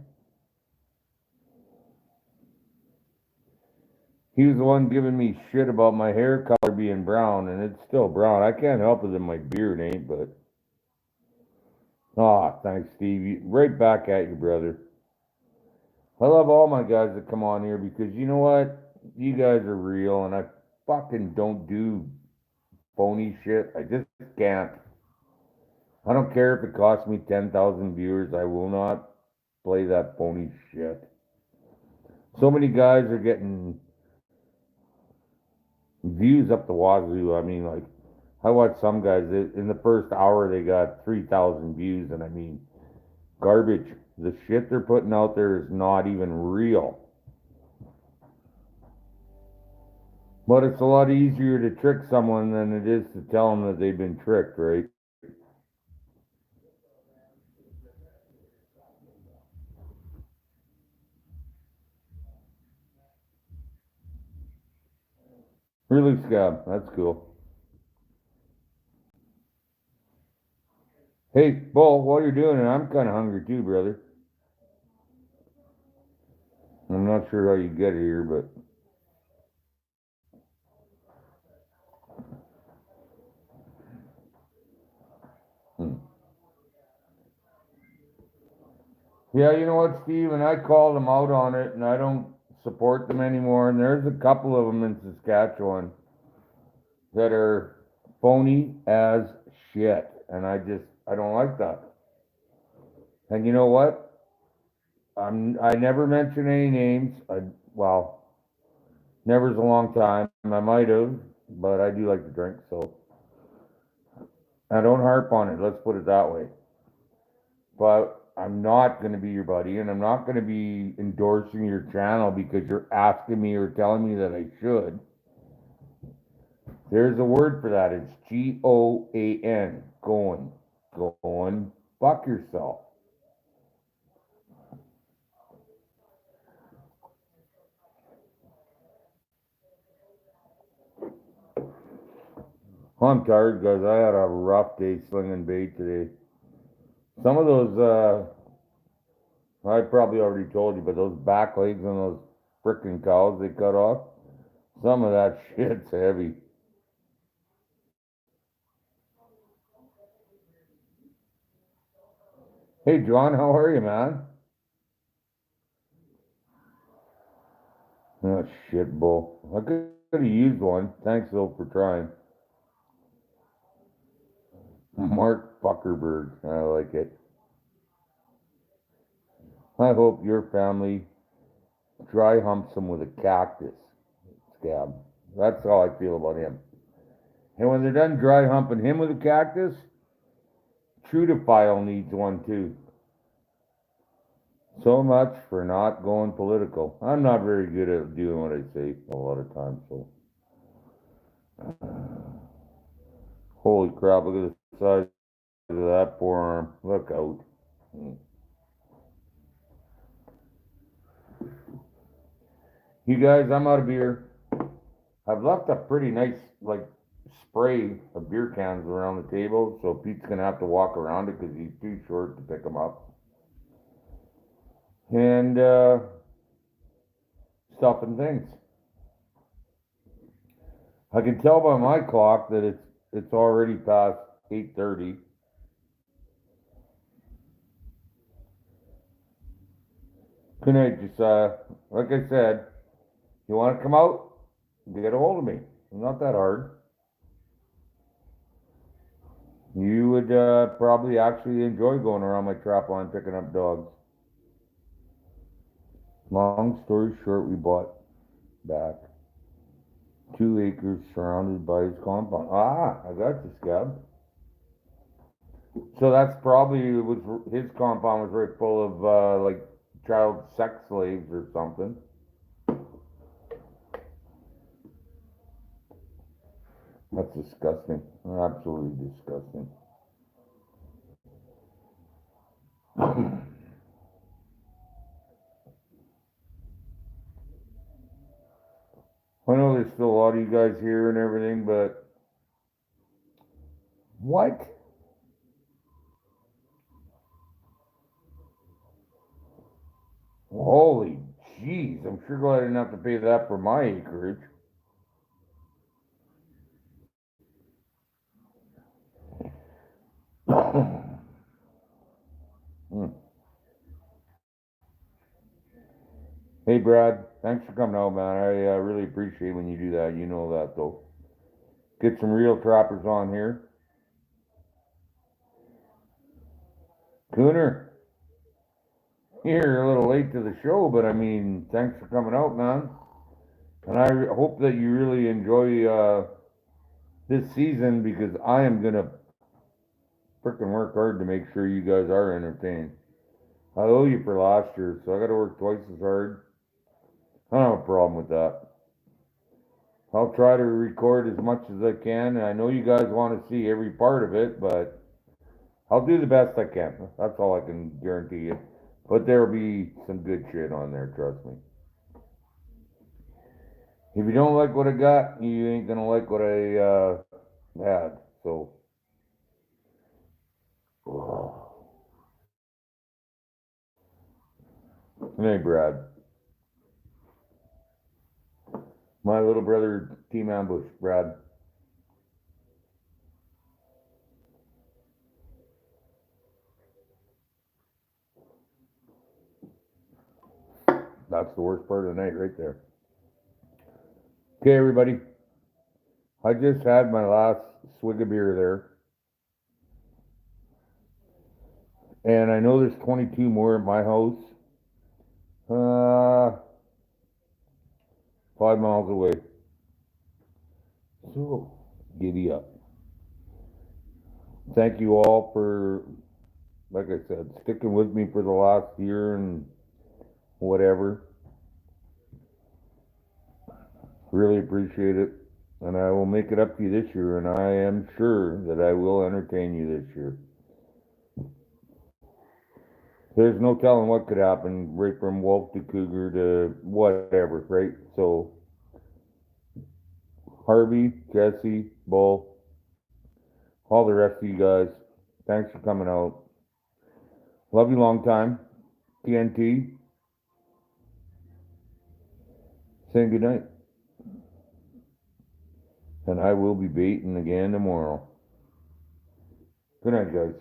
He was the one giving me shit about my hair color being brown, and it's still brown. I can't help it that my beard ain't, but. Ah, thanks, Steve. Right back at you, brother. I love all my guys that come on here because you know what? You guys are real, and I fucking don't do phony shit. I just can't. I don't care if it costs me 10,000 viewers. I will not play that phony shit. So many guys are getting views up the wazoo. I mean, like, I watched some guys in the first hour they got 3,000 views, and I mean, garbage. The shit they're putting out there is not even real. But it's a lot easier to trick someone than it is to tell them that they've been tricked, right? Really, Scab, that's cool. Hey, Bull, while you're doing it, I'm kind of hungry too, brother. I'm not sure how you get here, but hmm. Yeah, you know what, Steve? And I called them out on it, and I don't support them anymore. And there's a couple of them in Saskatchewan that are phony as shit, and I don't like that. And you know what? I never mention any names. Well, never's a long time. I might have, but I do like to drink, so I don't harp on it. Let's put it that way. But I'm not going to be your buddy, and I'm not going to be endorsing your channel because you're asking me or telling me that I should. There's a word for that. It's GOAN. Going. Going. Fuck yourself. I'm tired, guys. I had a rough day slinging bait today. Some of those, I probably already told you, but those back legs on those frickin' cows they cut off, some of that shit's heavy. Hey, John, how are you, man? Oh, shit, bull. I could have used one. Thanks, though, for trying. Mark Buckerberg. I like it. I hope your family dry humps him with a cactus, Scab. That's how I feel about him. And when they're done dry humping him with a cactus, Trudophile needs one too. So much for not going political. I'm not very good at doing what I say a lot of times, so. Holy crap, look at the size of that forearm. Look out. You guys, I'm out of beer. I've left a pretty nice, like, spray of beer cans around the table, so Pete's gonna have to walk around it because he's too short to pick them up. And, stuff and things. I can tell by my clock that it's already past 8:30. Good night, Josiah. Like I said, you want to come out? Get a hold of me. It's not that hard. You would probably actually enjoy going around my trap line picking up dogs. Long story short, we bought back 2 acres surrounded by his compound. Ah, I got you, Scab. So that's probably was his compound was right full of like child sex slaves or something. That's disgusting. Absolutely disgusting. I know there's still a lot of you guys here and everything, but what? Holy jeez, I'm sure glad I didn't have to pay that for my acreage. Hmm. Hey Brad, thanks for coming out, man. I really appreciate when you do that. You know that though. Get some real trappers on here. Cooner, you're a little late to the show, but I mean, thanks for coming out, man. And I hope that you really enjoy this season because I am gonna frickin' work hard to make sure you guys are entertained. I owe you for last year, so I gotta work twice as hard. I don't have a problem with that. I'll try to record as much as I can, and I know you guys want to see every part of it, but I'll do the best I can. That's all I can guarantee you. But there'll be some good shit on there, trust me. If you don't like what I got, you ain't gonna like what I had. So, hey, Brad, my little brother, Team Ambush, Brad. That's the worst part of the night, right there. Okay, everybody. I just had my last swig of beer there, and I know there's 22 more at my house. 5 miles away. So, giddy up. Thank you all for, like I said, sticking with me for the last year and whatever. Really appreciate it. And I will make it up to you this year, and I am sure that I will entertain you this year. There's no telling what could happen, right from wolf to cougar to whatever, right? So, Harvey, Jesse, Bull, all the rest of you guys, thanks for coming out. Love you long time. TNT, saying good night. And I will be baiting again tomorrow. Good night, guys.